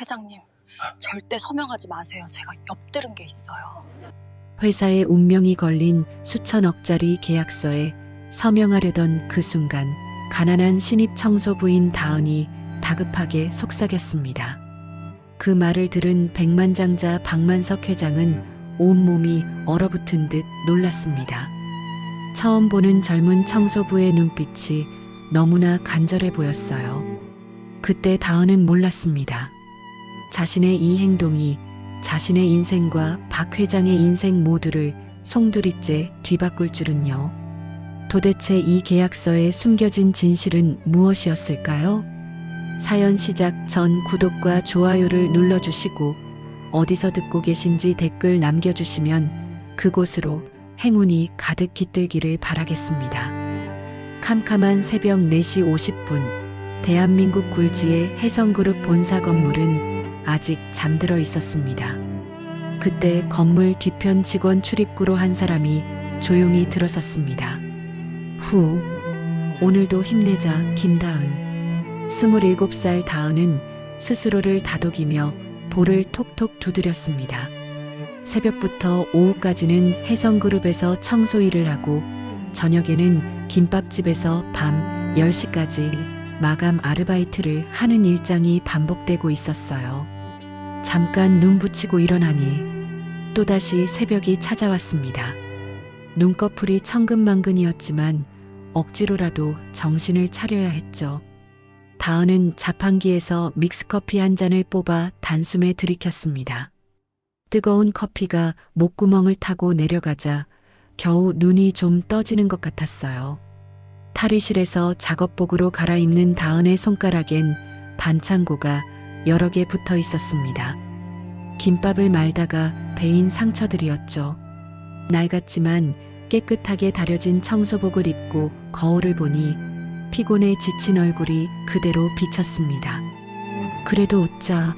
회장님, 절대 서명하지 마세요. 제가 엿들은 게 있어요. 회사의 운명이 걸린 수천억짜리 계약서에 서명하려던 그 순간 가난한 신입 청소부인 다은이 다급하게 속삭였습니다. 그 말을 들은 백만장자 박만석 회장은 온몸이 얼어붙은 듯 놀랐습니다. 처음 보는 젊은 청소부의 눈빛이 너무나 간절해 보였어요. 그때 다은은 몰랐습니다. 자신의 이 행동이 자신의 인생과 박 회장의 인생 모두를 송두리째 뒤바꿀 줄은요. 도대체 이 계약서에 숨겨진 진실은 무엇이었을까요? 사연 시작 전 구독과 좋아요를 눌러주시고 어디서 듣고 계신지 댓글 남겨주시면 그곳으로 행운이 가득 깃들기를 바라겠습니다. 캄캄한 새벽 4시 50분 대한민국 굴지의 해성그룹 본사 건물은 아직 잠들어 있었습니다. 그때 건물 뒤편 직원 출입구로 한 사람이 조용히 들어섰습니다. 후, 오늘도 힘내자 김다은. 27살 다은은 스스로를 다독이며 볼을 톡톡 두드렸습니다. 새벽부터 오후까지는 해성그룹에서 청소 일을 하고 저녁에는 김밥집에서 밤 10시까지 마감 아르바이트를 하는 일정이 반복되고 있었어요. 잠깐 눈 붙이고 일어나니 또다시 새벽이 찾아왔습니다. 눈꺼풀이 천근만근이었지만 억지로라도 정신을 차려야 했죠. 다은은 자판기에서 믹스커피 한 잔을 뽑아 단숨에 들이켰습니다. 뜨거운 커피가 목구멍을 타고 내려가자 겨우 눈이 좀 떠지는 것 같았어요. 탈의실에서 작업복으로 갈아입는 다은의 손가락엔 반창고가 여러 개 붙어 있었습니다. 김밥을 말다가 베인 상처들이었죠. 낡았지만 깨끗하게 다려진 청소복을 입고 거울을 보니 피곤해 지친 얼굴이 그대로 비쳤습니다. 그래도 웃자.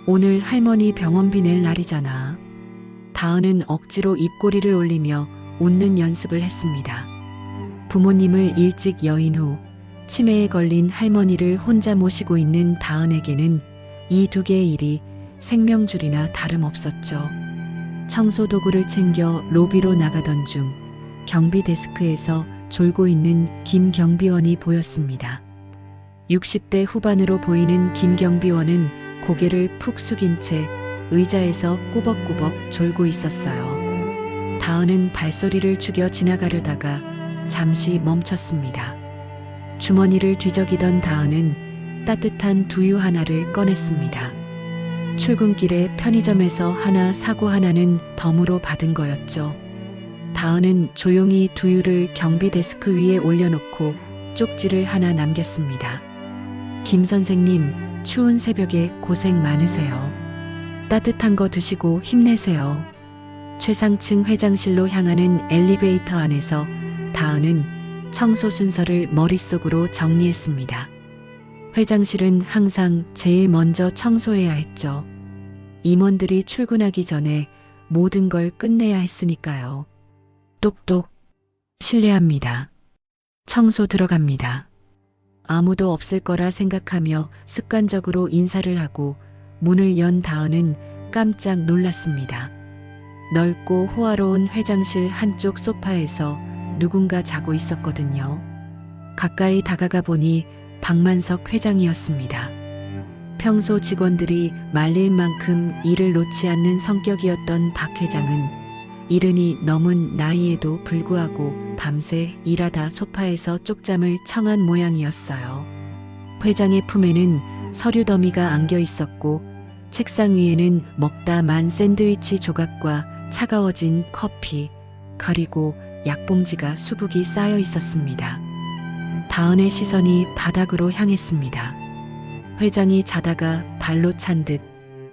오늘 할머니 병원비 낼 날이잖아. 다은은 억지로 입꼬리를 올리며 웃는 연습을 했습니다. 부모님을 일찍 여인 후 치매에 걸린 할머니를 혼자 모시고 있는 다은에게는 이 두 개의 일이 생명줄이나 다름없었죠. 청소 도구를 챙겨 로비로 나가던 중 경비 데스크에서 졸고 있는 김 경비원이 보였습니다. 60대 후반으로 보이는 김 경비원은 고개를 푹 숙인 채 의자에서 꾸벅꾸벅 졸고 있었어요. 다은은 발소리를 죽여 지나가려다가 잠시 멈췄습니다. 주머니를 뒤적이던 다은은 따뜻한 두유 하나를 꺼냈습니다. 출근길에 편의점에서 하나 사고 하나는 덤으로 받은 거였죠. 다은은 조용히 두유를 경비 데스크 위에 올려놓고 쪽지를 하나 남겼습니다. 김 선생님, 추운 새벽에 고생 많으세요. 따뜻한 거 드시고 힘내세요. 최상층 회장실로 향하는 엘리베이터 안에서 다은은 청소 순서를 머릿속으로 정리했습니다. 회장실은 항상 제일 먼저 청소해야 했죠. 임원들이 출근하기 전에 모든 걸 끝내야 했으니까요. 똑똑. 실례합니다. 청소 들어갑니다. 아무도 없을 거라 생각하며 습관적으로 인사를 하고 문을 연 다은은 깜짝 놀랐습니다. 넓고 호화로운 회장실 한쪽 소파에서 누군가 자고 있었거든요. 가까이 다가가 보니 박만석 회장이었습니다. 평소 직원들이 말릴 만큼 일을 놓지 않는 성격이었던 박 회장은 이른이 넘은 나이에도 불구하고 밤새 일하다 소파에서 쪽잠을 청한 모양이었어요. 회장의 품에는 서류 더미가 안겨 있었고 책상 위에는 먹다 만 샌드위치 조각과 차가워진 커피, 그리고 약봉지가 수북이 쌓여 있었습니다. 다은의 시선이 바닥으로 향했습니다. 회장이 자다가 발로 찬 듯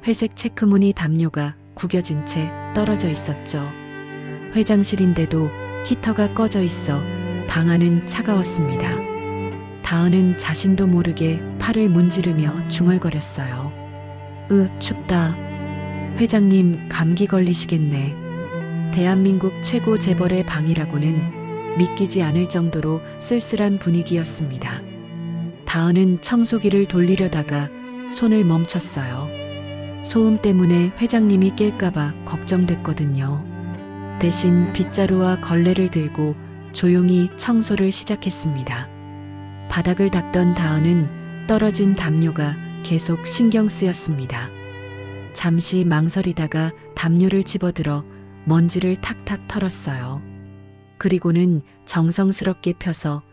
회색 체크무늬 담요가 구겨진 채 떨어져 있었죠. 회장실인데도 히터가 꺼져 있어 방 안은 차가웠습니다. 다은은 자신도 모르게 팔을 문지르며 중얼거렸어요. 춥다. 회장님 감기 걸리시겠네. 대한민국 최고 재벌의 방이라고는 믿기지 않을 정도로 쓸쓸한 분위기였습니다. 다은은 청소기를 돌리려다가 손을 멈췄어요. 소음 때문에 회장님이 깰까봐 걱정됐거든요. 대신 빗자루와 걸레를 들고 조용히 청소를 시작했습니다. 바닥을 닦던 다은은 떨어진 담요가 계속 신경 쓰였습니다. 잠시 망설이다가 담요를 집어들어 먼지를 탁탁 털었어요. 그리고는 정성스럽게 펴서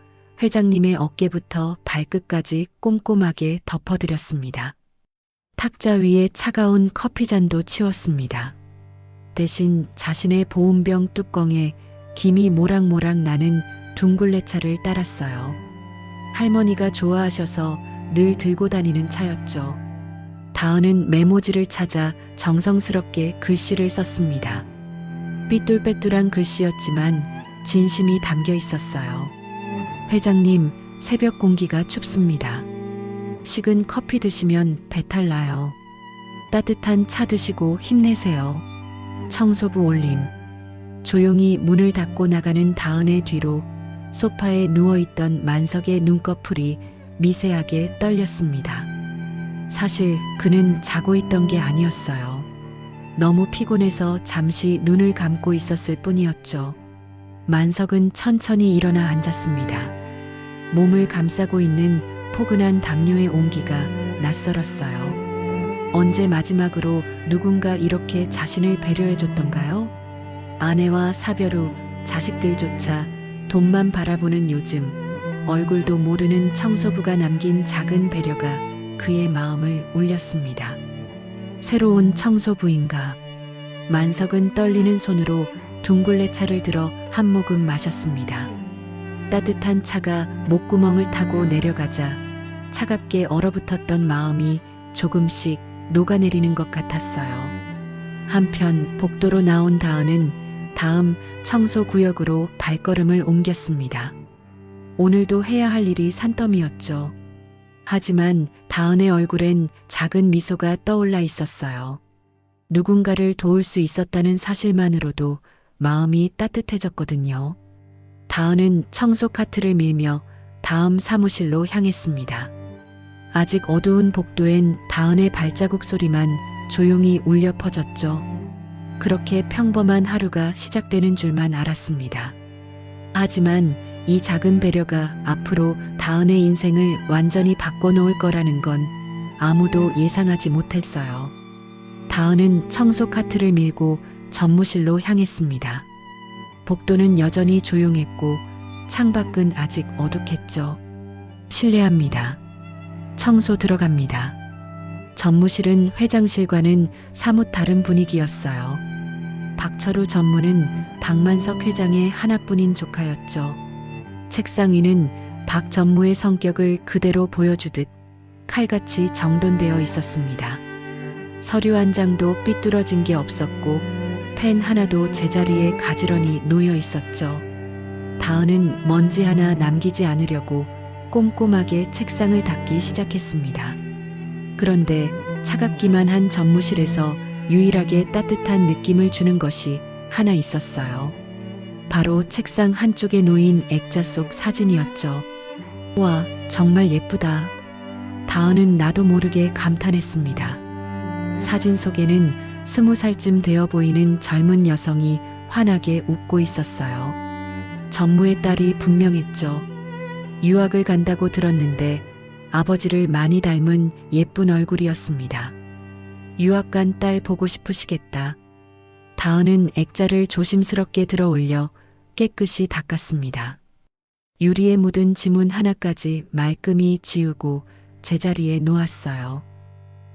회장님의 어깨부터 발끝까지 꼼꼼하게 덮어드렸습니다. 탁자 위에 차가운 커피잔도 치웠습니다. 대신 자신의 보온병 뚜껑에 김이 모락모락 나는 둥글레차를 따랐어요. 할머니가 좋아하셔서 늘 들고 다니는 차였죠. 다은은 메모지를 찾아 정성스럽게 글씨를 썼습니다. 삐뚤빼뚤한 글씨였지만 진심이 담겨 있었어요. 회장님, 새벽 공기가 춥습니다. 식은 커피 드시면 배탈 나요. 따뜻한 차 드시고 힘내세요. 청소부 올림. 조용히 문을 닫고 나가는 다은의 뒤로 소파에 누워있던 만석의 눈꺼풀이 미세하게 떨렸습니다. 사실 그는 자고 있던 게 아니었어요. 너무 피곤해서 잠시 눈을 감고 있었을 뿐이었죠. 만석은 천천히 일어나 앉았습니다. 몸을 감싸고 있는 포근한 담요의 온기가 낯설었어요. 언제 마지막으로 누군가 이렇게 자신을 배려해줬던가요? 아내와 사별 후 자식들조차 돈만 바라보는 요즘, 얼굴도 모르는 청소부가 남긴 작은 배려가 그의 마음을 울렸습니다. 새로운 청소부인가? 만석은 떨리는 손으로 둥글레차를 들어 한 모금 마셨습니다. 따뜻한 차가 목구멍을 타고 내려가자 차갑게 얼어붙었던 마음이 조금씩 녹아내리는 것 같았어요. 한편 복도로 나온 다은은 다음 청소구역으로 발걸음을 옮겼습니다. 오늘도 해야 할 일이 산더미였죠. 하지만 다은의 얼굴엔 작은 미소가 떠올라 있었어요. 누군가를 도울 수 있었다는 사실만으로도 마음이 따뜻해졌거든요. 다은은 청소 카트를 밀며 다음 사무실로 향했습니다. 아직 어두운 복도엔 다은의 발자국 소리만 조용히 울려 퍼졌죠. 그렇게 평범한 하루가 시작되는 줄만 알았습니다. 하지만 이 작은 배려가 앞으로 다은의 인생을 완전히 바꿔놓을 거라는 건 아무도 예상하지 못했어요. 다은은 청소 카트를 밀고 전무실로 향했습니다. 복도는 여전히 조용했고 창밖은 아직 어둑했죠. 실례합니다. 청소 들어갑니다. 전무실은 회장실과는 사뭇 다른 분위기였어요. 박철우 전무는 박만석 회장의 하나뿐인 조카였죠. 책상 위는 박 전무의 성격을 그대로 보여주듯 칼같이 정돈되어 있었습니다. 서류 한 장도 삐뚤어진 게 없었고 펜 하나도 제자리에 가지런히 놓여 있었죠. 다은은 먼지 하나 남기지 않으려고 꼼꼼하게 책상을 닦기 시작했습니다. 그런데 차갑기만 한 전무실에서 유일하게 따뜻한 느낌을 주는 것이 하나 있었어요. 바로 책상 한쪽에 놓인 액자 속 사진이었죠. 와, 정말 예쁘다. 다은은 나도 모르게 감탄했습니다. 사진 속에는 20살쯤 되어 보이는 젊은 여성이 환하게 웃고 있었어요. 전무의 딸이 분명했죠. 유학을 간다고 들었는데 아버지를 많이 닮은 예쁜 얼굴이었습니다. 유학 간 딸 보고 싶으시겠다. 다은은 액자를 조심스럽게 들어 올려 깨끗이 닦았습니다. 유리에 묻은 지문 하나까지 말끔히 지우고 제자리에 놓았어요.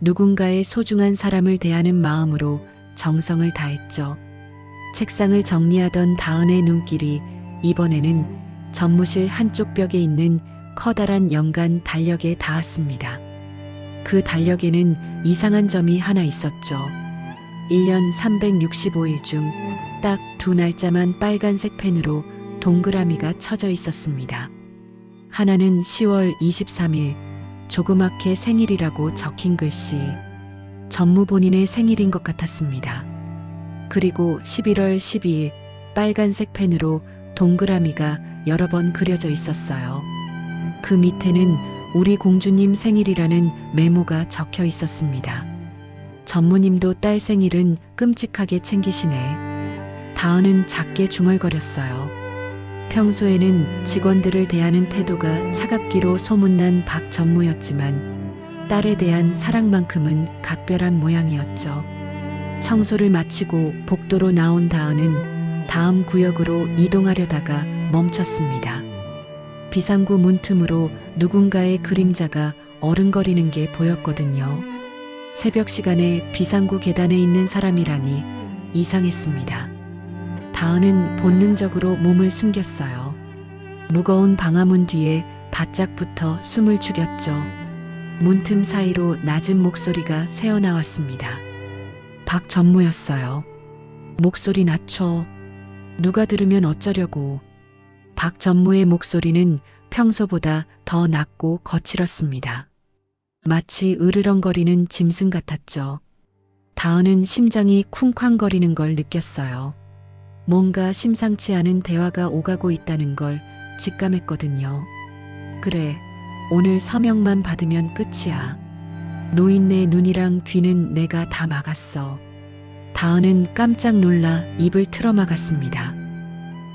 누군가의 소중한 사람을 대하는 마음으로 정성을 다했죠. 책상을 정리하던 다은의 눈길이 이번에는 전무실 한쪽 벽에 있는 커다란 연간 달력에 닿았습니다. 그 달력에는 이상한 점이 하나 있었죠. 1년 365일 중 딱 2날짜만 빨간색 펜으로 동그라미가 쳐져 있었습니다. 하나는 10월 23일 조그맣게 생일이라고 적힌 글씨. 전무 본인의 생일인 것 같았습니다. 그리고 11월 12일 빨간색 펜으로 동그라미가 여러 번 그려져 있었어요. 그 밑에는 우리 공주님 생일이라는 메모가 적혀 있었습니다. 전무님도 딸 생일은 끔찍하게 챙기시네. 다은은 작게 중얼거렸어요. 평소에는 직원들을 대하는 태도가 차갑기로 소문난 박 전무였지만 딸에 대한 사랑만큼은 각별한 모양이었죠. 청소를 마치고 복도로 나온 다은은 다음 구역으로 이동하려다가 멈췄습니다. 비상구 문틈으로 누군가의 그림자가 어른거리는 게 보였거든요. 새벽 시간에 비상구 계단에 있는 사람이라니 이상했습니다. 다은은 본능적으로 몸을 숨겼어요. 무거운 방화문 뒤에 바짝 붙어 숨을 죽였죠. 문틈 사이로 낮은 목소리가 새어나왔습니다. 박 전무였어요. 목소리 낮춰. 누가 들으면 어쩌려고. 박 전무의 목소리는 평소보다 더 낮고 거칠었습니다. 마치 으르렁거리는 짐승 같았죠. 다은은 심장이 쿵쾅거리는 걸 느꼈어요. 뭔가 심상치 않은 대화가 오가고 있다는 걸 직감했거든요. 그래, 오늘 서명만 받으면 끝이야. 노인네 눈이랑 귀는 내가 다 막았어. 다은은 깜짝 놀라 입을 틀어막았습니다.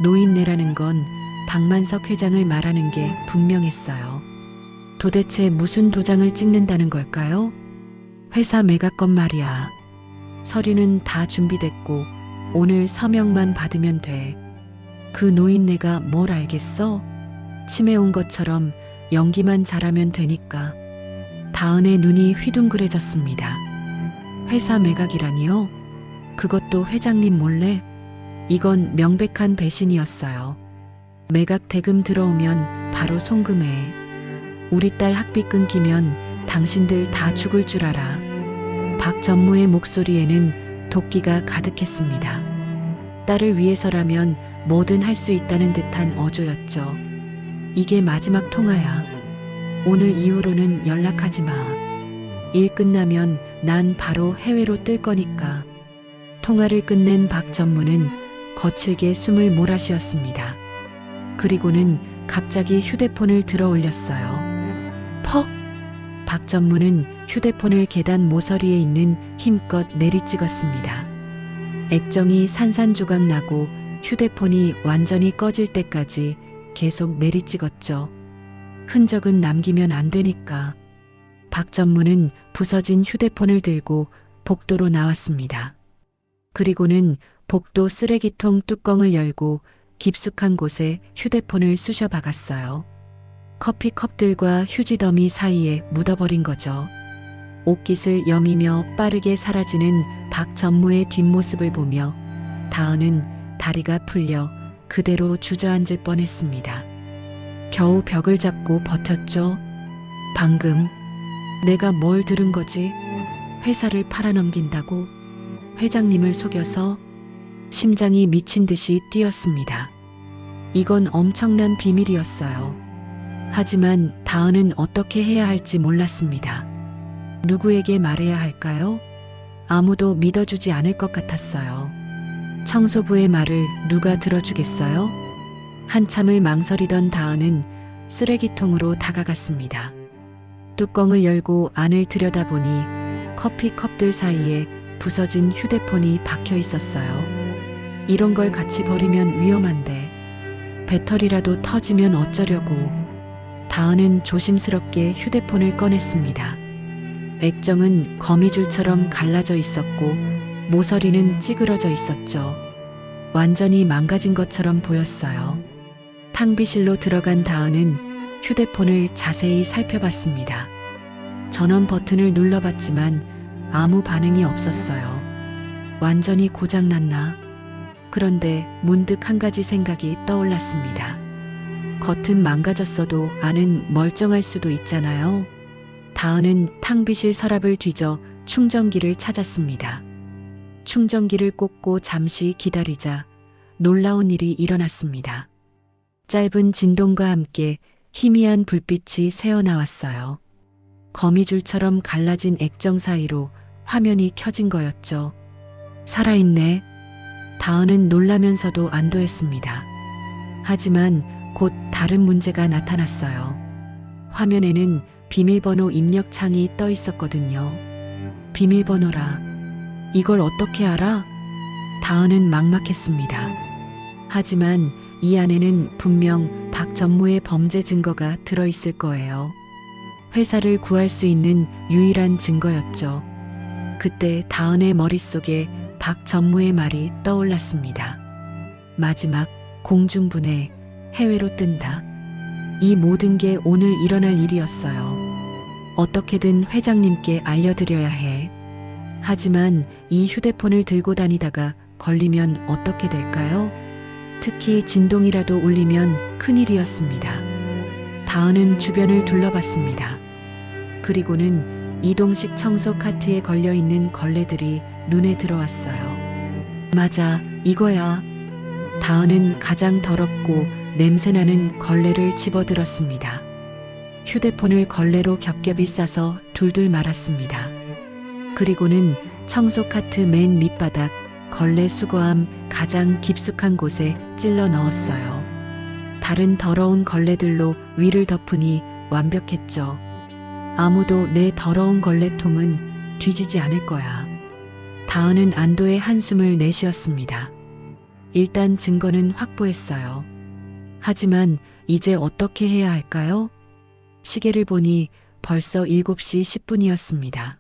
노인네라는 건 박만석 회장을 말하는 게 분명했어요. 도대체 무슨 도장을 찍는다는 걸까요? 회사 매각건 말이야. 서류는 다 준비됐고 오늘 서명만 받으면 돼. 그 노인네가 뭘 알겠어? 치매 온 것처럼 연기만 잘하면 되니까. 다은의 눈이 휘둥그레졌습니다. 회사 매각이라니요? 그것도 회장님 몰래? 이건 명백한 배신이었어요. 매각 대금 들어오면 바로 송금해. 우리 딸 학비 끊기면 당신들 다 죽을 줄 알아. 박 전무의 목소리에는 도끼가 가득했습니다. 딸을 위해서라면 뭐든 할 수 있다는 듯한 어조였죠. 이게 마지막 통화야. 오늘 이후로는 연락하지 마. 일 끝나면 난 바로 해외로 뜰 거니까. 통화를 끝낸 박 전무는 거칠게 숨을 몰아쉬었습니다. 그리고는 갑자기 휴대폰을 들어 올렸어요. 퍽! 박 전무는 휴대폰을 계단 모서리에 있는 힘껏 내리찍었습니다. 액정이 산산조각 나고 휴대폰이 완전히 꺼질 때까지 계속 내리찍었죠. 흔적은 남기면 안 되니까. 박 전무는 부서진 휴대폰을 들고 복도로 나왔습니다. 그리고는 복도 쓰레기통 뚜껑을 열고 깊숙한 곳에 휴대폰을 쑤셔 박았어요. 커피컵들과 휴지 더미 사이에 묻어버린 거죠. 옷깃을 여미며 빠르게 사라지는 박 전무의 뒷모습을 보며 다은은 다리가 풀려 그대로 주저앉을 뻔했습니다. 겨우 벽을 잡고 버텼죠. 방금 내가 뭘 들은 거지? 회사를 팔아넘긴다고? 회장님을 속여서? 심장이 미친 듯이 뛰었습니다. 이건 엄청난 비밀이었어요. 하지만 다은은 어떻게 해야 할지 몰랐습니다. 누구에게 말해야 할까요? 아무도 믿어주지 않을 것 같았어요. 청소부의 말을 누가 들어주겠어요? 한참을 망설이던 다은은 쓰레기통으로 다가갔습니다. 뚜껑을 열고 안을 들여다보니 커피컵들 사이에 부서진 휴대폰이 박혀 있었어요. 이런 걸 같이 버리면 위험한데 배터리라도 터지면 어쩌려고. 다은은 조심스럽게 휴대폰을 꺼냈습니다. 액정은 거미줄처럼 갈라져 있었고 모서리는 찌그러져 있었죠. 완전히 망가진 것처럼 보였어요. 탕비실로 들어간 다은은 휴대폰을 자세히 살펴봤습니다. 전원 버튼을 눌러봤지만 아무 반응이 없었어요. 완전히 고장났나? 그런데 문득 한 가지 생각이 떠올랐습니다. 겉은 망가졌어도 안은 멀쩡할 수도 있잖아요. 다은은 탕비실 서랍을 뒤져 충전기를 찾았습니다. 충전기를 꽂고 잠시 기다리자 놀라운 일이 일어났습니다. 짧은 진동과 함께 희미한 불빛이 새어나왔어요. 거미줄처럼 갈라진 액정 사이로 화면이 켜진 거였죠. 살아있네. 다은은 놀라면서도 안도했습니다. 하지만 곧 다른 문제가 나타났어요. 화면에는 비밀번호 입력 창이 떠 있었거든요. 비밀번호라. 이걸 어떻게 알아? 다은은 막막했습니다. 하지만 이 안에는 분명 박전무의 범죄 증거가 들어있을 거예요. 회사를 구할 수 있는 유일한 증거였죠. 그때 다은의 머릿속에 박전무의 말이 떠올랐습니다. 마지막 공중분해, 해외로 뜬다. 이 모든 게 오늘 일어날 일이었어요. 어떻게든 회장님께 알려드려야 해. 하지만 이 휴대폰을 들고 다니다가 걸리면 어떻게 될까요? 특히 진동이라도 울리면 큰일이었습니다. 다은은 주변을 둘러봤습니다. 그리고는 이동식 청소 카트에 걸려있는 걸레들이 눈에 들어왔어요. 맞아, 이거야. 다은은 가장 더럽고 냄새나는 걸레를 집어들었습니다. 휴대폰을 걸레로 겹겹이 싸서 둘둘 말았습니다. 그리고는 청소 카트 맨 밑바닥 걸레 수거함 가장 깊숙한 곳에 찔러 넣었어요. 다른 더러운 걸레들로 위를 덮으니 완벽했죠. 아무도 내 더러운 걸레통은 뒤지지 않을 거야. 다은은 안도의 한숨을 내쉬었습니다. 일단 증거는 확보했어요. 하지만 이제 어떻게 해야 할까요? 시계를 보니 벌써 7시 10분이었습니다.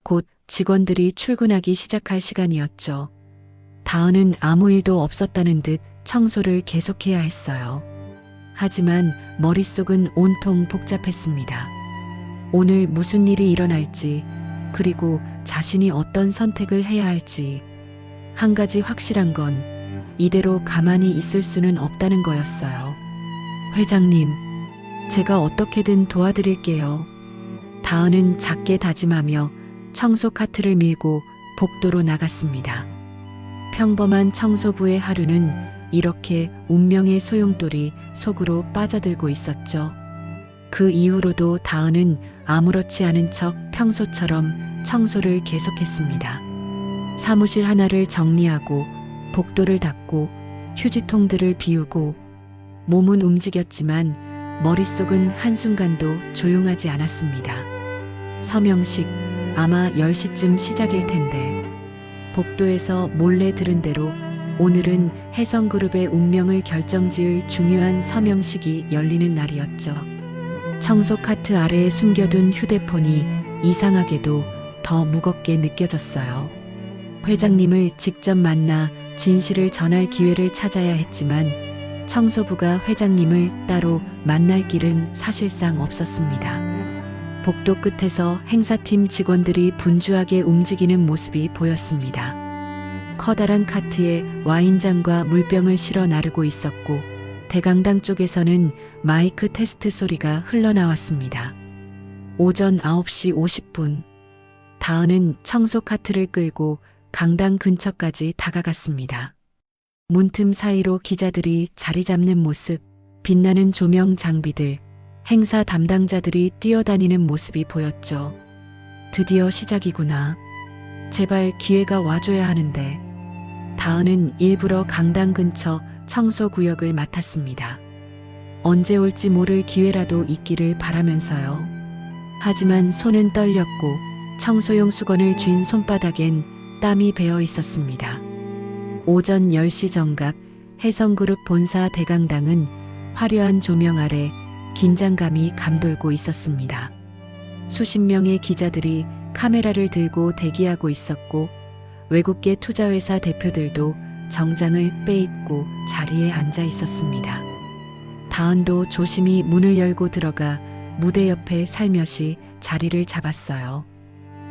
곧 직원들이 출근하기 시작할 시간이었죠. 다은은 아무 일도 없었다는 듯 청소를 계속해야 했어요. 하지만 머릿속은 온통 복잡했습니다. 오늘 무슨 일이 일어날지, 그리고 자신이 어떤 선택을 해야 할지. 한 가지 확실한 건 이대로 가만히 있을 수는 없다는 거였어요. 회장님, 제가 어떻게든 도와드릴게요. 다은은 작게 다짐하며 청소 카트를 밀고 복도로 나갔습니다. 평범한 청소부의 하루는 이렇게 운명의 소용돌이 속으로 빠져들고 있었죠. 그 이후로도 다은은 아무렇지 않은 척 평소처럼 청소를 계속했습니다. 사무실 하나를 정리하고 복도를 닦고 휴지통들을 비우고 몸은 움직였지만 머릿속은 한순간도 조용하지 않았습니다. 서명식, 아마 10시쯤 시작일 텐데. 복도에서 몰래 들은 대로 오늘은 혜성그룹의 운명을 결정지을 중요한 서명식이 열리는 날이었죠. 청소 카트 아래에 숨겨둔 휴대폰이 이상하게도 더 무겁게 느껴졌어요. 회장님을 직접 만나 진실을 전할 기회를 찾아야 했지만 청소부가 회장님을 따로 만날 길은 사실상 없었습니다. 복도 끝에서 행사팀 직원들이 분주하게 움직이는 모습이 보였습니다. 커다란 카트에 와인잔과 물병을 실어 나르고 있었고 대강당 쪽에서는 마이크 테스트 소리가 흘러나왔습니다. 오전 9시 50분. 다은은 청소 카트를 끌고 강당 근처까지 다가갔습니다. 문틈 사이로 기자들이 자리 잡는 모습, 빛나는 조명 장비들, 행사 담당자들이 뛰어다니는 모습이 보였죠. 드디어 시작이구나. 제발 기회가 와줘야 하는데. 다은은 일부러 강당 근처 청소 구역을 맡았습니다. 언제 올지 모를 기회라도 있기를 바라면서요. 하지만 손은 떨렸고 청소용 수건을 쥔 손바닥엔 땀이 배어 있었습니다. 오전 10시 정각 혜성그룹 본사 대강당은 화려한 조명 아래 긴장감이 감돌고 있었습니다. 수십 명의 기자들이 카메라를 들고 대기하고 있었고 외국계 투자회사 대표들도 정장을 빼입고 자리에 앉아 있었습니다. 다은도 조심히 문을 열고 들어가 무대 옆에 살며시 자리를 잡았어요.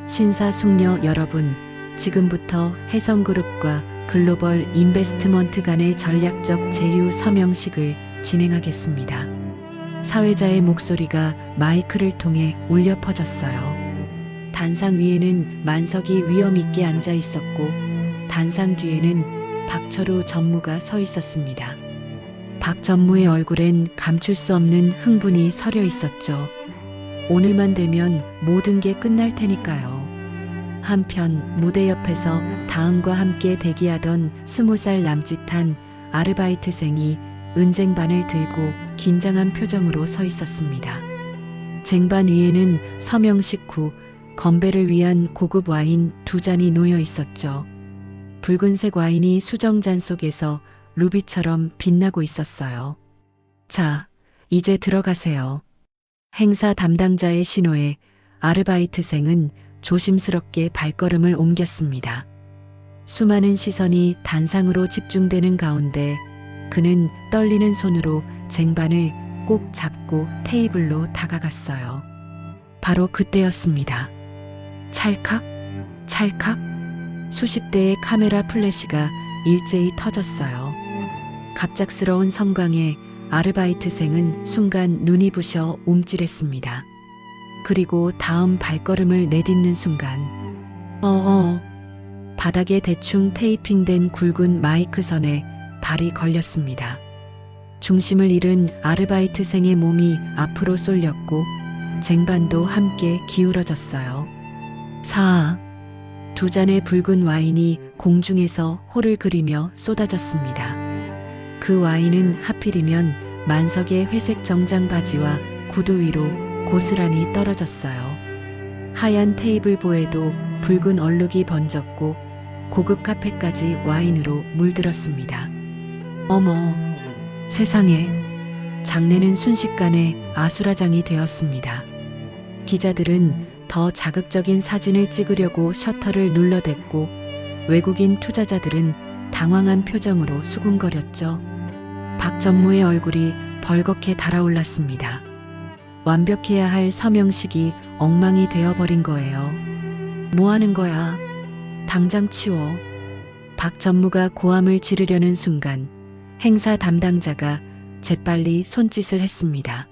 신사숙녀 여러분, 지금부터 혜성그룹과 글로벌 인베스트먼트 간의 전략적 제휴 서명식을 진행하겠습니다. 사회자의 목소리가 마이크를 통해 울려 퍼졌어요. 단상 위에는 만석이 위엄 있게 앉아 있었고 단상 뒤에는 박철우 전무가 서 있었습니다. 박 전무의 얼굴엔 감출 수 없는 흥분이 서려 있었죠. 오늘만 되면 모든 게 끝날 테니까요. 한편 무대 옆에서 다은과 함께 대기하던 20살 남짓한 아르바이트생이 은쟁반을 들고 긴장한 표정으로 서 있었습니다. 쟁반 위에는 서명 식후 건배를 위한 고급 와인 2잔이 놓여 있었죠. 붉은색 와인이 수정잔 속에서 루비처럼 빛나고 있었어요. 자, 이제 들어가세요. 행사 담당자의 신호에 아르바이트생은 조심스럽게 발걸음을 옮겼습니다. 수많은 시선이 단상으로 집중되는 가운데 그는 떨리는 손으로 쟁반을 꼭 잡고 테이블로 다가갔어요. 바로 그때였습니다. 찰칵, 찰칵, 수십 대의 카메라 플래시가 일제히 터졌어요. 갑작스러운 섬광에 아르바이트생은 순간 눈이 부셔 움찔했습니다. 그리고 다음 발걸음을 내딛는 순간, 바닥에 대충 테이핑된 굵은 마이크 선에 발이 걸렸습니다. 중심을 잃은 아르바이트생의 몸이 앞으로 쏠렸고 쟁반도 함께 기울어졌어요. 2잔의 붉은 와인이 공중에서 호를 그리며 쏟아졌습니다. 그 와인은 하필이면 만석의 회색 정장 바지와 구두 위로 고스란히 떨어졌어요. 하얀 테이블보에도 붉은 얼룩이 번졌고 고급 카페까지 와인으로 물들었습니다. 어머, 세상에, 장례는 순식간에 아수라장이 되었습니다. 기자들은 더 자극적인 사진을 찍으려고 셔터를 눌러댔고 외국인 투자자들은 당황한 표정으로 수군거렸죠. 박전무의 얼굴이 벌겋게 달아올랐습니다. 완벽해야 할 서명식이 엉망이 되어버린 거예요. 뭐 하는 거야? 당장 치워. 박전무가 고함을 지르려는 순간 행사 담당자가 재빨리 손짓을 했습니다.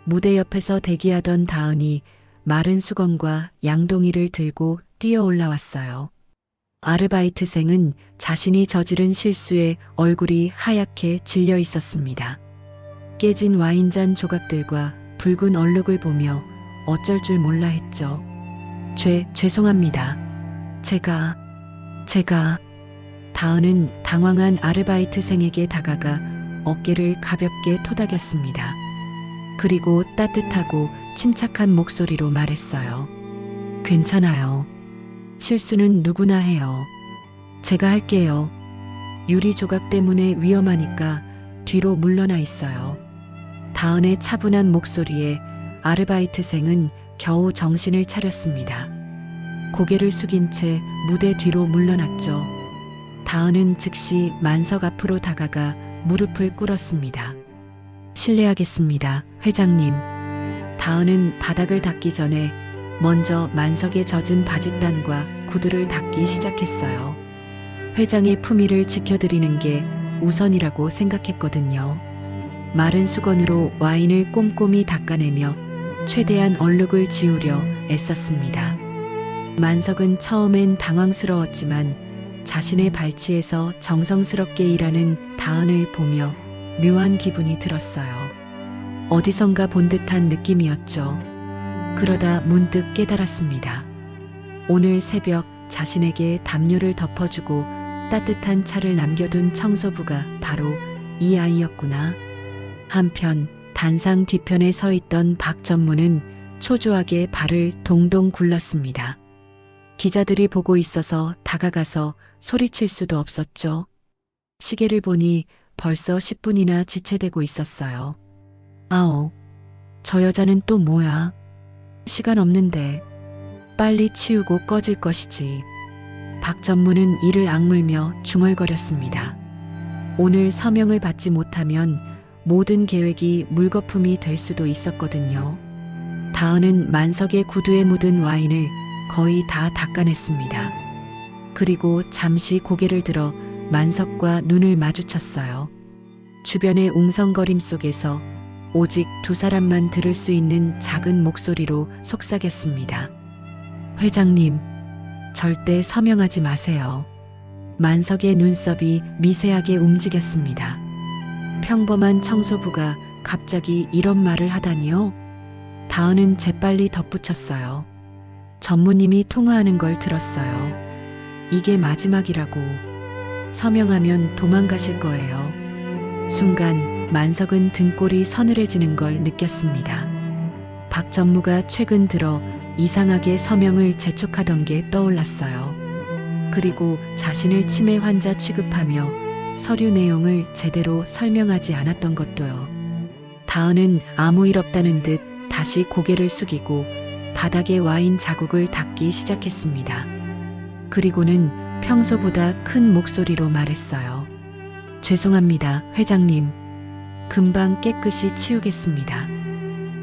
무대 옆에서 대기하던 다은이 마른 수건과 양동이를 들고 뛰어 올라왔어요. 아르바이트생은 자신이 저지른 실수에 얼굴이 하얗게 질려 있었습니다. 깨진 와인잔 조각들과 붉은 얼룩을 보며 어쩔 줄 몰라 했죠. 죄송합니다. 제가. 다은은 당황한 아르바이트생에게 다가가 어깨를 가볍게 토닥였습니다. 그리고 따뜻하고 침착한 목소리로 말했어요. 괜찮아요. 실수는 누구나 해요. 제가 할게요. 유리 조각 때문에 위험하니까 뒤로 물러나 있어요. 다은의 차분한 목소리에 아르바이트생은 겨우 정신을 차렸습니다. 고개를 숙인 채 무대 뒤로 물러났죠. 다은은 즉시 만석 앞으로 다가가 무릎을 꿇었습니다. 실례하겠습니다, 회장님. 다은은 바닥을 닦기 전에 먼저 만석에 젖은 바짓단과 구두를 닦기 시작했어요. 회장의 품위를 지켜드리는 게 우선이라고 생각했거든요. 마른 수건으로 와인을 꼼꼼히 닦아내며 최대한 얼룩을 지우려 애썼습니다. 만석은 처음엔 당황스러웠지만 자신의 발치에서 정성스럽게 일하는 다은을 보며 묘한 기분이 들었어요. 어디선가 본 듯한 느낌이었죠. 그러다 문득 깨달았습니다. 오늘 새벽 자신에게 담요를 덮어주고 따뜻한 차를 남겨둔 청소부가 바로 이 아이였구나. 한편 단상 뒤편에 서 있던 박전무는 초조하게 발을 동동 굴렀습니다. 기자들이 보고 있어서 다가가서 소리칠 수도 없었죠. 시계를 보니 벌써 10분이나 지체되고 있었어요. 아오, 저 여자는 또 뭐야? 시간 없는데 빨리 치우고 꺼질 것이지. 박전무는 이를 악물며 중얼거렸습니다. 오늘 서명을 받지 못하면 모든 계획이 물거품이 될 수도 있었거든요. 다은은 만석의 구두에 묻은 와인을 거의 다 닦아냈습니다. 그리고 잠시 고개를 들어 만석과 눈을 마주쳤어요. 주변의 웅성거림 속에서 오직 두 사람만 들을 수 있는 작은 목소리로 속삭였습니다. 회장님, 절대 서명하지 마세요. 만석의 눈썹이 미세하게 움직였습니다. 평범한 청소부가 갑자기 이런 말을 하다니요? 다은은 재빨리 덧붙였어요. 전무님이 통화하는 걸 들었어요. 이게 마지막이라고. 서명하면 도망가실 거예요. 순간 만석은 등골이 서늘해지는 걸 느꼈습니다. 박 전무가 최근 들어 이상하게 서명을 재촉하던 게 떠올랐어요. 그리고 자신을 치매 환자 취급하며 서류 내용을 제대로 설명하지 않았던 것도요. 다은은 아무 일 없다는 듯 다시 고개를 숙이고 바닥에 와인 자국을 닦기 시작했습니다. 그리고는 평소보다 큰 목소리로 말했어요. 죄송합니다, 회장님. 금방 깨끗이 치우겠습니다.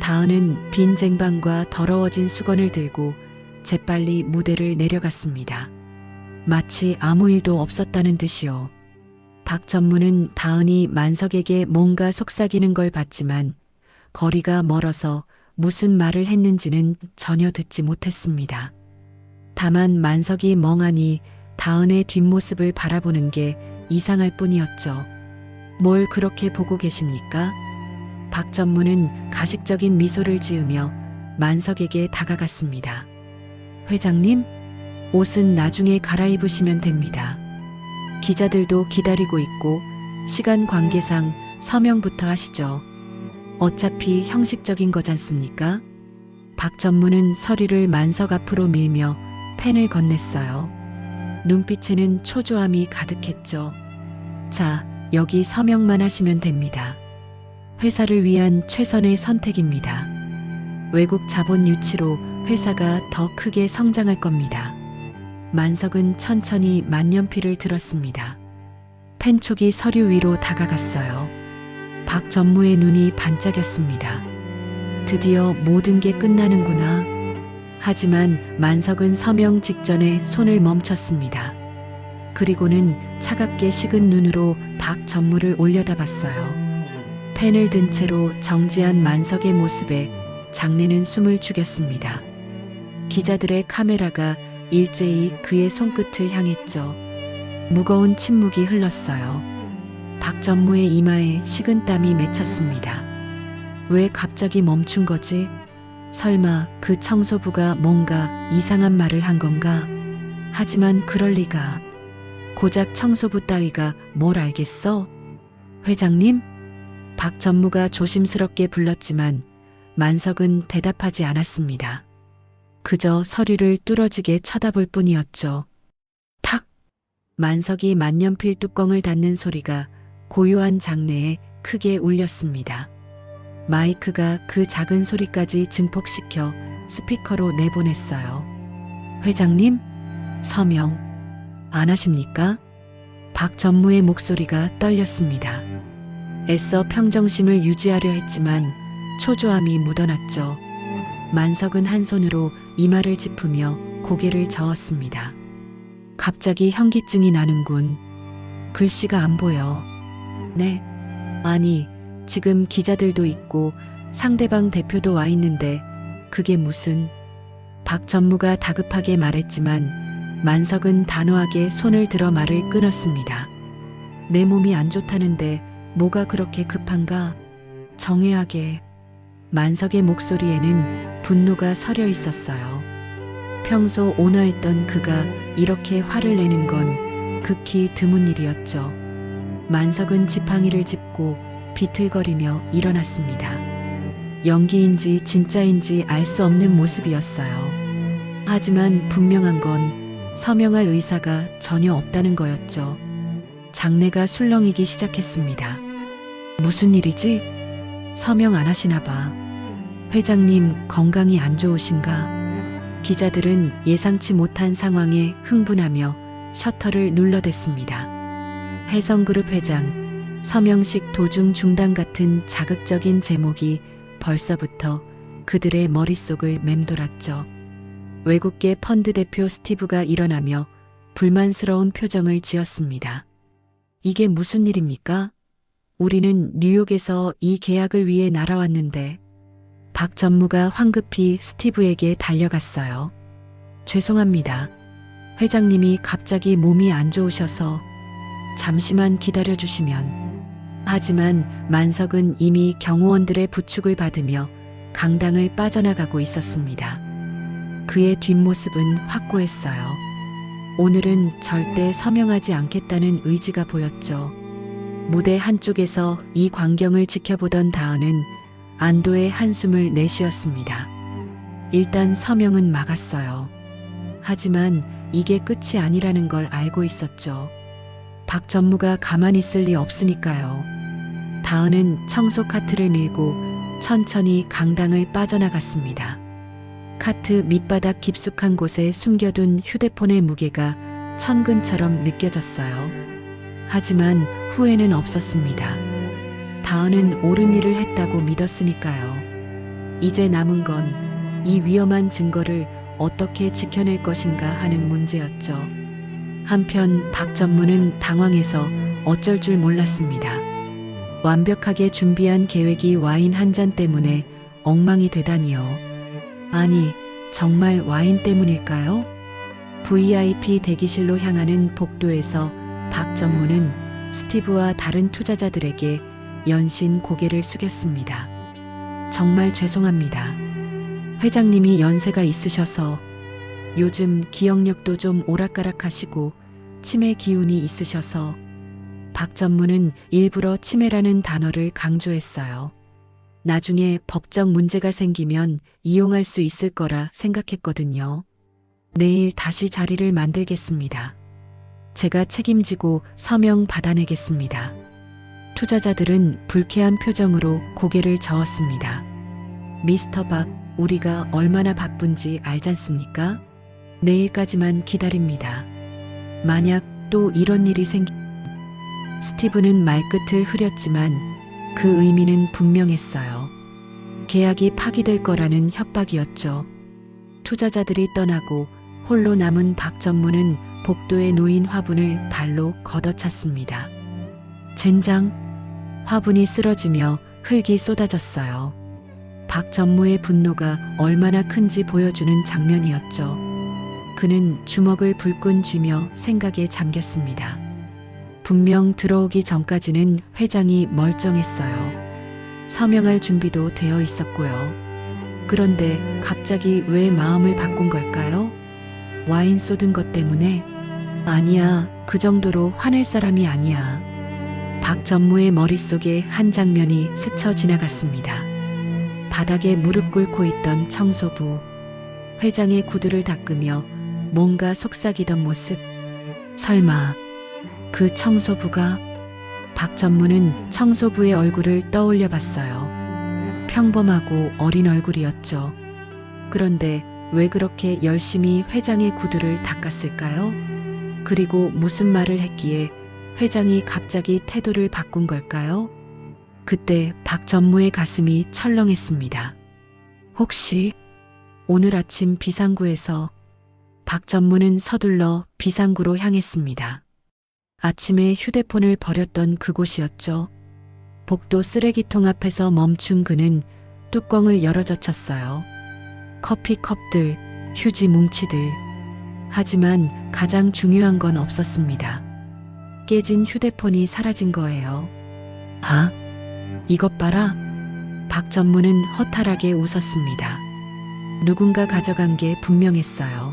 다은은 빈 쟁반과 더러워진 수건을 들고 재빨리 무대를 내려갔습니다. 마치 아무 일도 없었다는 듯이요. 박 전무는 다은이 만석에게 뭔가 속삭이는 걸 봤지만 거리가 멀어서 무슨 말을 했는지는 전혀 듣지 못했습니다. 다만 만석이 멍하니 다은의 뒷모습을 바라보는 게 이상할 뿐이었죠. 뭘 그렇게 보고 계십니까? 박 전무는 가식적인 미소를 지으며 만석에게 다가갔습니다. 회장님, 옷은 나중에 갈아입으시면 됩니다. 기자들도 기다리고 있고 시간 관계상 서명부터 하시죠. 어차피 형식적인 거잖습니까? 박 전무는 서류를 만석 앞으로 밀며 펜을 건넸어요. 눈빛에는 초조함이 가득했죠. 자, 여기 서명만 하시면 됩니다. 회사를 위한 최선의 선택입니다. 외국 자본 유치로 회사가 더 크게 성장할 겁니다. 만석은 천천히 만년필을 들었습니다. 펜촉이 서류 위로 다가갔어요. 박 전무의 눈이 반짝였습니다. 드디어 모든 게 끝나는구나. 하지만 만석은 서명 직전에 손을 멈췄습니다. 그리고는 차갑게 식은 눈으로 박 전무를 올려다봤어요. 펜을 든 채로 정지한 만석의 모습에 장내는 숨을 죽였습니다. 기자들의 카메라가 일제히 그의 손끝을 향했죠. 무거운 침묵이 흘렀어요. 박 전무의 이마에 식은 땀이 맺혔습니다. 왜 갑자기 멈춘 거지? 설마 그 청소부가 뭔가 이상한 말을 한 건가? 하지만 그럴 리가. 고작 청소부 따위가 뭘 알겠어? 회장님? 박 전무가 조심스럽게 불렀지만 만석은 대답하지 않았습니다. 그저 서류를 뚫어지게 쳐다볼 뿐이었죠. 탁! 만석이 만년필 뚜껑을 닫는 소리가 고요한 장내에 크게 울렸습니다. 마이크가 그 작은 소리까지 증폭시켜 스피커로 내보냈어요. 회장님, 서명 안 하십니까? 박 전무의 목소리가 떨렸습니다. 애써 평정심을 유지하려 했지만 초조함이 묻어났죠. 만석은 한 손으로 이마를 짚으며 고개를 저었습니다. 갑자기 현기증이 나는군. 글씨가 안 보여. 네. 아니, 지금 기자들도 있고 상대방 대표도 와 있는데 그게 무슨... 박 전무가 다급하게 말했지만 만석은 단호하게 손을 들어 말을 끊었습니다. 내 몸이 안 좋다는데 뭐가 그렇게 급한가? 정회하게. 만석의 목소리에는 분노가 서려 있었어요. 평소 온화했던 그가 이렇게 화를 내는 건 극히 드문 일이었죠. 만석은 지팡이를 짚고 비틀거리며 일어났습니다. 연기인지 진짜인지 알 수 없는 모습이었어요. 하지만 분명한 건 서명할 의사가 전혀 없다는 거였죠. 장내가 술렁이기 시작했습니다. 무슨 일이지? 서명 안 하시나 봐. 회장님 건강이 안 좋으신가? 기자들은 예상치 못한 상황에 흥분하며 셔터를 눌러댔습니다. 해성그룹 회장, 서명식 도중 중단 같은 자극적인 제목이 벌써부터 그들의 머릿속을 맴돌았죠. 외국계 펀드 대표 스티브가 일어나며 불만스러운 표정을 지었습니다. 이게 무슨 일입니까? 우리는 뉴욕에서 이 계약을 위해 날아왔는데. 박 전무가 황급히 스티브에게 달려갔어요. 죄송합니다. 회장님이 갑자기 몸이 안 좋으셔서 잠시만 기다려주시면. 하지만 만석은 이미 경호원들의 부축을 받으며 강당을 빠져나가고 있었습니다. 그의 뒷모습은 확고했어요. 오늘은 절대 서명하지 않겠다는 의지가 보였죠. 무대 한쪽에서 이 광경을 지켜보던 다은은 안도의 한숨을 내쉬었습니다. 일단 서명은 막았어요. 하지만 이게 끝이 아니라는 걸 알고 있었죠. 박 전무가 가만히 있을 리 없으니까요. 다은은 청소 카트를 밀고 천천히 강당을 빠져나갔습니다. 카트 밑바닥 깊숙한 곳에 숨겨둔 휴대폰의 무게가 천근처럼 느껴졌어요. 하지만 후회는 없었습니다. 다은은 옳은 일을 했다고 믿었으니까요. 이제 남은 건 이 위험한 증거를 어떻게 지켜낼 것인가 하는 문제였죠. 한편 박 전무는 당황해서 어쩔 줄 몰랐습니다. 완벽하게 준비한 계획이 와인 한 잔 때문에 엉망이 되다니요. 아니, 정말 와인 때문일까요? VIP 대기실로 향하는 복도에서 박 전무는 스티브와 다른 투자자들에게 연신 고개를 숙였습니다. 정말 죄송합니다. 회장님이 연세가 있으셔서 요즘 기억력도 좀 오락가락하시고 치매 기운이 있으셔서. 박 전무는 일부러 치매라는 단어를 강조했어요. 나중에 법적 문제가 생기면 이용할 수 있을 거라 생각했거든요. 내일 다시 자리를 만들겠습니다. 제가 책임지고 서명 받아내겠습니다. 투자자들은 불쾌한 표정으로 고개를 저었습니다. 미스터 박, 우리가 얼마나 바쁜지 알잖습니까? 내일까지만 기다립니다. 만약 또 이런 일이 스티브는 말끝을 흐렸지만 그 의미는 분명했어요. 계약이 파기될 거라는 협박이었죠. 투자자들이 떠나고 홀로 남은 박 전무는 복도에 놓인 화분을 발로 걷어찼습니다. 젠장! 화분이 쓰러지며 흙이 쏟아졌어요. 박 전무의 분노가 얼마나 큰지 보여주는 장면이었죠. 그는 주먹을 불끈 쥐며 생각에 잠겼습니다. 분명 들어오기 전까지는 회장이 멀쩡했어요. 서명할 준비도 되어 있었고요. 그런데 갑자기 왜 마음을 바꾼 걸까요? 와인 쏟은 것 때문에? 아니야, 그 정도로 화낼 사람이 아니야. 박 전무의 머릿속에 한 장면이 스쳐 지나갔습니다. 바닥에 무릎 꿇고 있던 청소부. 회장의 구두를 닦으며 뭔가 속삭이던 모습. 설마 그 청소부가? 박 전무는 청소부의 얼굴을 떠올려 봤어요. 평범하고 어린 얼굴이었죠. 그런데 왜 그렇게 열심히 회장의 구두를 닦았을까요? 그리고 무슨 말을 했기에 회장이 갑자기 태도를 바꾼 걸까요? 그때 박 전무의 가슴이 철렁했습니다. 혹시 오늘 아침 비상구에서. 박 전무는 서둘러 비상구로 향했습니다. 아침에 휴대폰을 버렸던 그곳이었죠. 복도 쓰레기통 앞에서 멈춘 그는 뚜껑을 열어젖혔어요. 커피컵들, 휴지 뭉치들. 하지만 가장 중요한 건 없었습니다. 깨진 휴대폰이 사라진 거예요. 아, 이것 봐라. 박 전무는 허탈하게 웃었습니다. 누군가 가져간 게 분명했어요.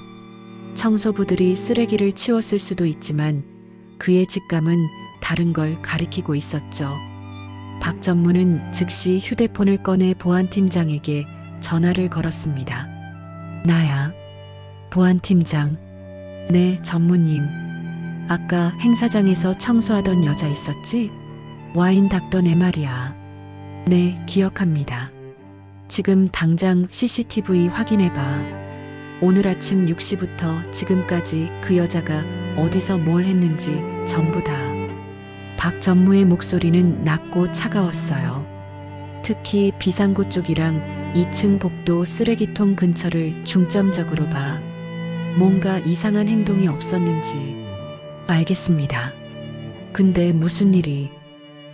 청소부들이 쓰레기를 치웠을 수도 있지만 그의 직감은 다른 걸 가리키고 있었죠. 박 전무는 즉시 휴대폰을 꺼내 보안팀장에게 전화를 걸었습니다. 나야. 보안팀장. 네, 전무님. 아까 행사장에서 청소하던 여자 있었지? 와인 닦던 애 말이야. 네, 기억합니다. 지금 당장 CCTV 확인해봐. 오늘 아침 6시부터 지금까지 그 여자가 어디서 뭘 했는지 전부 다. 박 전무의 목소리는 낮고 차가웠어요. 특히 비상구 쪽이랑 2층 복도 쓰레기통 근처를 중점적으로 봐. 뭔가 이상한 행동이 없었는지. 알겠습니다. 근데 무슨 일이?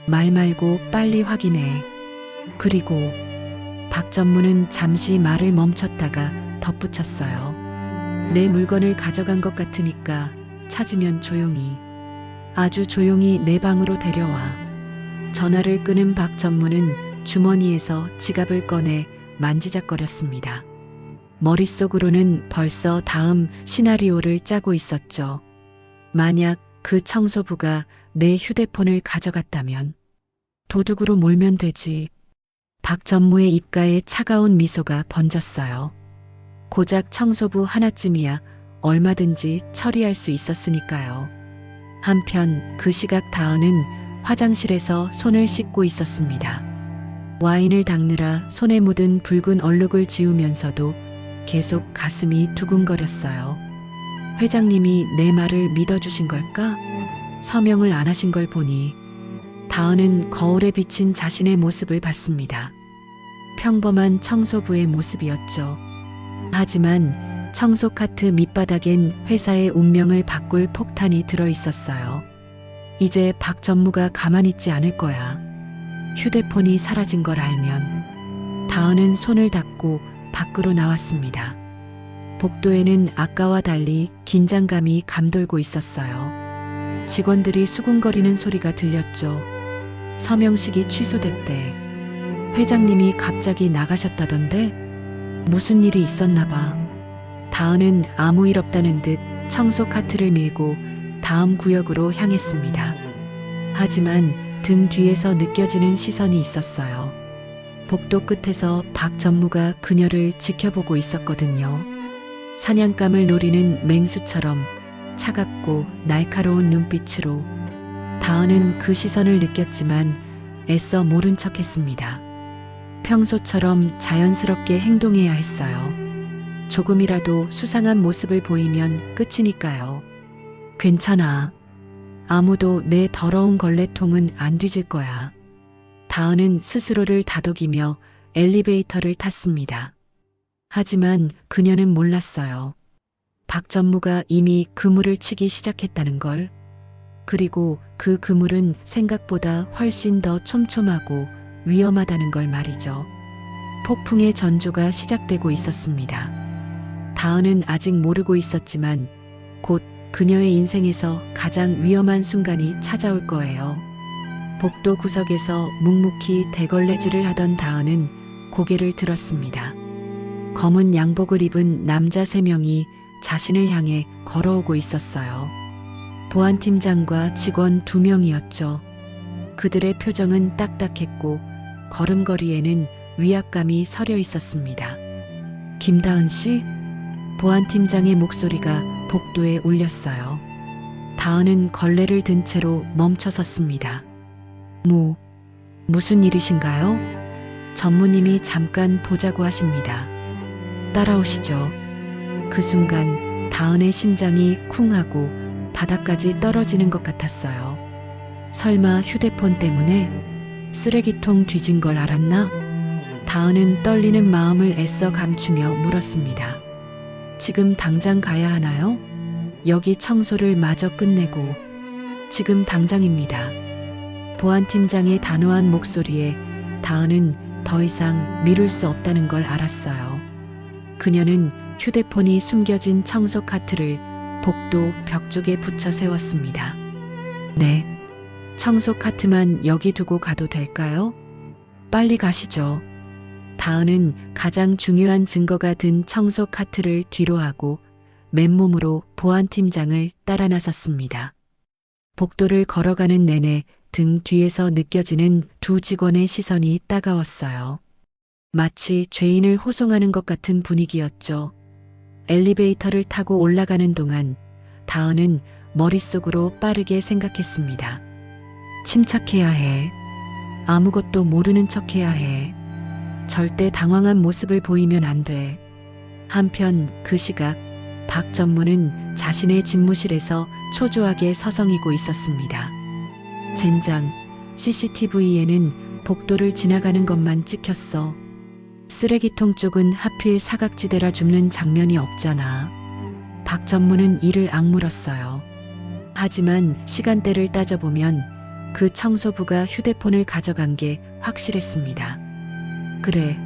말 말고 빨리 확인해. 그리고 박 전무는 잠시 말을 멈췄다가 덧붙였어요. 내 물건을 가져간 것 같으니까 찾으면 조용히. 아주 조용히 내 방으로 데려와. 전화를 끊은 박 전무는 주머니에서 지갑을 꺼내 만지작거렸습니다. 머릿속으로는 벌써 다음 시나리오를 짜고 있었죠. 만약 그 청소부가 내 휴대폰을 가져갔다면 도둑으로 몰면 되지. 박 전무의 입가에 차가운 미소가 번졌어요. 고작 청소부 하나쯤이야 얼마든지 처리할 수 있었으니까요. 한편 그 시각 다은은 화장실에서 손을 씻고 있었습니다. 와인을 닦느라 손에 묻은 붉은 얼룩을 지우면서도 계속 가슴이 두근거렸어요. 회장님이 내 말을 믿어주신 걸까? 서명을 안 하신 걸 보니 다은은 거울에 비친 자신의 모습을 봤습니다. 평범한 청소부의 모습이었죠. 하지만 청소 카트 밑바닥엔 회사의 운명을 바꿀 폭탄이 들어 있었어요. 이제 박 전무가 가만히 있지 않을 거야. 휴대폰이 사라진 걸 알면. 다은은 손을 닦고 밖으로 나왔습니다. 복도에는 아까와 달리 긴장감이 감돌고 있었어요. 직원들이 수군거리는 소리가 들렸죠. 서명식이 취소됐대. 회장님이 갑자기 나가셨다던데? 무슨 일이 있었나 봐. 다은은 아무 일 없다는 듯 청소 카트를 밀고 다음 구역으로 향했습니다. 하지만 등 뒤에서 느껴지는 시선이 있었어요. 복도 끝에서 박 전무가 그녀를 지켜보고 있었거든요. 사냥감을 노리는 맹수처럼 차갑고 날카로운 눈빛으로. 다은은 그 시선을 느꼈지만 애써 모른 척했습니다. 평소처럼 자연스럽게 행동해야 했어요. 조금이라도 수상한 모습을 보이면 끝이니까요. 괜찮아. 아무도 내 더러운 걸레통은 안 뒤질 거야. 다은은 스스로를 다독이며 엘리베이터를 탔습니다. 하지만 그녀는 몰랐어요. 박 전무가 이미 그물을 치기 시작했다는 걸. 그리고 그 그물은 생각보다 훨씬 더 촘촘하고 위험하다는 걸 말이죠. 폭풍의 전조가 시작되고 있었습니다. 다은은 아직 모르고 있었지만 곧 그녀의 인생에서 가장 위험한 순간이 찾아올 거예요. 복도 구석에서 묵묵히 대걸레질을 하던 다은은 고개를 들었습니다. 검은 양복을 입은 남자 3명이 자신을 향해 걸어오고 있었어요. 보안팀장과 직원 2명이었죠. 그들의 표정은 딱딱했고 걸음걸이에는 위압감이 서려 있었습니다. 김다은 씨? 보안팀장의 목소리가 복도에 울렸어요. 다은은 걸레를 든 채로 멈춰 섰습니다. 무슨 일이신가요? 전무님이 잠깐 보자고 하십니다. 따라오시죠. 그 순간 다은의 심장이 쿵 하고 바닥까지 떨어지는 것 같았어요. 설마 휴대폰 때문에? 쓰레기통 뒤진 걸 알았나? 다은은 떨리는 마음을 애써 감추며 물었습니다. 지금 당장 가야 하나요? 여기 청소를 마저 끝내고. 지금 당장입니다. 보안팀장의 단호한 목소리에 다은은 더 이상 미룰 수 없다는 걸 알았어요. 그녀는 휴대폰이 숨겨진 청소 카트를 복도 벽 쪽에 붙여 세웠습니다. 네. 청소 카트만 여기 두고 가도 될까요? 빨리 가시죠. 다은은 가장 중요한 증거가 든 청소 카트를 뒤로 하고 맨몸으로 보안팀장을 따라 나섰습니다. 복도를 걸어가는 내내 등 뒤에서 느껴지는 두 직원의 시선이 따가웠어요. 마치 죄인을 호송하는 것 같은 분위기였죠. 엘리베이터를 타고 올라가는 동안 다은은 머릿속으로 빠르게 생각했습니다. 침착해야 해. 아무것도 모르는 척해야 해. 절대 당황한 모습을 보이면 안 돼. 한편 그 시각 박 전무는 자신의 집무실에서 초조하게 서성이고 있었습니다. 젠장, CCTV에는 복도를 지나가는 것만 찍혔어. 쓰레기통 쪽은 하필 사각지대라 줍는 장면이 없잖아. 박 전무는 이를 악물었어요. 하지만 시간대를 따져보면 그 청소부가 휴대폰을 가져간 게 확실했습니다. 그래,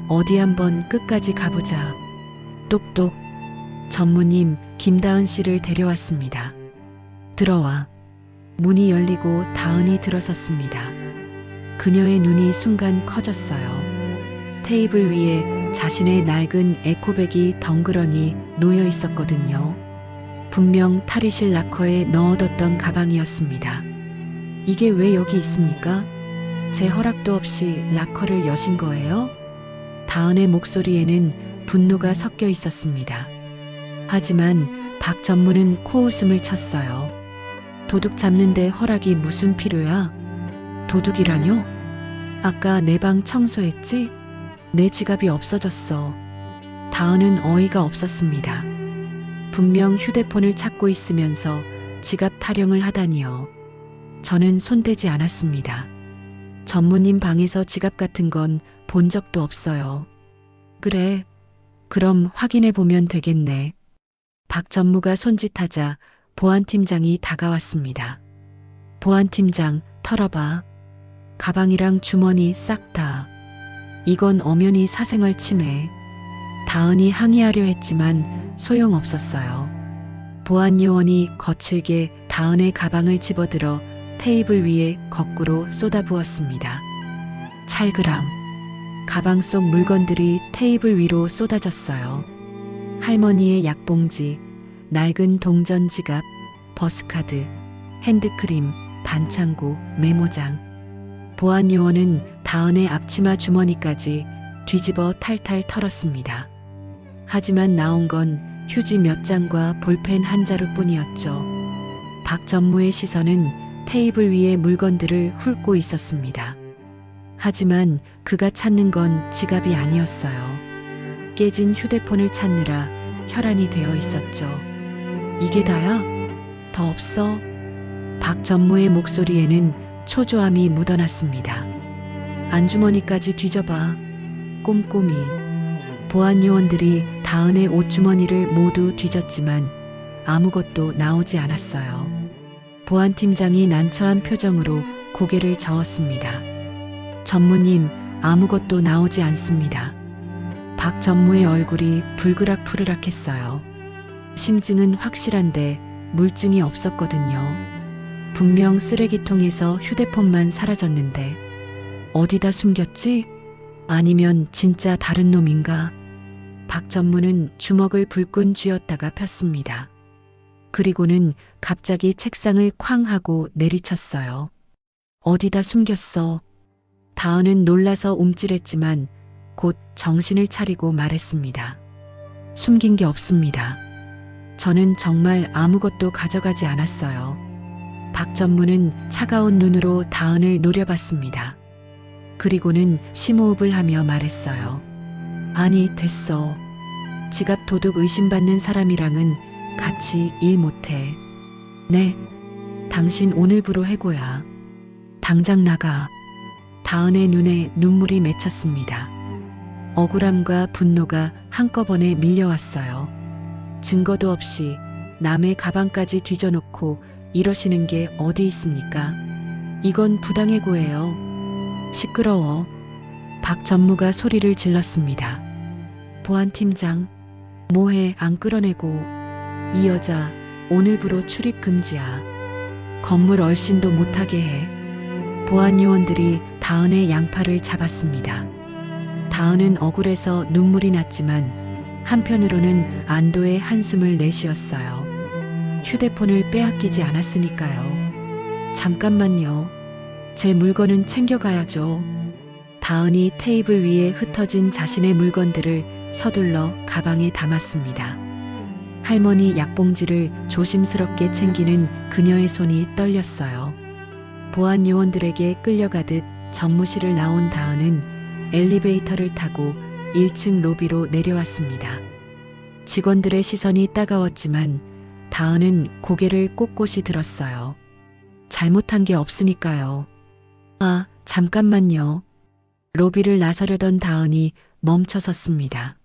어디 한번 끝까지 가보자. 똑똑. 전무님, 김다은 씨를 데려왔습니다. 들어와. 문이 열리고 다은이 들어섰습니다. 그녀의 눈이 순간 커졌어요. 테이블 위에 자신의 낡은 에코백이 덩그러니 놓여 있었거든요. 분명 탈의실 락커에 넣어뒀던 가방이었습니다. 이게 왜 여기 있습니까? 제 허락도 없이 락커를 여신 거예요? 다은의 목소리에는 분노가 섞여 있었습니다. 하지만 박 전무는 코웃음을 쳤어요. 도둑 잡는데 허락이 무슨 필요야? 도둑이라뇨? 아까 내 방 청소했지? 내 지갑이 없어졌어. 다은은 어이가 없었습니다. 분명 휴대폰을 찾고 있으면서 지갑 타령을 하다니요. 저는 손대지 않았습니다. 전무님 방에서 지갑 같은 건 본 적도 없어요. 그래, 그럼 확인해 보면 되겠네. 박 전무가 손짓하자 보안팀장이 다가왔습니다. 보안팀장, 털어봐. 가방이랑 주머니 싹 다. 이건 엄연히 사생활 침해. 다은이 항의하려 했지만 소용없었어요. 보안 요원이 거칠게 다은의 가방을 집어들어 테이블 위에 거꾸로 쏟아부었습니다. 찰그람. 가방 속 물건들이 테이블 위로 쏟아졌어요. 할머니의 약봉지, 낡은 동전 지갑, 버스카드, 핸드크림, 반창고, 메모장. 보안 요원은 다은의 앞치마 주머니까지 뒤집어 탈탈 털었습니다. 하지만 나온 건 휴지 몇 장과 볼펜 한 자루뿐이었죠. 박 전무의 시선은 테이블 위의 물건들을 훑고 있었습니다. 하지만 그가 찾는 건 지갑이 아니었어요. 깨진 휴대폰을 찾느라 혈안이 되어 있었죠. 이게 다야? 더 없어? 박 전무의 목소리에는 초조함이 묻어났습니다. 안주머니까지 뒤져봐. 꼼꼼히. 보안 요원들이 다은의 옷주머니를 모두 뒤졌지만 아무것도 나오지 않았어요. 보안팀장이 난처한 표정으로 고개를 저었습니다. 전무님, 아무것도 나오지 않습니다. 박 전무의 얼굴이 불그락푸르락했어요. 심증은 확실한데 물증이 없었거든요. 분명 쓰레기통에서 휴대폰만 사라졌는데 어디다 숨겼지? 아니면 진짜 다른 놈인가? 박 전무는 주먹을 불끈 쥐었다가 폈습니다. 그리고는 갑자기 책상을 쾅 하고 내리쳤어요. 어디다 숨겼어? 다은은 놀라서 움찔했지만 곧 정신을 차리고 말했습니다. 숨긴 게 없습니다. 저는 정말 아무것도 가져가지 않았어요. 박 전무는 차가운 눈으로 다은을 노려봤습니다. 그리고는 심호흡을 하며 말했어요. 아니, 됐어. 지갑 도둑 의심받는 사람이랑은 같이 일 못해. 네, 당신 오늘부로 해고야. 당장 나가. 다은의 눈에 눈물이 맺혔습니다. 억울함과 분노가 한꺼번에 밀려왔어요. 증거도 없이 남의 가방까지 뒤져놓고 이러시는 게 어디 있습니까? 이건 부당해고예요. 시끄러워. 박 전무가 소리를 질렀습니다. 보안팀장, 뭐해 안 끌어내고. 이 여자 오늘부로 출입 금지야. 건물 얼씬도 못하게 해. 보안 요원들이 다은의 양팔을 잡았습니다. 다은은 억울해서 눈물이 났지만 한편으로는 안도의 한숨을 내쉬었어요. 휴대폰을 빼앗기지 않았으니까요. 잠깐만요. 제 물건은 챙겨가야죠. 다은이 테이블 위에 흩어진 자신의 물건들을 서둘러 가방에 담았습니다. 할머니 약봉지를 조심스럽게 챙기는 그녀의 손이 떨렸어요. 보안 요원들에게 끌려가듯 전무실을 나온 다은은 엘리베이터를 타고 1층 로비로 내려왔습니다. 직원들의 시선이 따가웠지만 다은은 고개를 꼿꼿이 들었어요. 잘못한 게 없으니까요. 아, 잠깐만요. 로비를 나서려던 다은이 멈춰섰습니다.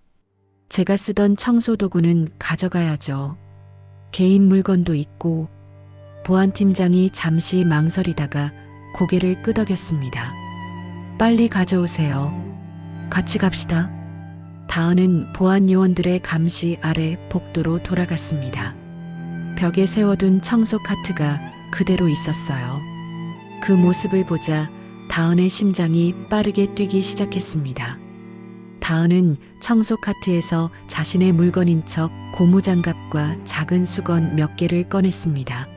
제가 쓰던 청소도구는 가져가야죠. 개인 물건도 있고. 보안팀장이 잠시 망설이다가 고개를 끄덕였습니다. 빨리 가져오세요. 같이 갑시다. 다은은 보안 요원들의 감시 아래 복도로 돌아갔습니다. 벽에 세워둔 청소 카트가 그대로 있었어요. 그 모습을 보자 다은의 심장이 빠르게 뛰기 시작했습니다. 다은은 청소 카트에서 자신의 물건인 척 고무장갑과 작은 수건 몇 개를 꺼냈습니다.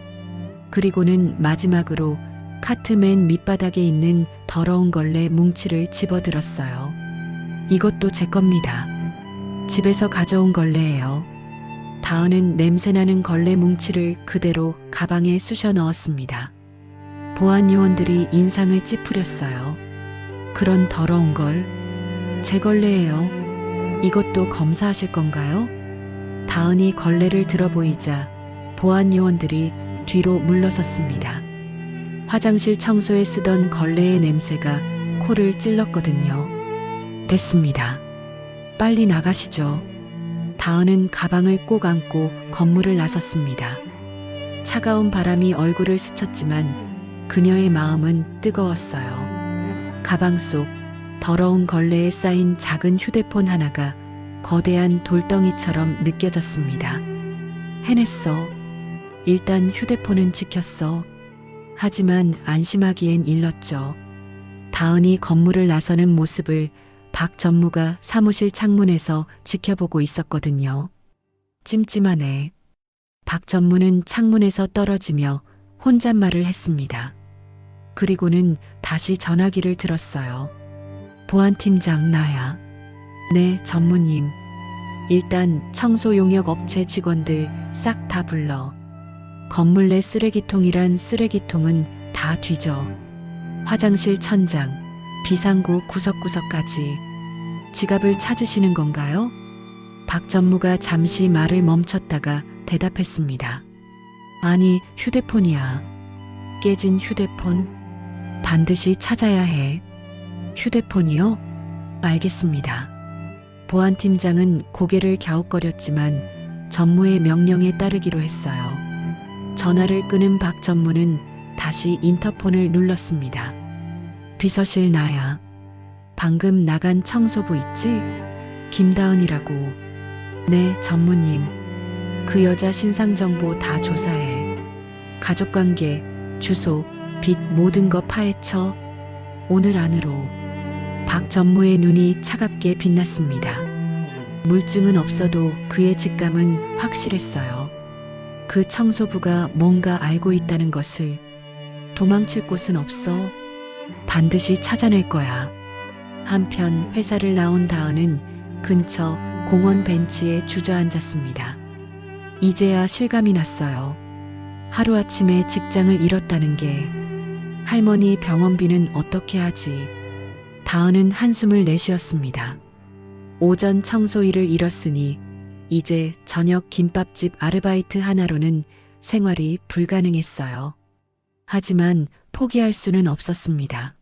그리고는 마지막으로 카트 맨 밑바닥에 있는 더러운 걸레 뭉치를 집어들었어요. 이것도 제 겁니다. 집에서 가져온 걸레예요. 다은은 냄새나는 걸레 뭉치를 그대로 가방에 쑤셔 넣었습니다. 보안 요원들이 인상을 찌푸렸어요. 그런 더러운 걸 제 걸레예요. 이것도 검사하실 건가요? 다은이 걸레를 들어보이자 보안 요원들이 뒤로 물러섰습니다. 화장실 청소에 쓰던 걸레의 냄새가 코를 찔렀거든요. 됐습니다. 빨리 나가시죠. 다은은 가방을 꼭 안고 건물을 나섰습니다. 차가운 바람이 얼굴을 스쳤지만 그녀의 마음은 뜨거웠어요. 가방 속 더러운 걸레에 쌓인 작은 휴대폰 하나가 거대한 돌덩이처럼 느껴졌습니다. 해냈어. 일단 휴대폰은 지켰어. 하지만 안심하기엔 일렀죠. 다은이 건물을 나서는 모습을 박 전무가 사무실 창문에서 지켜보고 있었거든요. 찜찜하네. 박 전무는 창문에서 떨어지며 혼잣말을 했습니다. 그리고는 다시 전화기를 들었어요. 보안팀장 나야. 네, 전무님. 일단 청소 용역 업체 직원들 싹 다 불러. 건물 내 쓰레기통이란 쓰레기통은 다 뒤져. 화장실 천장, 비상구 구석구석까지. 지갑을 찾으시는 건가요? 박 전무가 잠시 말을 멈췄다가 대답했습니다. 아니, 휴대폰이야. 깨진 휴대폰. 반드시 찾아야 해. 휴대폰이요? 알겠습니다. 보안팀장은 고개를 갸웃거렸지만 전무의 명령에 따르기로 했어요. 전화를 끊은 박 전무는 다시 인터폰을 눌렀습니다. 비서실 나야. 방금 나간 청소부 있지? 김다은이라고. 네, 전무님. 그 여자 신상정보 다 조사해. 가족관계, 주소, 빚 모든 거 파헤쳐. 오늘 안으로. 박 전무의 눈이 차갑게 빛났습니다. 물증은 없어도 그의 직감은 확실했어요. 그 청소부가 뭔가 알고 있다는 것을. 도망칠 곳은 없어. 반드시 찾아낼 거야. 한편 회사를 나온 다은은 근처 공원 벤치에 주저앉았습니다. 이제야 실감이 났어요. 하루아침에 직장을 잃었다는 게. 할머니 병원비는 어떻게 하지? 다은은 한숨을 내쉬었습니다. 오전 청소 일을 잃었으니 이제 저녁 김밥집 아르바이트 하나로는 생활이 불가능했어요. 하지만 포기할 수는 없었습니다.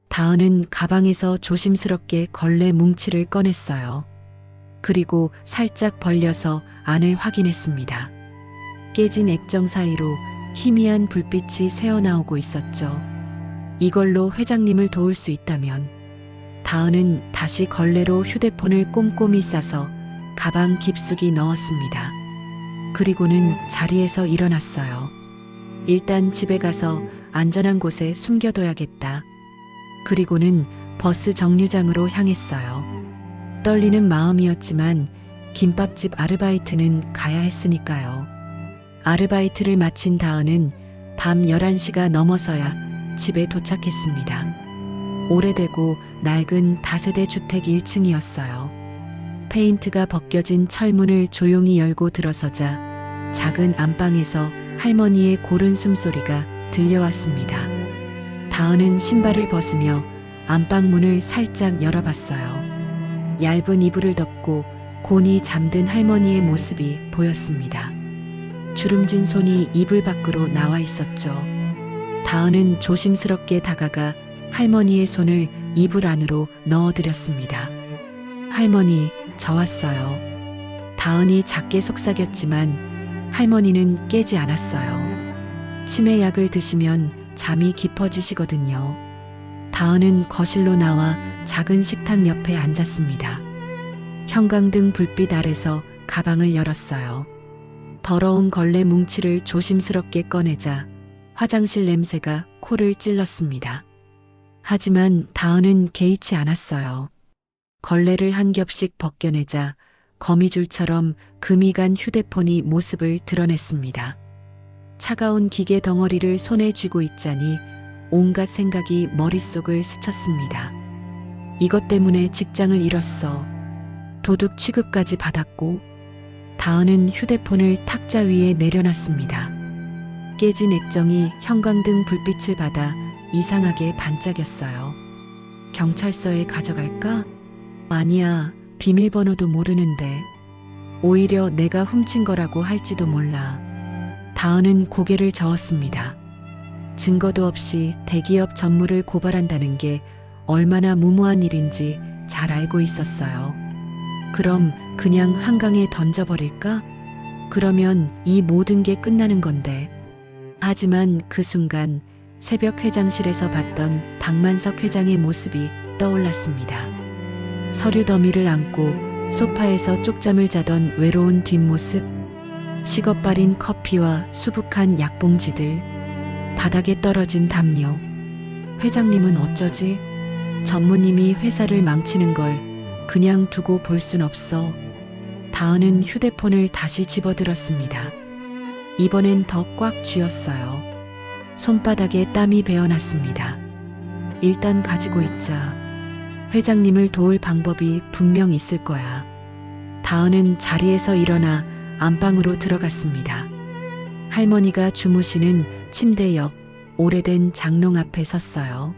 다은은 가방에서 조심스럽게 걸레 뭉치를 꺼냈어요. 그리고 살짝 벌려서 안을 확인했습니다. 깨진 액정 사이로 희미한 불빛이 새어나오고 있었죠. 이걸로 회장님을 도울 수 있다면. 다은은 다시 걸레로 휴대폰을 꼼꼼히 싸서 가방 깊숙이 넣었습니다. 그리고는 자리에서 일어났어요. 일단 집에 가서 안전한 곳에 숨겨둬야겠다. 그리고는 버스 정류장으로 향했어요. 떨리는 마음이었지만 김밥집 아르바이트는 가야 했으니까요. 아르바이트를 마친 다은은 밤 11시가 넘어서야 집에 도착했습니다. 오래되고 낡은 다세대 주택 1층이었어요. 페인트가 벗겨진 철문을 조용히 열고 들어서자 작은 안방에서 할머니의 고른 숨소리가 들려왔습니다. 다은은 신발을 벗으며 안방문을 살짝 열어봤어요. 얇은 이불을 덮고 곤히 잠든 할머니의 모습이 보였습니다. 주름진 손이 이불 밖으로 나와 있었죠. 다은은 조심스럽게 다가가 할머니의 손을 이불 안으로 넣어드렸습니다. 할머니, 저 왔어요. 다은이 작게 속삭였지만 할머니는 깨지 않았어요. 치매약을 드시면 잠이 깊어지시거든요. 다은은 거실로 나와 작은 식탁 옆에 앉았습니다. 형광등 불빛 아래서 가방을 열었어요. 더러운 걸레 뭉치를 조심스럽게 꺼내자 화장실 냄새가 코를 찔렀습니다. 하지만 다은은 개의치 않았어요. 걸레를 한 겹씩 벗겨내자 거미줄처럼 금이 간 휴대폰이 모습을 드러냈습니다. 차가운 기계 덩어리를 손에 쥐고 있자니 온갖 생각이 머릿속을 스쳤습니다. 이것 때문에 직장을 잃었어. 도둑 취급까지 받았고. 다은은 휴대폰을 탁자 위에 내려놨습니다. 깨진 액정이 형광등 불빛을 받아 이상하게 반짝였어요. 경찰서에 가져갈까? 아니야, 비밀번호도 모르는데. 오히려 내가 훔친 거라고 할지도 몰라. 다은은 고개를 저었습니다. 증거도 없이 대기업 전무를 고발한다는 게 얼마나 무모한 일인지 잘 알고 있었어요. 그럼 그냥 한강에 던져버릴까? 그러면 이 모든 게 끝나는 건데. 하지만 그 순간 새벽 회장실에서 봤던 박만석 회장의 모습이 떠올랐습니다. 서류 더미를 안고 소파에서 쪽잠을 자던 외로운 뒷모습, 식어빠린 커피와 수북한 약봉지들, 바닥에 떨어진 담요. 회장님은 어쩌지? 전무님이 회사를 망치는 걸 그냥 두고 볼 순 없어. 다은은 휴대폰을 다시 집어들었습니다. 이번엔 더 꽉 쥐었어요. 손바닥에 땀이 배어났습니다. 일단 가지고 있자. 회장님을 도울 방법이 분명 있을 거야. 다은은 자리에서 일어나 안방으로 들어갔습니다. 할머니가 주무시는 침대 옆 오래된 장롱 앞에 섰어요.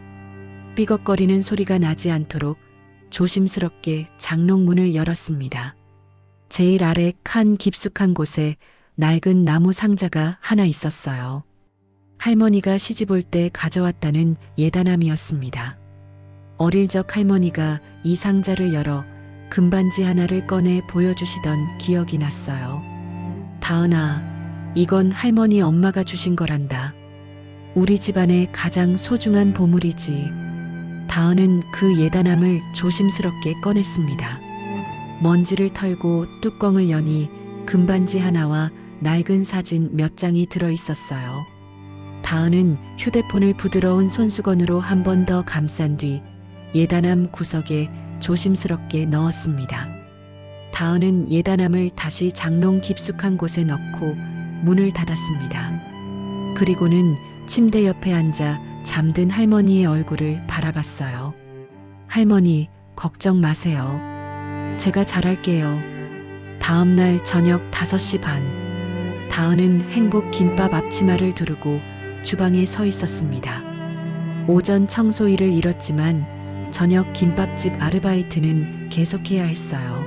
삐걱거리는 소리가 나지 않도록 조심스럽게 장롱 문을 열었습니다. 제일 아래 칸 깊숙한 곳에 낡은 나무 상자가 하나 있었어요. 할머니가 시집올 때 가져왔다는 예단함이었습니다. 어릴 적 할머니가 이 상자를 열어 금반지 하나를 꺼내 보여주시던 기억이 났어요. 다은아, 이건 할머니 엄마가 주신 거란다. 우리 집안의 가장 소중한 보물이지. 다은은 그 예단함을 조심스럽게 꺼냈습니다. 먼지를 털고 뚜껑을 여니 금반지 하나와 낡은 사진 몇 장이 들어 있었어요. 다은은 휴대폰을 부드러운 손수건으로 한 번 더 감싼 뒤 예단함 구석에 조심스럽게 넣었습니다. 다은은 예단함을 다시 장롱 깊숙한 곳에 넣고 문을 닫았습니다. 그리고는 침대 옆에 앉아 잠든 할머니의 얼굴을 바라봤어요. 할머니, 걱정 마세요. 제가 잘할게요. 다음 날 저녁 5시 반. 다은은 행복 김밥 앞치마를 두르고 주방에 서 있었습니다. 오전 청소 일을 잃었지만 저녁 김밥집 아르바이트는 계속해야 했어요.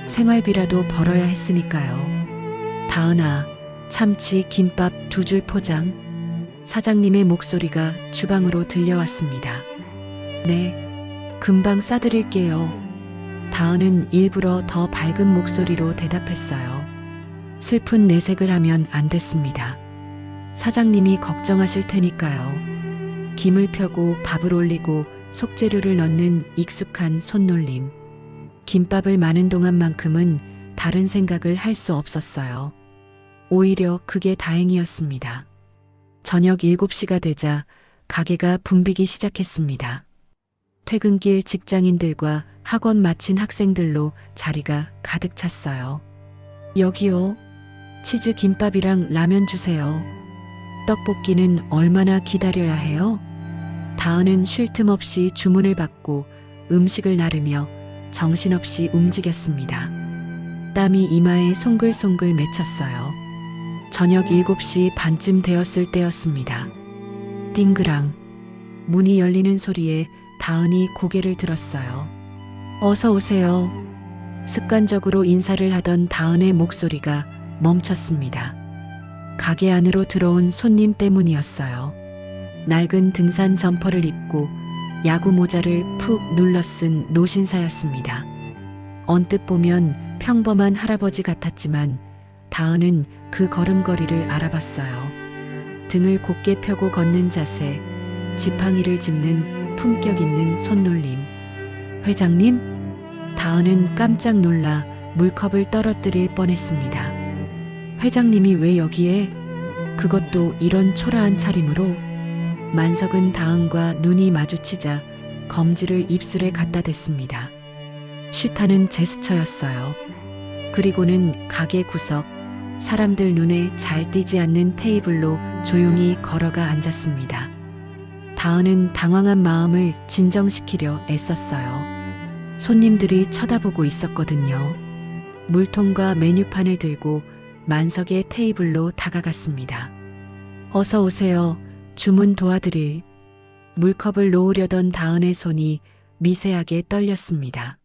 생활비라도 벌어야 했으니까요. 다은아, 참치 김밥 2줄 포장. 사장님의 목소리가 주방으로 들려왔습니다. 네, 금방 싸드릴게요. 다은은 일부러 더 밝은 목소리로 대답했어요. 슬픈 내색을 하면 안 됐습니다. 사장님이 걱정하실 테니까요. 김을 펴고 밥을 올리고 속재료를 넣는 익숙한 손놀림. 김밥을 마는 동안만큼은 다른 생각을 할 수 없었어요. 오히려 그게 다행이었습니다. 저녁 7시가 되자 가게가 붐비기 시작했습니다. 퇴근길 직장인들과 학원 마친 학생들로 자리가 가득 찼어요. 여기요. 치즈 김밥이랑 라면 주세요. 떡볶이는 얼마나 기다려야 해요? 다은은 쉴 틈 없이 주문을 받고 음식을 나르며 정신없이 움직였습니다. 땀이 이마에 송글송글 맺혔어요. 저녁 7시 반쯤 되었을 때였습니다. 띵그랑. 문이 열리는 소리에 다은이 고개를 들었어요. 어서 오세요. 습관적으로 인사를 하던 다은의 목소리가 멈췄습니다. 가게 안으로 들어온 손님 때문이었어요. 낡은 등산 점퍼를 입고 야구 모자를 푹 눌러 쓴 노신사였습니다. 언뜻 보면 평범한 할아버지 같았지만 다은은 그 걸음걸이를 알아봤어요. 등을 곧게 펴고 걷는 자세, 지팡이를 짚는 품격 있는 손놀림. 회장님? 다은은 깜짝 놀라 물컵을 떨어뜨릴 뻔했습니다. 회장님이 왜 여기에? 그것도 이런 초라한 차림으로? 만석은 다은과 눈이 마주치자 검지를 입술에 갖다 댔습니다. 쉬타는 제스처였어요. 그리고는 가게 구석, 사람들 눈에 잘 띄지 않는 테이블로 조용히 걸어가 앉았습니다. 다은은 당황한 마음을 진정시키려 애썼어요. 손님들이 쳐다보고 있었거든요. 물통과 메뉴판을 들고 만석의 테이블로 다가갔습니다. 어서 오세요. 주문 도와드릴. 물컵을 놓으려던 다은의 손이 미세하게 떨렸습니다.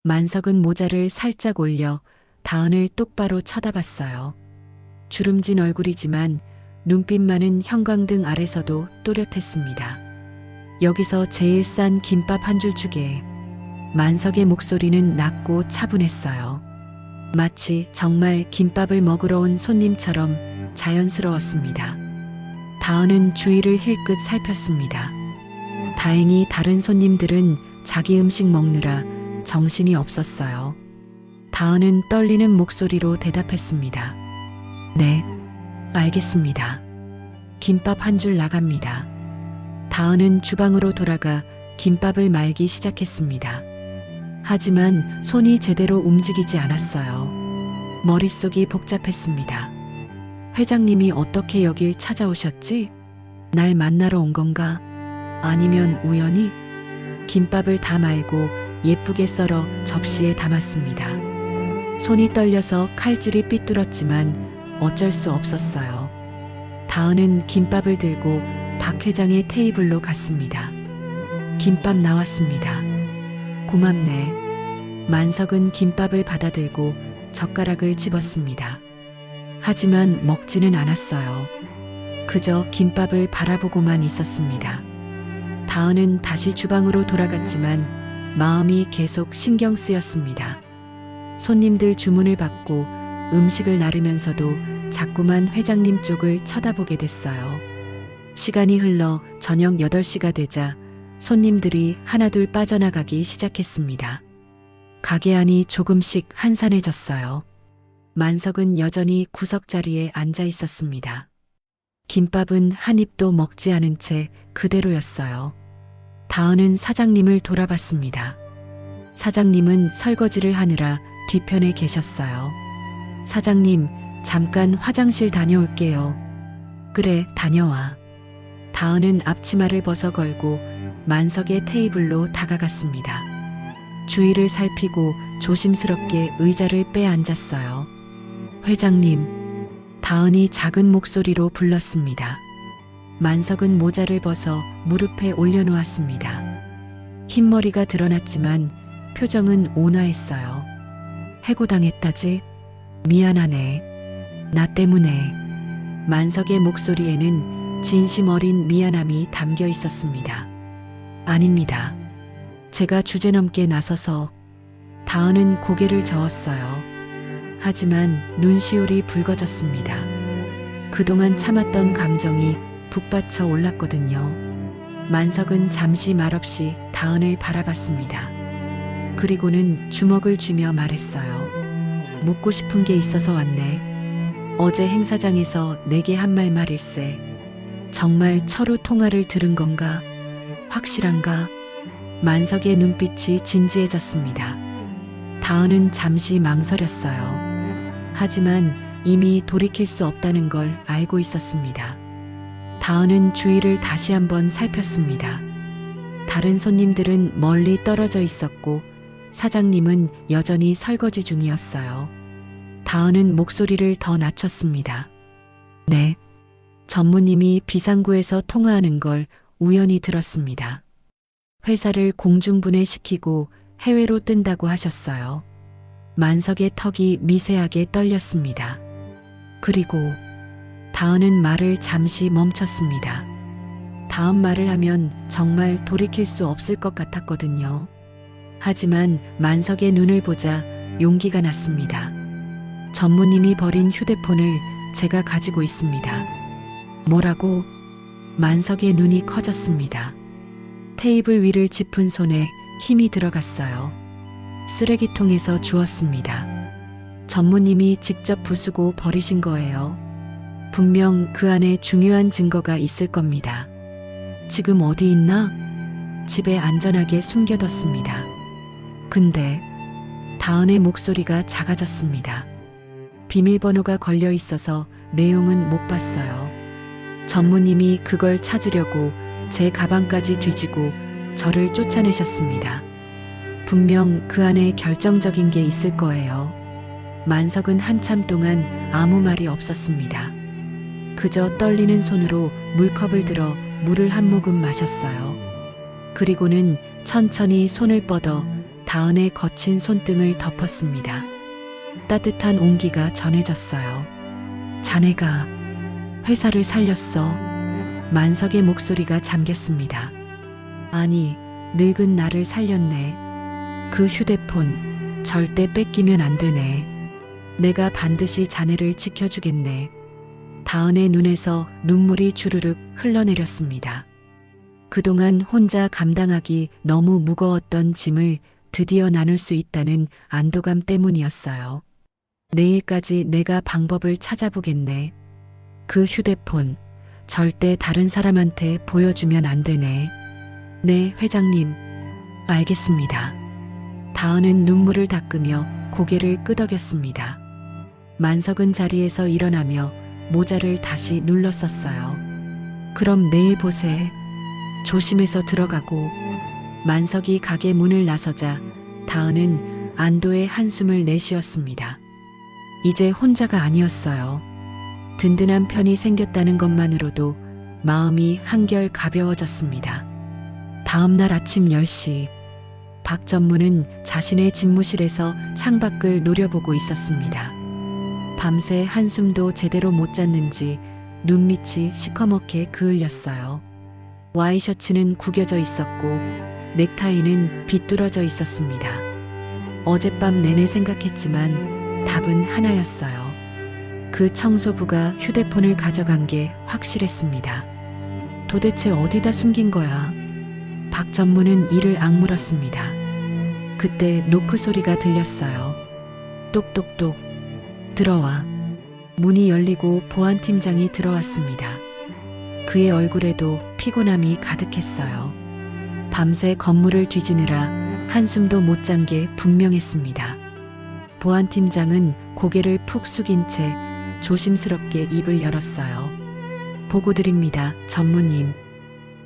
만석은 모자를 살짝 올려 다은을 똑바로 쳐다봤어요. 주름진 얼굴이지만 눈빛만은 형광등 아래서도 또렷했습니다. 여기서 제일 싼 김밥 한 줄 주게. 만석의 목소리는 낮고 차분했어요. 마치 정말 김밥을 먹으러 온 손님처럼 자연스러웠습니다. 다은은 주위를 힐끗 살폈습니다. 다행히 다른 손님들은 자기 음식 먹느라 정신이 없었어요. 다은은 떨리는 목소리로 대답했습니다. 네, 알겠습니다. 김밥 한 줄 나갑니다. 다은은 주방으로 돌아가 김밥을 말기 시작했습니다. 하지만 손이 제대로 움직이지 않았어요. 머릿속이 복잡했습니다. 회장님이 어떻게 여길 찾아오셨지? 날 만나러 온 건가? 아니면 우연히? 김밥을 다 말고 예쁘게 썰어 접시에 담았습니다. 손이 떨려서 칼질이 삐뚤었지만 어쩔 수 없었어요. 다은은 김밥을 들고 박 회장의 테이블로 갔습니다. 김밥 나왔습니다. 고맙네. 만석은 김밥을 받아들고 젓가락을 집었습니다. 하지만 먹지는 않았어요. 그저 김밥을 바라보고만 있었습니다. 다은은 다시 주방으로 돌아갔지만 마음이 계속 신경 쓰였습니다. 손님들 주문을 받고 음식을 나르면서도 자꾸만 회장님 쪽을 쳐다보게 됐어요. 시간이 흘러 저녁 8시가 되자 손님들이 하나둘 빠져나가기 시작했습니다. 가게 안이 조금씩 한산해졌어요. 만석은 여전히 구석자리에 앉아 있었습니다. 김밥은 한 입도 먹지 않은 채 그대로였어요. 다은은 사장님을 돌아봤습니다. 사장님은 설거지를 하느라 뒤편에 계셨어요. 사장님, 잠깐 화장실 다녀올게요. 그래, 다녀와. 다은은 앞치마를 벗어 걸고 만석의 테이블로 다가갔습니다. 주위를 살피고 조심스럽게 의자를 빼앉았어요. 회장님, 다은이 작은 목소리로 불렀습니다. 만석은 모자를 벗어 무릎에 올려놓았습니다. 흰머리가 드러났지만 표정은 온화했어요. 해고당했다지? 미안하네. 나 때문에. 만석의 목소리에는 진심 어린 미안함이 담겨 있었습니다. 아닙니다. 제가 주제넘게 나서서. 다은은 고개를 저었어요. 하지만 눈시울이 붉어졌습니다. 그동안 참았던 감정이 북받쳐 올랐거든요. 만석은 잠시 말없이 다은을 바라봤습니다. 그리고는 주먹을 쥐며 말했어요. 묻고 싶은 게 있어서 왔네. 어제 행사장에서 내게 한 말일세. 정말 철우 통화를 들은 건가? 확실한가? 만석의 눈빛이 진지해졌습니다. 다은은 잠시 망설였어요. 하지만 이미 돌이킬 수 없다는 걸 알고 있었습니다. 다은은 주위를 다시 한번 살폈습니다. 다른 손님들은 멀리 떨어져 있었고 사장님은 여전히 설거지 중이었어요. 다은은 목소리를 더 낮췄습니다. 네. 전무님이 비상구에서 통화하는 걸 우연히 들었습니다. 회사를 공중분해시키고 해외로 뜬다고 하셨어요. 만석의 턱이 미세하게 떨렸습니다. 그리고 다은은 말을 잠시 멈췄습니다. 다음 말을 하면 정말 돌이킬 수 없을 것 같았거든요. 하지만 만석의 눈을 보자 용기가 났습니다. 전무님이 버린 휴대폰을 제가 가지고 있습니다. 뭐라고? 만석의 눈이 커졌습니다. 테이블 위를 짚은 손에 힘이 들어갔어요. 쓰레기통에서 주웠습니다. 전무님이 직접 부수고 버리신 거예요. 분명 그 안에 중요한 증거가 있을 겁니다. 지금 어디 있나? 집에 안전하게 숨겨뒀습니다. 근데 다은의 목소리가 작아졌습니다. 비밀번호가 걸려 있어서 내용은 못 봤어요. 전무님이 그걸 찾으려고 제 가방까지 뒤지고 저를 쫓아내셨습니다. 분명 그 안에 결정적인 게 있을 거예요. 만석은 한참 동안 아무 말이 없었습니다. 그저 떨리는 손으로 물컵을 들어 물을 한 모금 마셨어요. 그리고는 천천히 손을 뻗어 다은의 거친 손등을 덮었습니다. 따뜻한 온기가 전해졌어요. 자네가 회사를 살렸어. 만석의 목소리가 잠겼습니다. 아니, 늙은 나를 살렸네. 그 휴대폰 절대 뺏기면 안 되네. 내가 반드시 자네를 지켜주겠네. 다은의 눈에서 눈물이 주르륵 흘러내렸습니다. 그동안 혼자 감당하기 너무 무거웠던 짐을 드디어 나눌 수 있다는 안도감 때문이었어요. 내일까지 내가 방법을 찾아보겠네. 그 휴대폰 절대 다른 사람한테 보여주면 안 되네. 네, 회장님. 알겠습니다. 다은은 눈물을 닦으며 고개를 끄덕였습니다. 만석은 자리에서 일어나며 모자를 다시 눌렀었어요. 그럼 내일 보세. 조심해서 들어가고. 만석이 가게 문을 나서자 다은은 안도의 한숨을 내쉬었습니다. 이제 혼자가 아니었어요. 든든한 편이 생겼다는 것만으로도 마음이 한결 가벼워졌습니다. 다음 날 아침 10시 박 전무는 자신의 집무실에서 창밖을 노려보고 있었습니다. 밤새 한숨도 제대로 못 잤는지 눈밑이 시커멓게 그을렸어요. 와이셔츠는 구겨져 있었고 넥타이는 비뚤어져 있었습니다. 어젯밤 내내 생각했지만 답은 하나였어요. 그 청소부가 휴대폰을 가져간 게 확실했습니다. 도대체 어디다 숨긴 거야? 박 전무는 이를 악물었습니다. 그때 노크 소리가 들렸어요. 똑똑똑. 들어와. 문이 열리고 보안팀장이 들어왔습니다. 그의 얼굴에도 피곤함이 가득했어요. 밤새 건물을 뒤지느라 한숨도 못 잔 게 분명했습니다. 보안팀장은 고개를 푹 숙인 채 조심스럽게 입을 열었어요. 보고 드립니다, 전무님.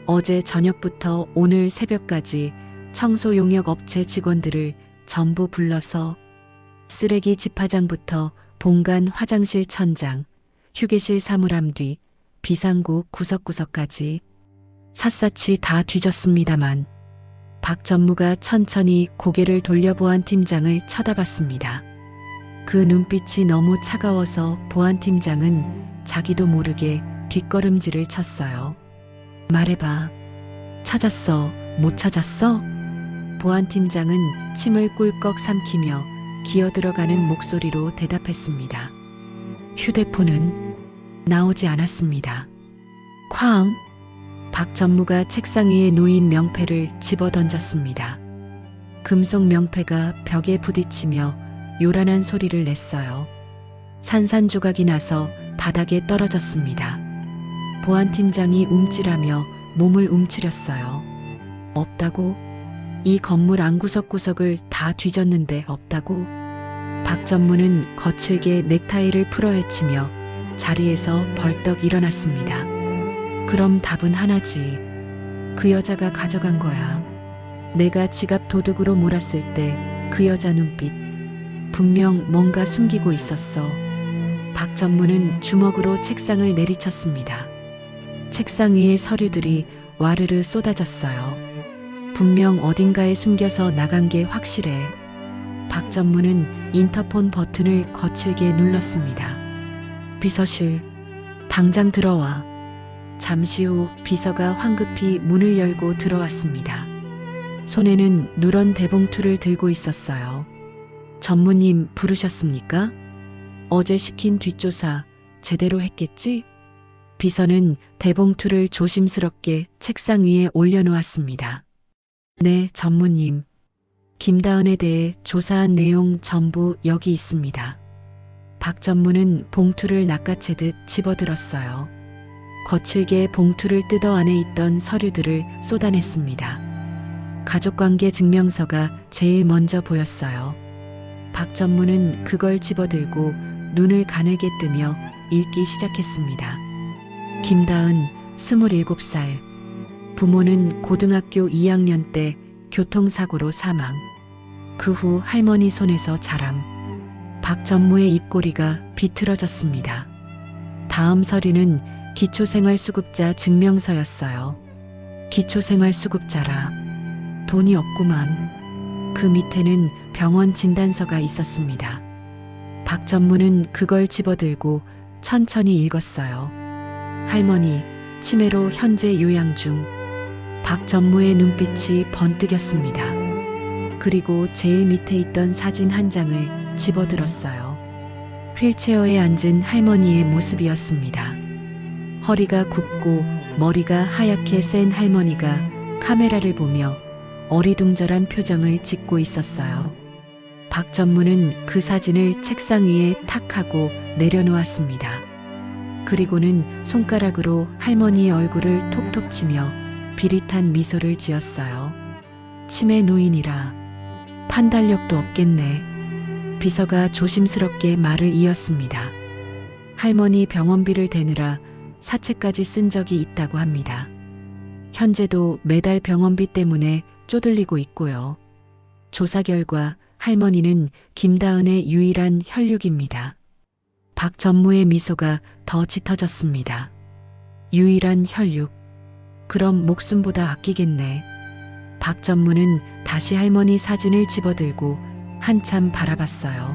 어제 저녁부터 오늘 새벽까지 청소 용역 업체 직원들을 전부 불러서 쓰레기 집화장부터 본관 화장실 천장, 휴게실 사물함 뒤, 비상구 구석구석까지 샅샅이 다 뒤졌습니다만 박 전무가 천천히 고개를 돌려 보안팀장을 쳐다봤습니다. 그 눈빛이 너무 차가워서 보안팀장은 자기도 모르게 뒷걸음질을 쳤어요. 말해봐. 찾았어? 못 찾았어? 보안팀장은 침을 꿀꺽 삼키며 기어들어가는 목소리로 대답했습니다. 휴대폰은 나오지 않았습니다. 쾅! 박 전무가 책상 위에 놓인 명패를 집어던졌습니다. 금속 명패가 벽에 부딪히며 요란한 소리를 냈어요. 산산조각이 나서 바닥에 떨어졌습니다. 보안팀장이 움찔하며 몸을 움츠렸어요. 없다고? 이 건물 안구석구석을 다 뒤졌는데 없다고? 박 전무는 거칠게 넥타이를 풀어헤치며 자리에서 벌떡 일어났습니다. 그럼 답은 하나지. 그 여자가 가져간 거야. 내가 지갑 도둑으로 몰았을 때 그 여자 눈빛. 분명 뭔가 숨기고 있었어. 박 전무는 주먹으로 책상을 내리쳤습니다. 책상 위에 서류들이 와르르 쏟아졌어요. 분명 어딘가에 숨겨서 나간 게 확실해. 박 전무는 인터폰 버튼을 거칠게 눌렀습니다. 비서실, 당장 들어와. 잠시 후 비서가 황급히 문을 열고 들어왔습니다. 손에는 누런 대봉투를 들고 있었어요. 전무님 부르셨습니까? 어제 시킨 뒷조사 제대로 했겠지? 비서는 대봉투를 조심스럽게 책상 위에 올려놓았습니다. 네, 전무님. 김다은에 대해 조사한 내용 전부 여기 있습니다. 박 전무는 봉투를 낚아채듯 집어들었어요. 거칠게 봉투를 뜯어 안에 있던 서류들을 쏟아냈습니다. 가족관계 증명서가 제일 먼저 보였어요. 박 전무는 그걸 집어들고 눈을 가늘게 뜨며 읽기 시작했습니다. 김다은 27살. 부모는 고등학교 2학년 때 교통사고로 사망. 그 후 할머니 손에서 자람. 박전무의 입꼬리가 비틀어졌습니다. 다음 서류는 기초생활수급자 증명서였어요. 기초생활수급자라. 돈이 없구만. 그 밑에는 병원 진단서가 있었습니다. 박전무는 그걸 집어들고 천천히 읽었어요. 할머니, 치매로 현재 요양 중. 박전무의 눈빛이 번뜩였습니다. 그리고 제일 밑에 있던 사진 한 장을 집어들었어요. 휠체어에 앉은 할머니의 모습이었습니다. 허리가 굽고 머리가 하얗게 센 할머니가 카메라를 보며 어리둥절한 표정을 짓고 있었어요. 박전무는 그 사진을 책상 위에 탁 하고 내려놓았습니다. 그리고는 손가락으로 할머니의 얼굴을 톡톡 치며 비릿한 미소를 지었어요. 치매 노인이라 판단력도 없겠네. 비서가 조심스럽게 말을 이었습니다. 할머니 병원비를 대느라 사채까지 쓴 적이 있다고 합니다. 현재도 매달 병원비 때문에 쪼들리고 있고요. 조사 결과 할머니는 김다은의 유일한 혈육입니다. 박전무의 미소가 더 짙어졌습니다. 유일한 혈육. 그럼 목숨보다 아끼겠네. 박전무는 다시 할머니 사진을 집어들고 한참 바라봤어요.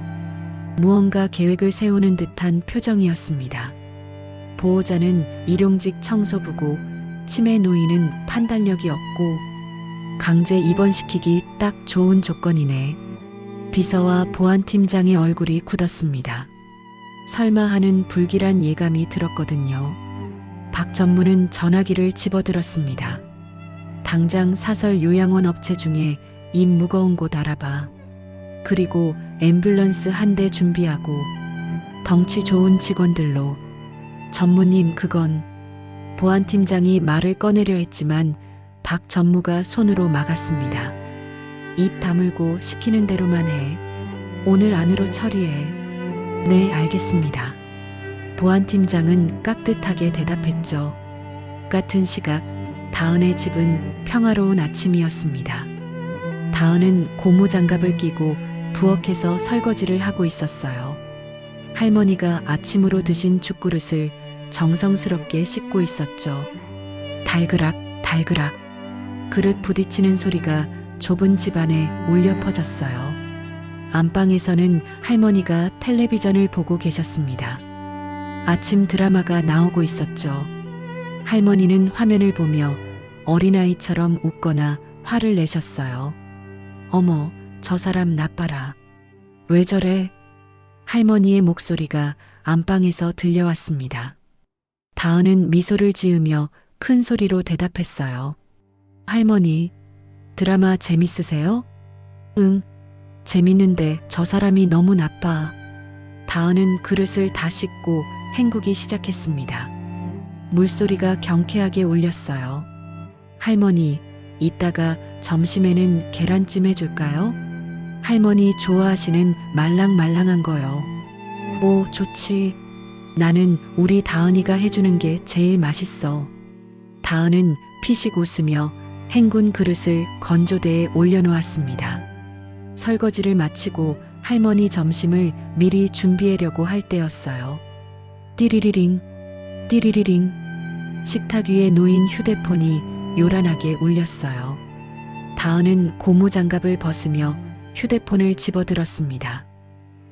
무언가 계획을 세우는 듯한 표정이었습니다. 보호자는 일용직 청소부고 치매 노인은 판단력이 없고 강제 입원시키기 딱 좋은 조건이네. 비서와 보안팀장의 얼굴이 굳었습니다. 설마 하는 불길한 예감이 들었거든요. 박전무는 전화기를 집어들었습니다. 당장 사설 요양원 업체 중에 입 무거운 곳 알아봐. 그리고 앰뷸런스 한 대 준비하고 덩치 좋은 직원들로. 전무님 그건. 보안팀장이 말을 꺼내려 했지만 박 전무가 손으로 막았습니다. 입 다물고 시키는 대로만 해. 오늘 안으로 처리해. 네, 알겠습니다. 보안팀장은 깍듯하게 대답했죠. 같은 시각 다은의 집은 평화로운 아침이었습니다. 다은은 고무장갑을 끼고 부엌에서 설거지를 하고 있었어요. 할머니가 아침으로 드신 죽그릇을 정성스럽게 씻고 있었죠. 달그락 달그락 그릇 부딪히는 소리가 좁은 집안에 울려 퍼졌어요. 안방에서는 할머니가 텔레비전을 보고 계셨습니다. 아침 드라마가 나오고 있었죠. 할머니는 화면을 보며 어린아이처럼 웃거나 화를 내셨어요. 어머, 저 사람 나빠라. 왜 저래? 할머니의 목소리가 안방에서 들려왔습니다. 다은은 미소를 지으며 큰 소리로 대답했어요. 할머니, 드라마 재밌으세요? 응, 재밌는데 저 사람이 너무 나빠. 다은은 그릇을 다 씻고 헹구기 시작했습니다. 물소리가 경쾌하게 울렸어요. 할머니, 이따가 점심에는 계란찜 해줄까요? 할머니 좋아하시는 말랑말랑한 거요. 오, 좋지. 나는 우리 다은이가 해주는 게 제일 맛있어. 다은은 피식 웃으며 헹군 그릇을 건조대에 올려놓았습니다. 설거지를 마치고 할머니 점심을 미리 준비하려고 할 때였어요. 띠리리링, 띠리리링. 식탁 위에 놓인 휴대폰이 요란하게 울렸어요. 다은은 고무장갑을 벗으며 휴대폰을 집어들었습니다.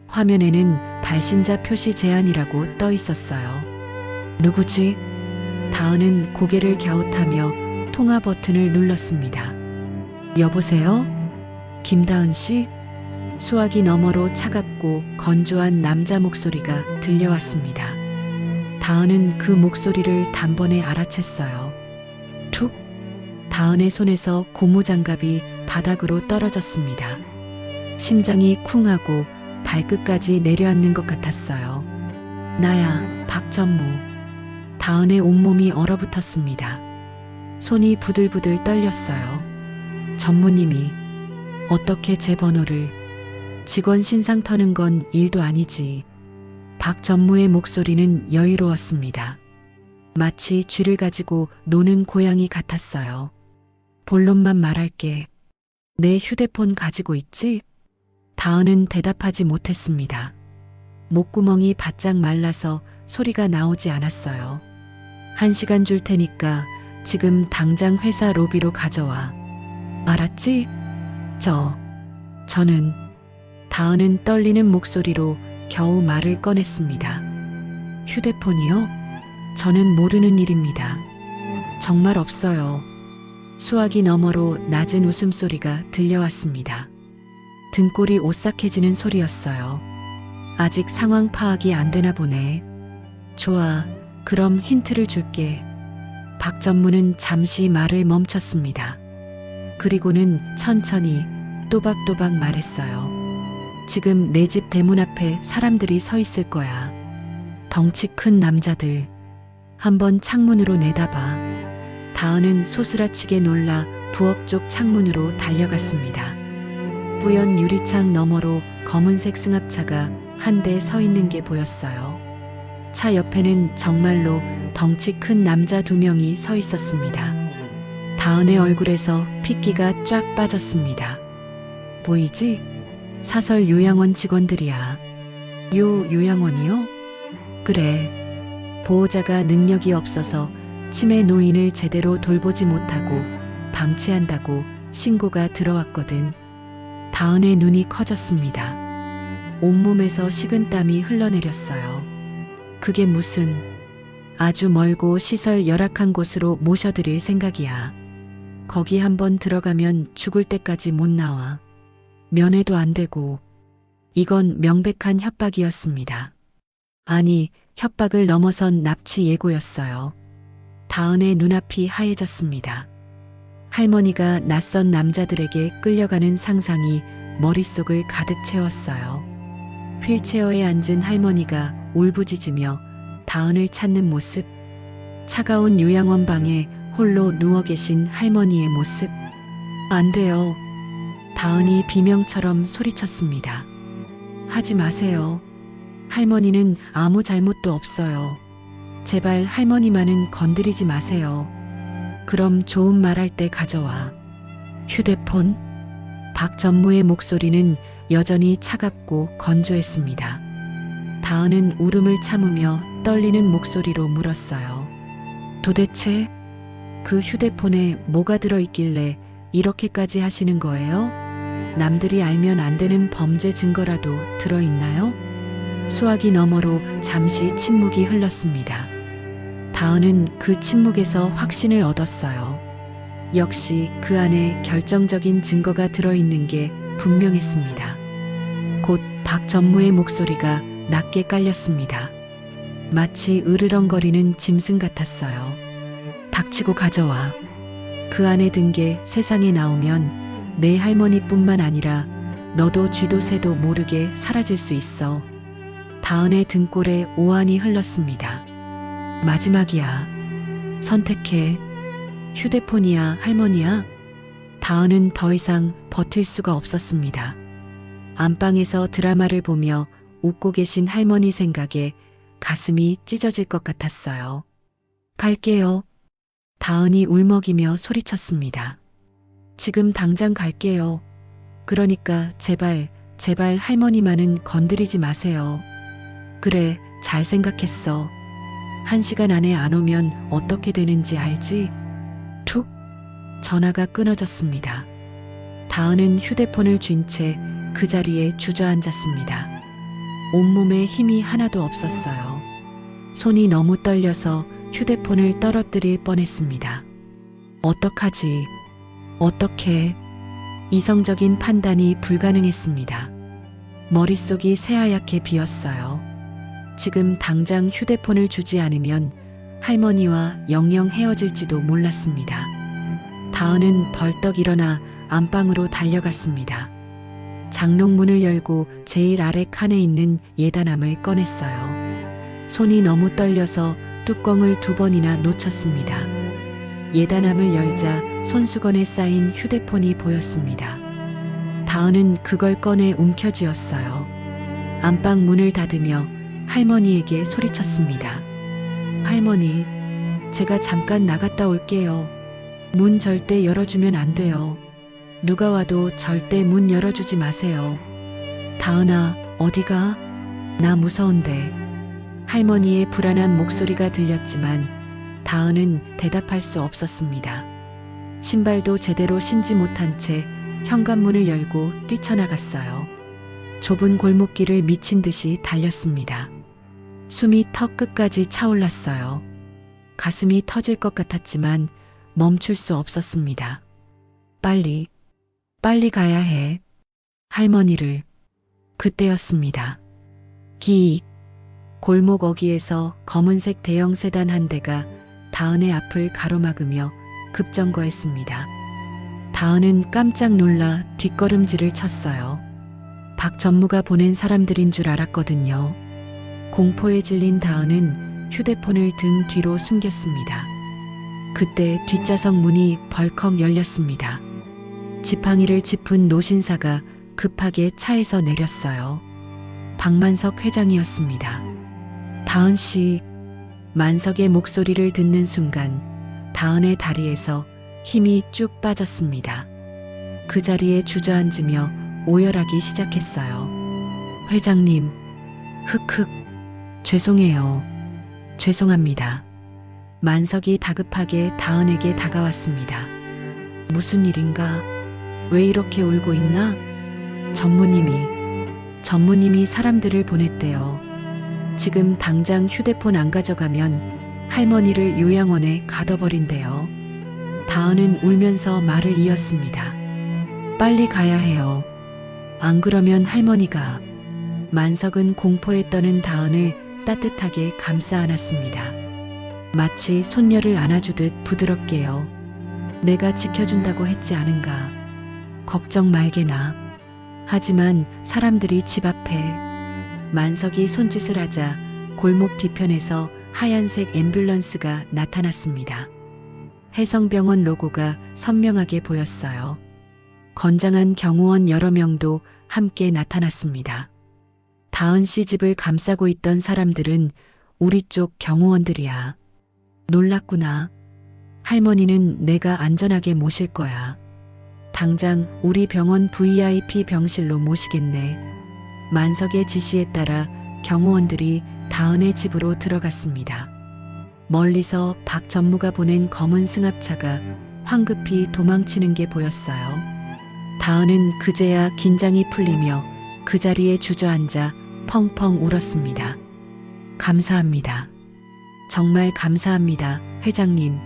화면에는 발신자 표시 제한이라고 떠 있었어요. 누구지? 다은은 고개를 갸웃하며 통화 버튼을 눌렀습니다. 여보세요? 김다은 씨? 수화기 너머로 차갑고 건조한 남자 목소리가 들려왔습니다. 다은은 그 목소리를 단번에 알아챘어요. 툭! 다은의 손에서 고무장갑이 바닥으로 떨어졌습니다. 심장이 쿵하고 발끝까지 내려앉는 것 같았어요. 나야, 박전무. 다은의 온몸이 얼어붙었습니다. 손이 부들부들 떨렸어요. 전무님이 어떻게 제 번호를. 직원 신상 터는 건 일도 아니지. 박 전무의 목소리는 여유로웠습니다. 마치 쥐를 가지고 노는 고양이 같았어요. 본론만 말할게. 내 휴대폰 가지고 있지? 다은은 대답하지 못했습니다. 목구멍이 바짝 말라서 소리가 나오지 않았어요. 1시간 줄 테니까 지금 당장 회사 로비로 가져와. 알았지? 저는 다은은 떨리는 목소리로 겨우 말을 꺼냈습니다. 휴대폰이요? 저는 모르는 일입니다. 정말 없어요. 수화기 너머로 낮은 웃음소리가 들려왔습니다. 등골이 오싹해지는 소리였어요. 아직 상황 파악이 안 되나 보네. 좋아, 그럼 힌트를 줄게. 박 전무는 잠시 말을 멈췄습니다. 그리고는 천천히 또박또박 말했어요. 지금 내 집 대문 앞에 사람들이 서 있을 거야. 덩치 큰 남자들. 한번 창문으로 내다봐. 다은은 소스라치게 놀라 부엌 쪽 창문으로 달려갔습니다. 뿌연 유리창 너머로 검은색 승합차가 한 대 서 있는 게 보였어요. 차 옆에는 정말로 덩치 큰 남자 2명이 서 있었습니다. 다은의 얼굴에서 핏기가 쫙 빠졌습니다. 보이지? 사설 요양원 직원들이야. 요양원이요? 그래. 보호자가 능력이 없어서 치매 노인을 제대로 돌보지 못하고 방치한다고 신고가 들어왔거든. 다은의 눈이 커졌습니다. 온몸에서 식은땀이 흘러내렸어요. 그게 무슨 아주 멀고 시설 열악한 곳으로 모셔드릴 생각이야. 거기 한번 들어가면 죽을 때까지 못 나와. 면회도 안 되고. 이건 명백한 협박이었습니다. 아니, 협박을 넘어선 납치 예고였어요. 다은의 눈앞이 하얘졌습니다. 할머니가 낯선 남자들에게 끌려가는 상상이 머릿속을 가득 채웠어요. 휠체어에 앉은 할머니가 울부짖으며 다은을 찾는 모습, 차가운 요양원 방에 홀로 누워 계신 할머니의 모습. 안 돼요. 다은이 비명처럼 소리쳤습니다. 하지 마세요. 할머니는 아무 잘못도 없어요. 제발 할머니만은 건드리지 마세요. 그럼 좋은 말 할 때 가져와. 휴대폰? 박 전무의 목소리는 여전히 차갑고 건조했습니다. 다은은 울음을 참으며 떨리는 목소리로 물었어요. 도대체 그 휴대폰에 뭐가 들어있길래 이렇게까지 하시는 거예요? 남들이 알면 안 되는 범죄 증거라도 들어있나요? 수화기 너머로 잠시 침묵이 흘렀습니다. 다은은 그 침묵에서 확신을 얻었어요. 역시 그 안에 결정적인 증거가 들어있는 게 분명했습니다. 곧 박 전무의 목소리가 낮게 깔렸습니다. 마치 으르렁거리는 짐승 같았어요. 닥치고 가져와. 그 안에 든 게 세상에 나오면 내 할머니뿐만 아니라 너도 쥐도 새도 모르게 사라질 수 있어. 다은의 등골에 오한이 흘렀습니다. 마지막이야. 선택해. 휴대폰이야, 할머니야? 다은은 더 이상 버틸 수가 없었습니다. 안방에서 드라마를 보며 웃고 계신 할머니 생각에 가슴이 찢어질 것 같았어요. 갈게요. 다은이 울먹이며 소리쳤습니다. 지금 당장 갈게요. 그러니까 제발 할머니만은 건드리지 마세요. 그래, 잘 생각했어. 1시간 안에 안 오면 어떻게 되는지 알지? 툭! 전화가 끊어졌습니다. 다은은 휴대폰을 쥔 채 그 자리에 주저앉았습니다. 온몸에 힘이 하나도 없었어요. 손이 너무 떨려서 휴대폰을 떨어뜨릴 뻔했습니다. 어떡하지? 어떻게? 이성적인 판단이 불가능했습니다. 머릿속이 새하얗게 비었어요. 지금 당장 휴대폰을 주지 않으면 할머니와 영영 헤어질지도 몰랐습니다. 다은은 벌떡 일어나 안방으로 달려갔습니다. 장롱문을 열고 제일 아래 칸에 있는 예단함을 꺼냈어요. 손이 너무 떨려서 뚜껑을 2번이나 놓쳤습니다. 예단함을 열자 손수건에 쌓인 휴대폰이 보였습니다. 다은은 그걸 꺼내 움켜쥐었어요. 안방 문을 닫으며 할머니에게 소리쳤습니다. 할머니, 제가 잠깐 나갔다 올게요. 문 절대 열어주면 안 돼요. 누가 와도 절대 문 열어주지 마세요. 다은아, 어디가? 나 무서운데. 할머니의 불안한 목소리가 들렸지만 다은은 대답할 수 없었습니다. 신발도 제대로 신지 못한 채 현관문을 열고 뛰쳐나갔어요. 좁은 골목길을 미친 듯이 달렸습니다. 숨이 턱 끝까지 차올랐어요. 가슴이 터질 것 같았지만 멈출 수 없었습니다. 빨리 가야 해. 할머니를. 그때였습니다. 기익. 골목 어귀에서 검은색 대형 세단 한 대가 다은의 앞을 가로막으며 급정거했습니다. 다은은 깜짝 놀라 뒷걸음질을 쳤어요. 박 전무가 보낸 사람들인 줄 알았거든요. 공포에 질린 다은은 휴대폰을 등 뒤로 숨겼습니다. 그때 뒷좌석 문이 벌컥 열렸습니다. 지팡이를 짚은 노신사가 급하게 차에서 내렸어요. 박만석 회장이었습니다. 다은 씨, 만석의 목소리를 듣는 순간 다은의 다리에서 힘이 쭉 빠졌습니다. 그 자리에 주저앉으며 오열하기 시작했어요. 회장님, 흑흑, 죄송해요. 죄송합니다. 만석이 다급하게 다은에게 다가왔습니다. 무슨 일인가? 왜 이렇게 울고 있나? 전무님이 사람들을 보냈대요. 지금 당장 휴대폰 안 가져가면 할머니를 요양원에 가둬버린대요. 다은은 울면서 말을 이었습니다. 빨리 가야 해요. 안 그러면 할머니가. 만석은 공포에 떠는 다은을 따뜻하게 감싸 안았습니다. 마치 손녀를 안아주듯 부드럽게요. 내가 지켜준다고 했지 않은가. 걱정 말게나. 하지만 사람들이 집 앞에. 만석이 손짓을 하자 골목 뒤편에서 하얀색 앰뷸런스가 나타났습니다. 해성병원 로고가 선명하게 보였어요. 건장한 경호원 여러 명도 함께 나타났습니다. 다은 씨 집을 감싸고 있던 사람들은 우리 쪽 경호원들이야. 놀랐구나. 할머니는 내가 안전하게 모실 거야. 당장 우리 병원 VIP 병실로 모시겠네. 만석의 지시에 따라 경호원들이 다은의 집으로 들어갔습니다. 멀리서 박 전무가 보낸 검은 승합차가 황급히 도망치는 게 보였어요. 다은은 그제야 긴장이 풀리며 그 자리에 주저앉아 펑펑 울었습니다. 감사합니다. 정말 감사합니다, 회장님.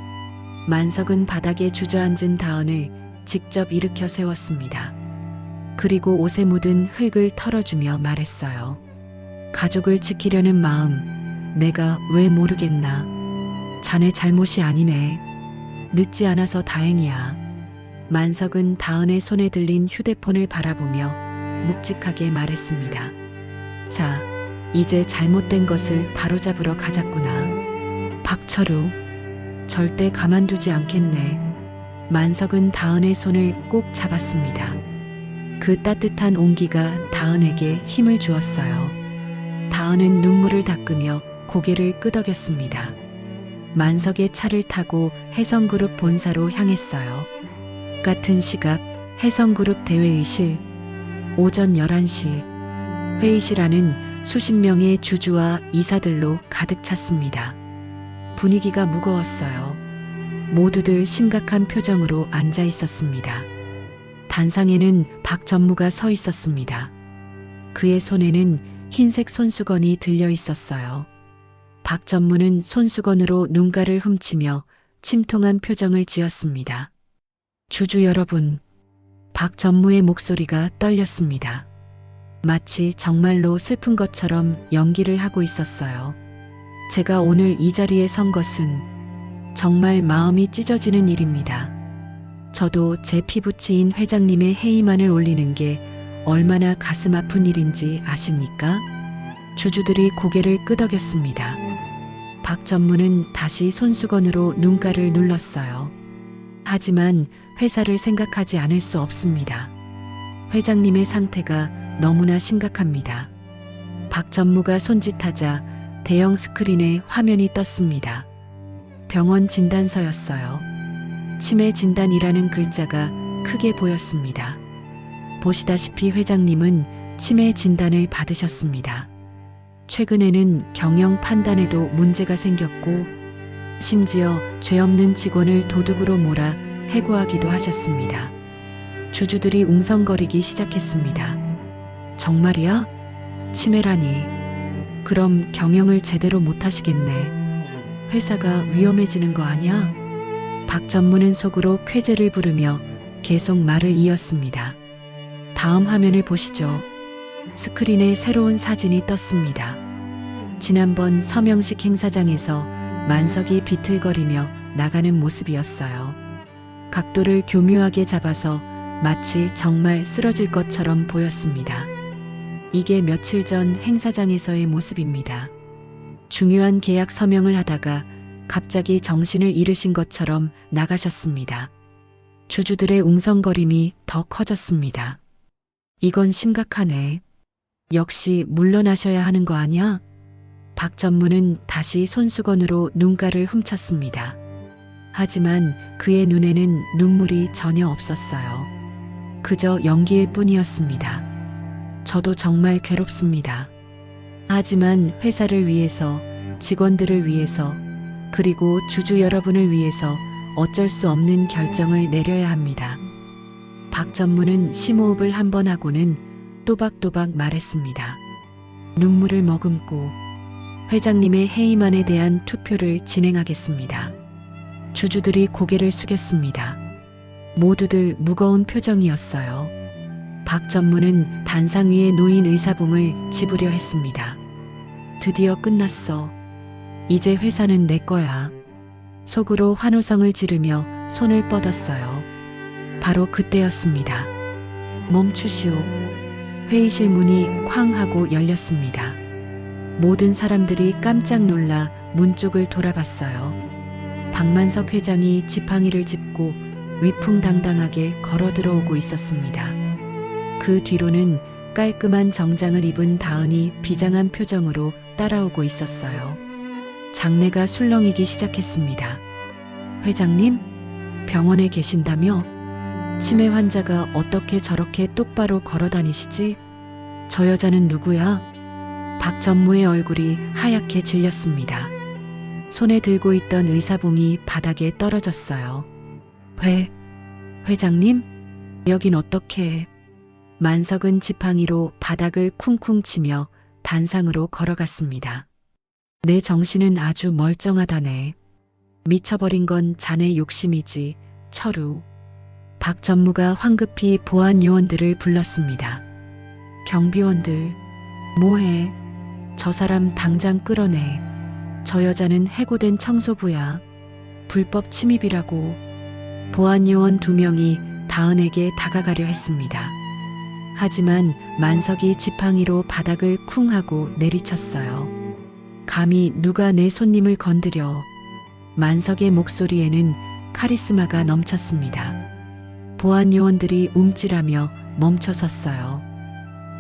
만석은 바닥에 주저앉은 다은을 직접 일으켜 세웠습니다. 그리고 옷에 묻은 흙을 털어주며 말했어요. 가족을 지키려는 마음, 내가 왜 모르겠나. 자네 잘못이 아니네. 늦지 않아서 다행이야. 만석은 다은의 손에 들린 휴대폰을 바라보며 묵직하게 말했습니다. 자, 이제 잘못된 것을 바로잡으러 가자꾸나. 박철우, 절대 가만두지 않겠네. 만석은 다은의 손을 꼭 잡았습니다. 그 따뜻한 온기가 다은에게 힘을 주었어요. 다은은 눈물을 닦으며 고개를 끄덕였습니다. 만석의 차를 타고 해성그룹 본사로 향했어요. 같은 시각 해성그룹 대회의실. 오전 11시. 회의실 안은 수십 명의 주주와 이사들로 가득 찼습니다. 분위기가 무거웠어요. 모두들 심각한 표정으로 앉아 있었습니다. 단상에는 박 전무가 서 있었습니다. 그의 손에는 흰색 손수건이 들려 있었어요. 박 전무는 손수건으로 눈가를 훔치며 침통한 표정을 지었습니다. 주주 여러분, 박 전무의 목소리가 떨렸습니다. 마치 정말로 슬픈 것처럼 연기를 하고 있었어요. 제가 오늘 이 자리에 선 것은 정말 마음이 찢어지는 일입니다. 저도 제 피부치인 회장님의 해임안을 올리는 게 얼마나 가슴 아픈 일인지 아십니까? 주주들이 고개를 끄덕였습니다. 박 전무는 다시 손수건으로 눈가를 눌렀어요. 하지만 회사를 생각하지 않을 수 없습니다. 회장님의 상태가 너무나 심각합니다. 박 전무가 손짓하자 대형 스크린에 화면이 떴습니다. 병원 진단서였어요. 치매 진단이라는 글자가 크게 보였습니다. 보시다시피 회장님은 치매 진단을 받으셨습니다. 최근에는 경영 판단에도 문제가 생겼고 심지어 죄 없는 직원을 도둑으로 몰아 해고하기도 하셨습니다. 주주들이 웅성거리기 시작했습니다. 정말이야? 치매라니. 그럼 경영을 제대로 못하시겠네. 회사가 위험해지는 거 아니야? 박 전무는 속으로 쾌재를 부르며 계속 말을 이었습니다. 다음 화면을 보시죠. 스크린에 새로운 사진이 떴습니다. 지난번 서명식 행사장에서 만석이 비틀거리며 나가는 모습이었어요. 각도를 교묘하게 잡아서 마치 정말 쓰러질 것처럼 보였습니다. 이게 며칠 전 행사장에서의 모습입니다. 중요한 계약 서명을 하다가 갑자기 정신을 잃으신 것처럼 나가셨습니다. 주주들의 웅성거림이 더 커졌습니다. 이건 심각하네. 역시 물러나셔야 하는 거 아니야? 박 전무는 다시 손수건으로 눈가를 훔쳤습니다. 하지만 그의 눈에는 눈물이 전혀 없었어요. 그저 연기일 뿐이었습니다. 저도 정말 괴롭습니다. 하지만 회사를 위해서, 직원들을 위해서, 그리고 주주 여러분을 위해서 어쩔 수 없는 결정을 내려야 합니다. 박 전무는 심호흡을 한 번 하고는 또박또박 말했습니다. 눈물을 머금고 회장님의 해임안에 대한 투표를 진행하겠습니다. 주주들이 고개를 숙였습니다. 모두들 무거운 표정이었어요. 박 전무는 단상 위에 놓인 의사봉을 집으려 했습니다. 드디어 끝났어. 이제 회사는 내 거야. 속으로 환호성을 지르며 손을 뻗었어요. 바로 그때였습니다. 멈추시오. 회의실 문이 쾅 하고 열렸습니다. 모든 사람들이 깜짝 놀라 문 쪽을 돌아봤어요. 박만석 회장이 지팡이를 짚고 위풍당당하게 걸어 들어오고 있었습니다. 그 뒤로는 깔끔한 정장을 입은 다은이 비장한 표정으로 따라오고 있었어요. 장내가 술렁이기 시작했습니다. 회장님, 병원에 계신다며? 치매 환자가 어떻게 저렇게 똑바로 걸어 다니시지? 저 여자는 누구야? 박 전무의 얼굴이 하얗게 질렸습니다. 손에 들고 있던 의사봉이 바닥에 떨어졌어요. 회장님? 여긴 어떻게? 만석은 지팡이로 바닥을 쿵쿵 치며 단상으로 걸어갔습니다. 내 정신은 아주 멀쩡하다네. 미쳐버린 건 자네 욕심이지, 철우. 박 전무가 황급히 보안 요원들을 불렀습니다. 경비원들, 뭐해? 저 사람 당장 끌어내. 저 여자는 해고된 청소부야. 불법 침입이라고. 보안 요원 2명이 다은에게 다가가려 했습니다. 하지만 만석이 지팡이로 바닥을 쿵 하고 내리쳤어요. 감히 누가 내 손님을 건드려. 만석의 목소리에는 카리스마가 넘쳤습니다. 보안 요원들이 움찔하며 멈춰섰어요.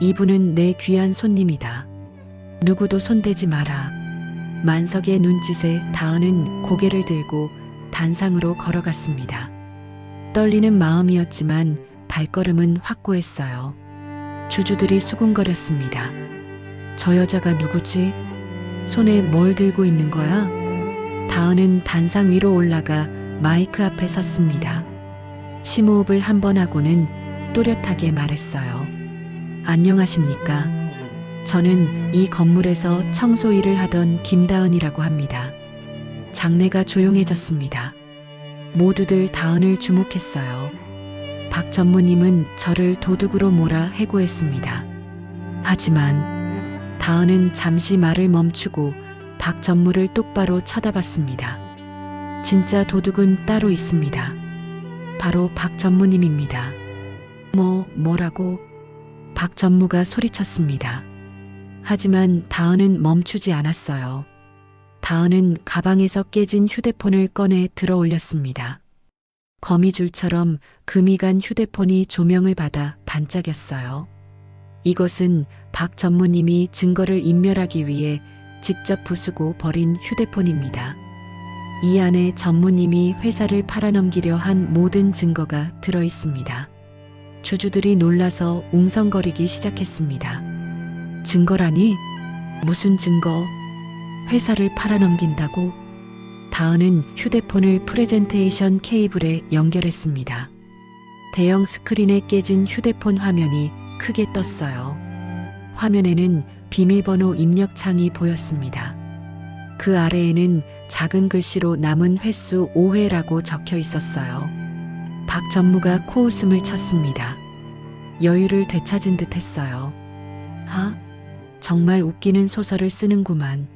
이분은 내 귀한 손님이다. 누구도 손대지 마라. 만석의 눈짓에 다은은 고개를 들고 단상으로 걸어갔습니다. 떨리는 마음이었지만 발걸음은 확고했어요. 주주들이 수군거렸습니다. 저 여자가 누구지? 손에 뭘 들고 있는 거야? 다은은 단상 위로 올라가 마이크 앞에 섰습니다. 심호흡을 한 번 하고는 또렷하게 말했어요. 안녕하십니까? 저는 이 건물에서 청소 일을 하던 김다은이라고 합니다. 장내가 조용해졌습니다. 모두들 다은을 주목했어요. 박 전무님은 저를 도둑으로 몰아 해고했습니다. 하지만 다은은 잠시 말을 멈추고 박 전무를 똑바로 쳐다봤습니다. 진짜 도둑은 따로 있습니다. 바로 박 전무님입니다. 뭐라고? 박 전무가 소리쳤습니다. 하지만 다은은 멈추지 않았어요. 다은은 가방에서 깨진 휴대폰을 꺼내 들어 올렸습니다. 거미줄처럼 금이 간 휴대폰이 조명을 받아 반짝였어요. 이것은 박 전무님이 증거를 인멸하기 위해 직접 부수고 버린 휴대폰입니다. 이 안에 전무님이 회사를 팔아넘기려 한 모든 증거가 들어 있습니다. 주주들이 놀라서 웅성거리기 시작했습니다. 증거라니? 무슨 증거? 회사를 팔아넘긴다고? 다은은 휴대폰을 프레젠테이션 케이블에 연결했습니다. 대형 스크린에 깨진 휴대폰 화면이 크게 떴어요. 화면에는 비밀번호 입력창이 보였습니다. 그 아래에는 작은 글씨로 남은 횟수 5회라고 적혀 있었어요. 박 전무가 코웃음을 쳤습니다. 여유를 되찾은 듯 했어요. 정말 웃기는 소설을 쓰는구만.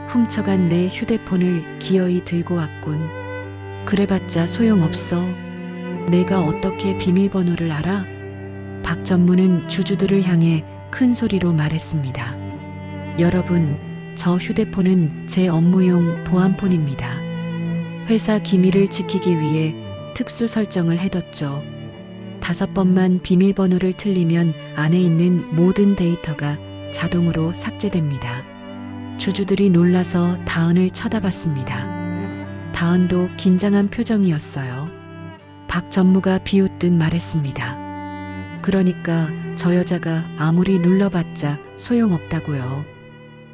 훔쳐간 내 휴대폰을 기어이 들고 왔군. 그래봤자 소용없어. 내가 어떻게 비밀번호를 알아? 박 전무는 주주들을 향해 큰 소리로 말했습니다. 여러분, 저 휴대폰은 제 업무용 보안폰입니다. 회사 기밀을 지키기 위해 특수 설정을 해뒀죠. 5번만 비밀번호를 틀리면 안에 있는 모든 데이터가 자동으로 삭제됩니다. 주주들이 놀라서 다은을 쳐다봤습니다. 다은도 긴장한 표정이었어요. 박 전무가 비웃듯 말했습니다. 그러니까 저 여자가 아무리 눌러봤자 소용없다고요.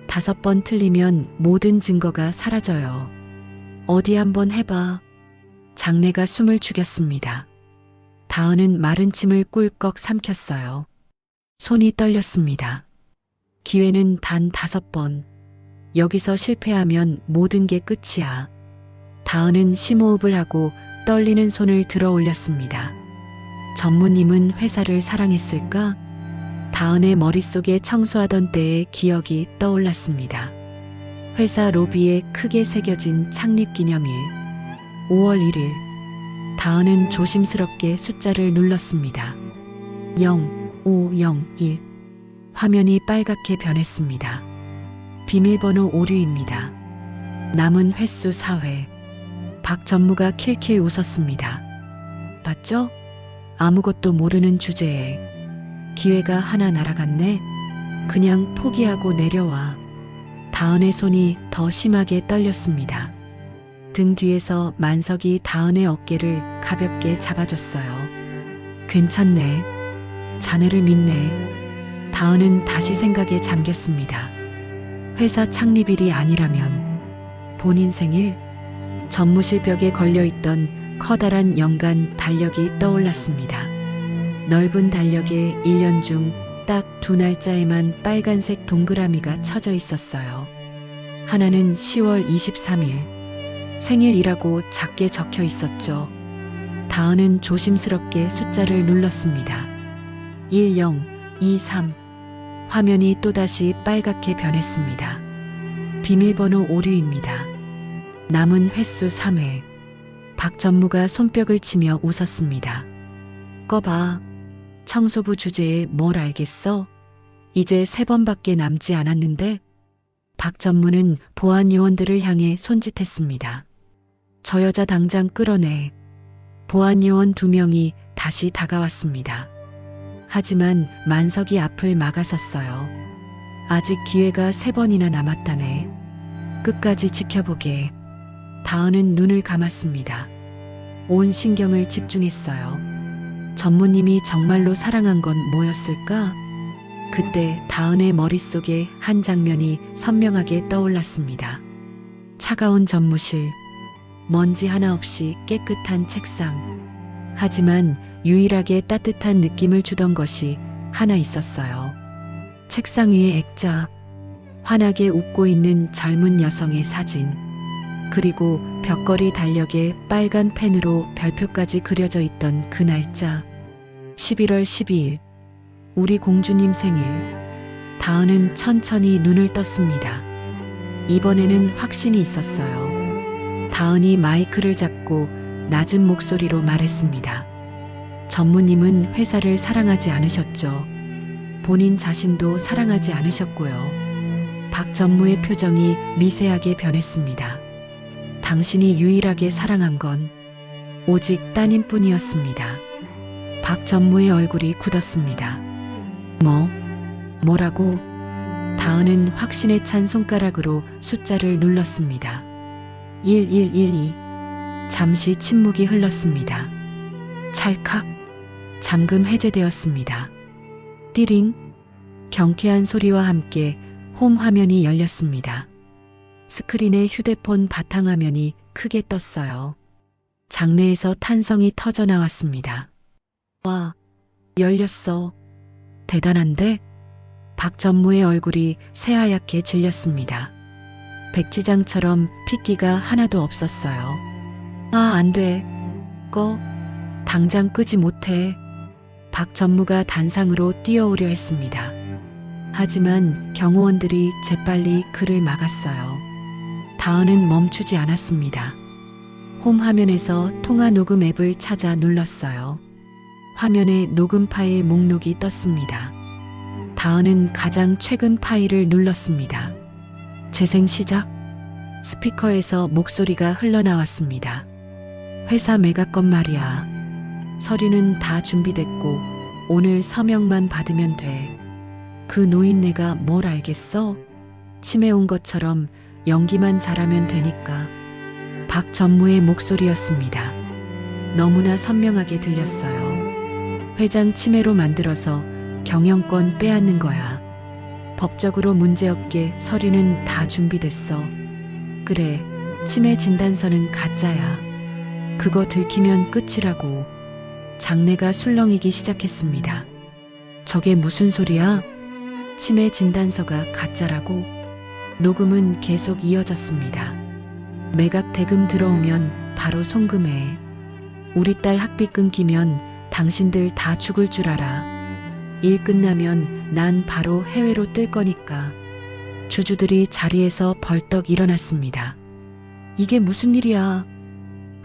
5번 틀리면 모든 증거가 사라져요. 어디 한번 해봐. 장내가 숨을 죽였습니다. 다은은 마른 침을 꿀꺽 삼켰어요. 손이 떨렸습니다. 기회는 단 5번. 여기서 실패하면 모든 게 끝이야. 다은은 심호흡을 하고 떨리는 손을 들어 올렸습니다. 전무님은 회사를 사랑했을까? 다은의 머릿속에 청소하던 때의 기억이 떠올랐습니다. 회사 로비에 크게 새겨진 창립기념일 5월 1일. 다은은 조심스럽게 숫자를 눌렀습니다. 0501. 화면이 빨갛게 변했습니다. 비밀번호 오류입니다. 남은 횟수 4회. 박 전무가 킬킬 웃었습니다. 봤죠? 아무것도 모르는 주제에 기회가 하나 날아갔네. 그냥 포기하고 내려와. 다은의 손이 더 심하게 떨렸습니다. 등 뒤에서 만석이 다은의 어깨를 가볍게 잡아줬어요. 괜찮네. 자네를 믿네. 다은은 다시 생각에 잠겼습니다. 회사 창립일이 아니라면 본인 생일? 전무실 벽에 걸려있던 커다란 연간 달력이 떠올랐습니다. 넓은 달력에 1년 중 딱 2날짜에만 빨간색 동그라미가 쳐져 있었어요. 하나는 10월 23일. 생일이라고 작게 적혀 있었죠. 다은은 조심스럽게 숫자를 눌렀습니다. 1023. 화면이 또다시 빨갛게 변했습니다. 비밀번호 오류입니다. 남은 횟수 3회. 박 전무가 손뼉을 치며 웃었습니다. 꺼봐. 청소부 주제에 뭘 알겠어? 이제 3번밖에 남지 않았는데? 박 전무는 보안 요원들을 향해 손짓했습니다. 저 여자 당장 끌어내. 보안 요원 2명이 다시 다가왔습니다. 하지만 만석이 앞을 막아섰어요. 아직 기회가 3번이나 남았다네. 끝까지 지켜보게. 다은은 눈을 감았습니다. 온 신경을 집중했어요. 전무님이 정말로 사랑한 건 뭐였을까? 그때 다은의 머릿속에 한 장면이 선명하게 떠올랐습니다. 차가운 전무실, 먼지 하나 없이 깨끗한 책상. 하지만 유일하게 따뜻한 느낌을 주던 것이 하나 있었어요. 책상 위에 액자, 환하게 웃고 있는 젊은 여성의 사진, 그리고 벽걸이 달력에 빨간 펜으로 별표까지 그려져 있던 그 날짜. 11월 12일. 우리 공주님 생일. 다은은 천천히 눈을 떴습니다. 이번에는 확신이 있었어요. 다은이 마이크를 잡고 낮은 목소리로 말했습니다. 전무님은 회사를 사랑하지 않으셨죠. 본인 자신도 사랑하지 않으셨고요. 박 전무의 표정이 미세하게 변했습니다. 당신이 유일하게 사랑한 건 오직 따님뿐이었습니다. 박 전무의 얼굴이 굳었습니다. 뭐라고? 다은은 확신에 찬 손가락으로 숫자를 눌렀습니다. 1112. 잠시 침묵이 흘렀습니다. 찰칵. 잠금 해제되었습니다. 띠링. 경쾌한 소리와 함께 홈 화면이 열렸습니다. 스크린에 휴대폰 바탕화면이 크게 떴어요. 장내에서 탄성이 터져 나왔습니다. 와, 열렸어. 대단한데? 박전무의 얼굴이 새하얗게 질렸습니다. 백지장처럼 핏기가 하나도 없었어요. 아, 안 돼. 꺼. 당장 끄지 못해. 박전무가 단상으로 뛰어오려 했습니다. 하지만 경호원들이 재빨리 그를 막았어요. 다은은 멈추지 않았습니다. 홈 화면에서 통화 녹음 앱을 찾아 눌렀어요. 화면에 녹음 파일 목록이 떴습니다. 다은은 가장 최근 파일을 눌렀습니다. 재생 시작. 스피커에서 목소리가 흘러나왔습니다. 회사 매각건 말이야. 서류는 다 준비됐고 오늘 서명만 받으면 돼. 그 노인네가 뭘 알겠어? 치매 온 것처럼 연기만 잘하면 되니까. 박전무의 목소리였습니다. 너무나 선명하게 들렸어요. 회장 치매로 만들어서 경영권 빼앗는 거야. 법적으로 문제없게 서류는 다 준비됐어. 그래, 치매 진단서는 가짜야. 그거 들키면 끝이라고. 장내가 술렁이기 시작했습니다. 저게 무슨 소리야? 치매 진단서가 가짜라고? 녹음은 계속 이어졌습니다. 매각 대금 들어오면 바로 송금해. 우리 딸 학비 끊기면 당신들 다 죽을 줄 알아. 일 끝나면 난 바로 해외로 뜰 거니까. 주주들이 자리에서 벌떡 일어났습니다. 이게 무슨 일이야?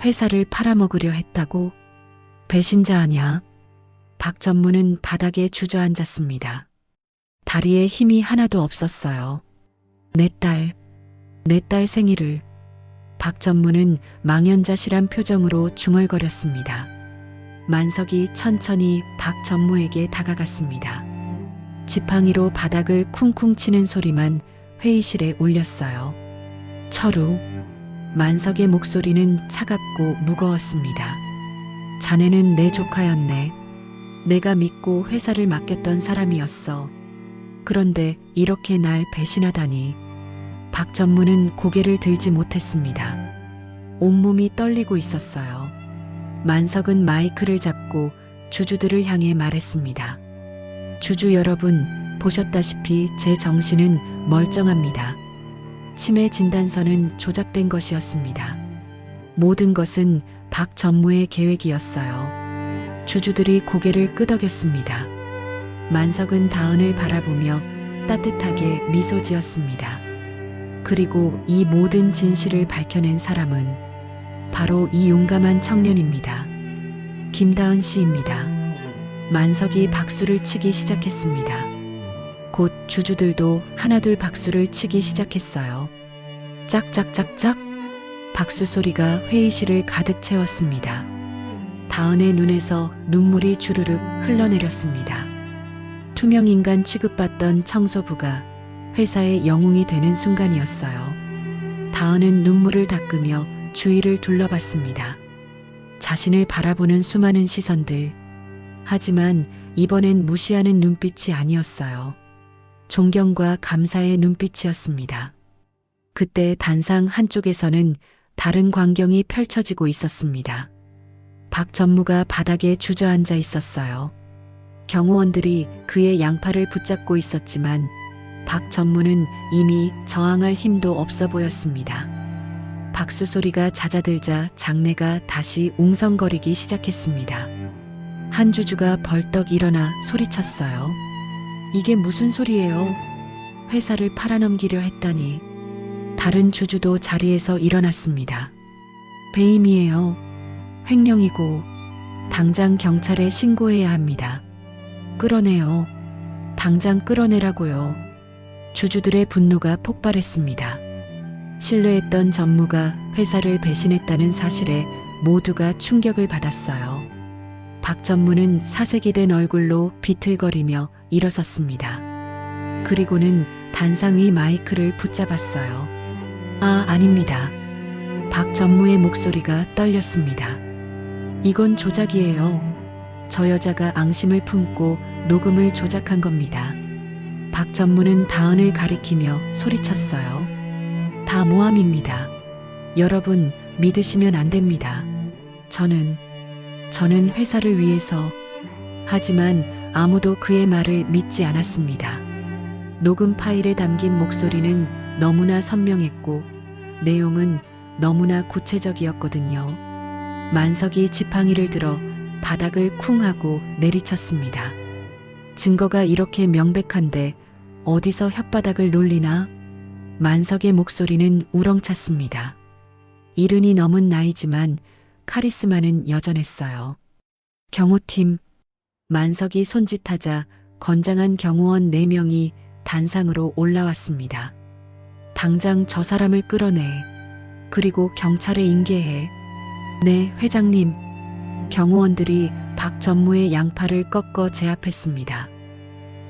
회사를 팔아먹으려 했다고? 배신자 아냐? 박전무는 바닥에 주저앉았습니다. 다리에 힘이 하나도 없었어요. 내 딸 생일을. 박전무는 망연자실한 표정으로 중얼거렸습니다. 만석이 천천히 박전무에게 다가갔습니다. 지팡이로 바닥을 쿵쿵 치는 소리만 회의실에 울렸어요. 철우. 만석의 목소리는 차갑고 무거웠습니다. 자네는 내 조카였네. 내가 믿고 회사를 맡겼던 사람이었어. 그런데 이렇게 날 배신하다니. 박전무는 고개를 들지 못했습니다. 온몸이 떨리고 있었어요. 만석은 마이크를 잡고 주주들을 향해 말했습니다. 주주 여러분, 보셨다시피 제 정신은 멀쩡합니다. 치매 진단서는 조작된 것이었습니다. 모든 것은 박전무의 계획이었어요. 주주들이 고개를 끄덕였습니다. 만석은 다은을 바라보며 따뜻하게 미소 지었습니다. 그리고 이 모든 진실을 밝혀낸 사람은 바로 이 용감한 청년입니다. 김다은 씨입니다. 만석이 박수를 치기 시작했습니다. 곧 주주들도 하나둘 박수를 치기 시작했어요. 짝짝짝짝. 박수 소리가 회의실을 가득 채웠습니다. 다은의 눈에서 눈물이 주르륵 흘러내렸습니다. 투명인간 취급받던 청소부가 회사의 영웅이 되는 순간이었어요. 다은은 눈물을 닦으며 주위를 둘러봤습니다. 자신을 바라보는 수많은 시선들. 하지만 이번엔 무시하는 눈빛이 아니었어요. 존경과 감사의 눈빛이었습니다. 그때 단상 한쪽에서는 다른 광경이 펼쳐지고 있었습니다. 박전무가 바닥에 주저앉아 있었어요. 경호원들이 그의 양팔을 붙잡고 있었지만 박전무는 이미 저항할 힘도 없어 보였습니다. 박수 소리가 잦아들자 장내가 다시 웅성거리기 시작했습니다. 한 주주가 벌떡 일어나 소리쳤어요. 이게 무슨 소리예요? 회사를 팔아넘기려 했다니. 다른 주주도 자리에서 일어났습니다. 배임이에요. 횡령이고 당장 경찰에 신고해야 합니다. 끌어내요. 당장 끌어내라고요. 주주들의 분노가 폭발했습니다. 신뢰했던 전무가 회사를 배신했다는 사실에 모두가 충격을 받았어요. 박전무는 사색이 된 얼굴로 비틀거리며 일어섰습니다. 그리고는 단상 위 마이크를 붙잡았어요. 아, 아닙니다. 박전무의 목소리가 떨렸습니다. 이건 조작이에요. 저 여자가 앙심을 품고 녹음을 조작한 겁니다. 박전무는 다은을 가리키며 소리쳤어요. 다 모함입니다. 여러분, 믿으시면 안 됩니다. 저는 회사를 위해서. 하지만 아무도 그의 말을 믿지 않았습니다. 녹음 파일에 담긴 목소리는 너무나 선명했고 내용은 너무나 구체적이었거든요. 만석이 지팡이를 들어 바닥을 쿵 하고 내리쳤습니다. 증거가 이렇게 명백한데 어디서 혓바닥을 놀리나? 만석의 목소리는 우렁찼습니다. 70이 넘은 나이지만 카리스마는 여전했어요. 경호팀, 만석이 손짓하자 건장한 경호원 4명이 단상으로 올라왔습니다. 당장 저 사람을 끌어내. 그리고 경찰에 인계해. 네, 회장님. 경호원들이 박전무의 양팔을 꺾어 제압했습니다.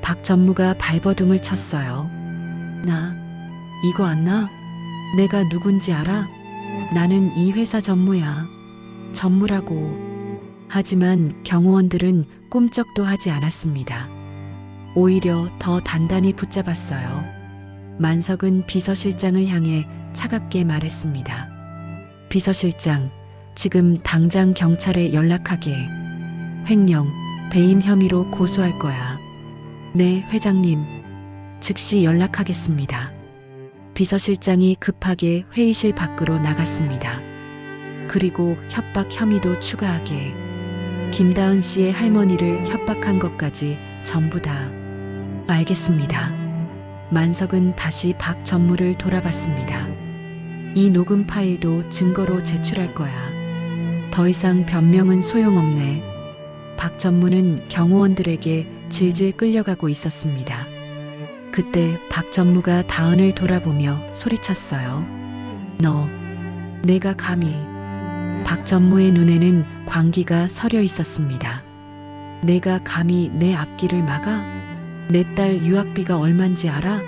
박전무가 발버둥을 쳤어요. 나 이거 안 나? 내가 누군지 알아? 나는 이 회사 전무야. 전무라고. 하지만 경호원들은 꿈쩍도 하지 않았습니다. 오히려 더 단단히 붙잡았어요. 만석은 비서실장을 향해 차갑게 말했습니다. 비서실장, 지금 당장 경찰에 연락하게. 횡령, 배임 혐의로 고소할 거야. 네, 회장님. 즉시 연락하겠습니다. 비서실장이 급하게 회의실 밖으로 나갔습니다. 그리고 협박 혐의도 추가하게. 김다은 씨의 할머니를 협박한 것까지 전부 다. 알겠습니다. 만석은 다시 박전무를 돌아봤습니다. 이 녹음 파일도 증거로 제출할 거야. 더 이상 변명은 소용없네. 박전무는 경호원들에게 질질 끌려가고 있었습니다. 그때 박전무가 다은을 돌아보며 소리쳤어요. 너, 내가 감히. 박전무의 눈에는 광기가 서려 있었습니다. 내가 감히 내 앞길을 막아? 내 딸 유학비가 얼만지 알아?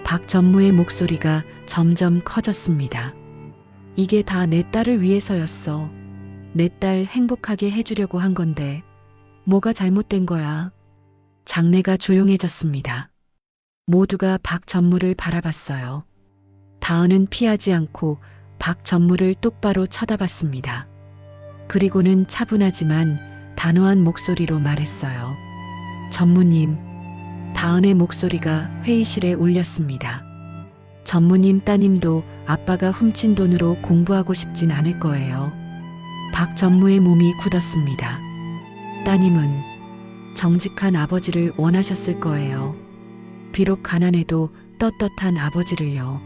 박전무의 목소리가 점점 커졌습니다. 이게 다 내 딸을 위해서였어. 내 딸 행복하게 해주려고 한 건데 뭐가 잘못된 거야? 장내가 조용해졌습니다. 모두가 박전무를 바라봤어요. 다은은 피하지 않고 박전무를 똑바로 쳐다봤습니다. 그리고는 차분하지만 단호한 목소리로 말했어요. 전무님. 다은의 목소리가 회의실에 울렸습니다. 전무님 따님도 아빠가 훔친 돈으로 공부하고 싶진 않을 거예요. 박전무의 몸이 굳었습니다. 따님은 정직한 아버지를 원하셨을 거예요. 비록 가난해도 떳떳한 아버지를요.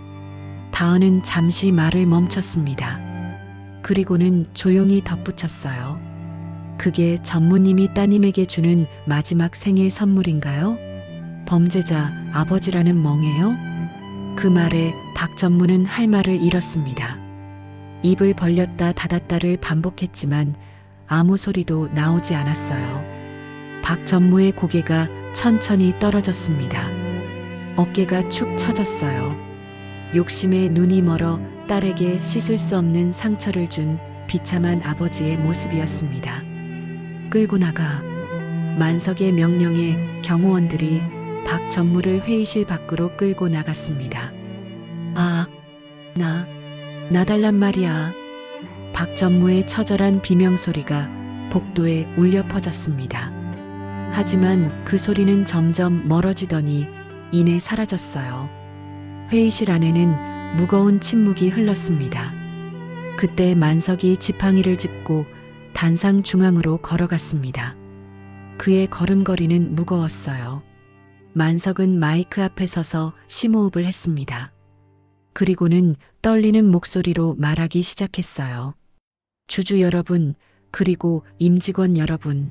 다은은 잠시 말을 멈췄습니다. 그리고는 조용히 덧붙였어요. 그게 전무님이 따님에게 주는 마지막 생일 선물인가요? 범죄자 아버지라는 멍해요? 그 말에 박전무는 할 말을 잃었습니다. 입을 벌렸다 닫았다를 반복했지만 아무 소리도 나오지 않았어요. 박전무의 고개가 천천히 떨어졌습니다. 어깨가 축 처졌어요. 욕심에 눈이 멀어 딸에게 씻을 수 없는 상처를 준 비참한 아버지의 모습이었습니다. 끌고 나가. 만석의 명령에 경호원들이 박전무를 회의실 밖으로 끌고 나갔습니다. 아, 나 달란 말이야. 박전무의 처절한 비명소리가 복도에 울려 퍼졌습니다. 하지만 그 소리는 점점 멀어지더니 이내 사라졌어요. 회의실 안에는 무거운 침묵이 흘렀습니다. 그때 만석이 지팡이를 짚고 단상 중앙으로 걸어갔습니다. 그의 걸음걸이는 무거웠어요. 만석은 마이크 앞에 서서 심호흡을 했습니다. 그리고는 떨리는 목소리로 말하기 시작했어요. 주주 여러분, 그리고 임직원 여러분.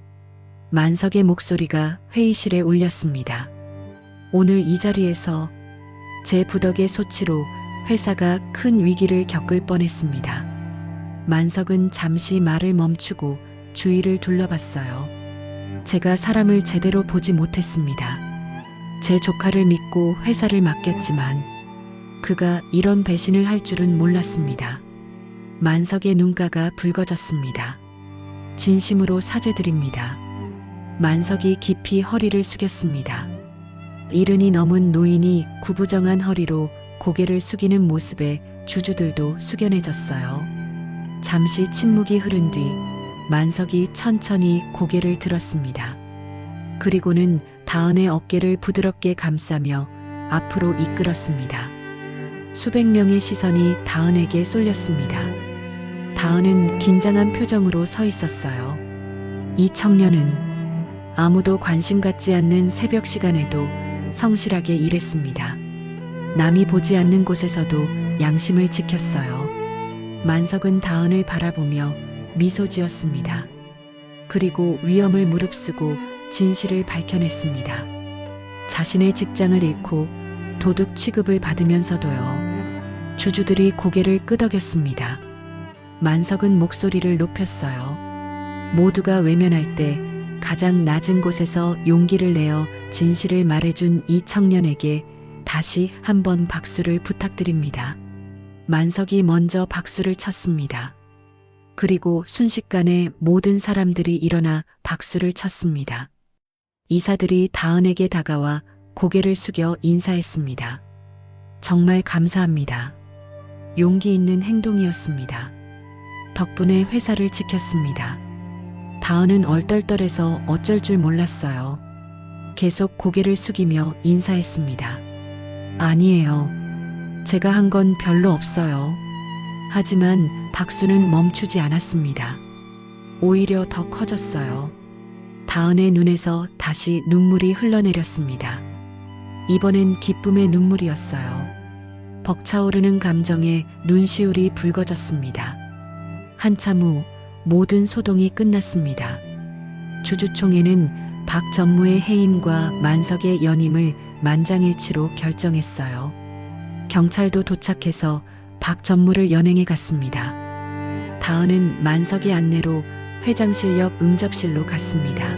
만석의 목소리가 회의실에 울렸습니다. 오늘 이 자리에서 제 부덕의 소치로 회사가 큰 위기를 겪을 뻔했습니다. 만석은 잠시 말을 멈추고 주위를 둘러봤어요. 제가 사람을 제대로 보지 못했습니다. 제 조카를 믿고 회사를 맡겼지만 그가 이런 배신을 할 줄은 몰랐습니다. 만석의 눈가가 붉어졌습니다. 진심으로 사죄드립니다. 만석이 깊이 허리를 숙였습니다. 이른이 넘은 노인이 구부정한 허리로 고개를 숙이는 모습에 주주들도 숙연해졌어요. 잠시 침묵이 흐른 뒤 만석이 천천히 고개를 들었습니다. 그리고는 다은의 어깨를 부드럽게 감싸며 앞으로 이끌었습니다. 수백 명의 시선이 다은에게 쏠렸습니다. 다은은 긴장한 표정으로 서 있었어요. 이 청년은 아무도 관심 갖지 않는 새벽 시간에도 성실하게 일했습니다. 남이 보지 않는 곳에서도 양심을 지켰어요. 만석은 다은을 바라보며 미소 지었습니다. 그리고 위험을 무릅쓰고 진실을 밝혀냈습니다. 자신의 직장을 잃고 도둑 취급을 받으면서도요. 주주들이 고개를 끄덕였습니다. 만석은 목소리를 높였어요. 모두가 외면할 때 가장 낮은 곳에서 용기를 내어 진실을 말해준 이 청년에게 다시 한번 박수를 부탁드립니다. 만석이 먼저 박수를 쳤습니다. 그리고 순식간에 모든 사람들이 일어나 박수를 쳤습니다. 이사들이 다은에게 다가와 고개를 숙여 인사했습니다. 정말 감사합니다. 용기 있는 행동이었습니다. 덕분에 회사를 지켰습니다. 다은은 얼떨떨해서 어쩔 줄 몰랐어요. 계속 고개를 숙이며 인사했습니다. 아니에요. 제가 한 건 별로 없어요. 하지만 박수는 멈추지 않았습니다. 오히려 더 커졌어요. 다은의 눈에서 다시 눈물이 흘러내렸습니다. 이번엔 기쁨의 눈물이었어요. 벅차오르는 감정에 눈시울이 붉어졌습니다. 한참 후 모든 소동이 끝났습니다. 주주총회는 박전무의 해임과 만석의 연임을 만장일치로 결정했어요. 경찰도 도착해서 박전무를 연행해 갔습니다. 다은은 만석의 안내로 회장실 옆 응접실로 갔습니다.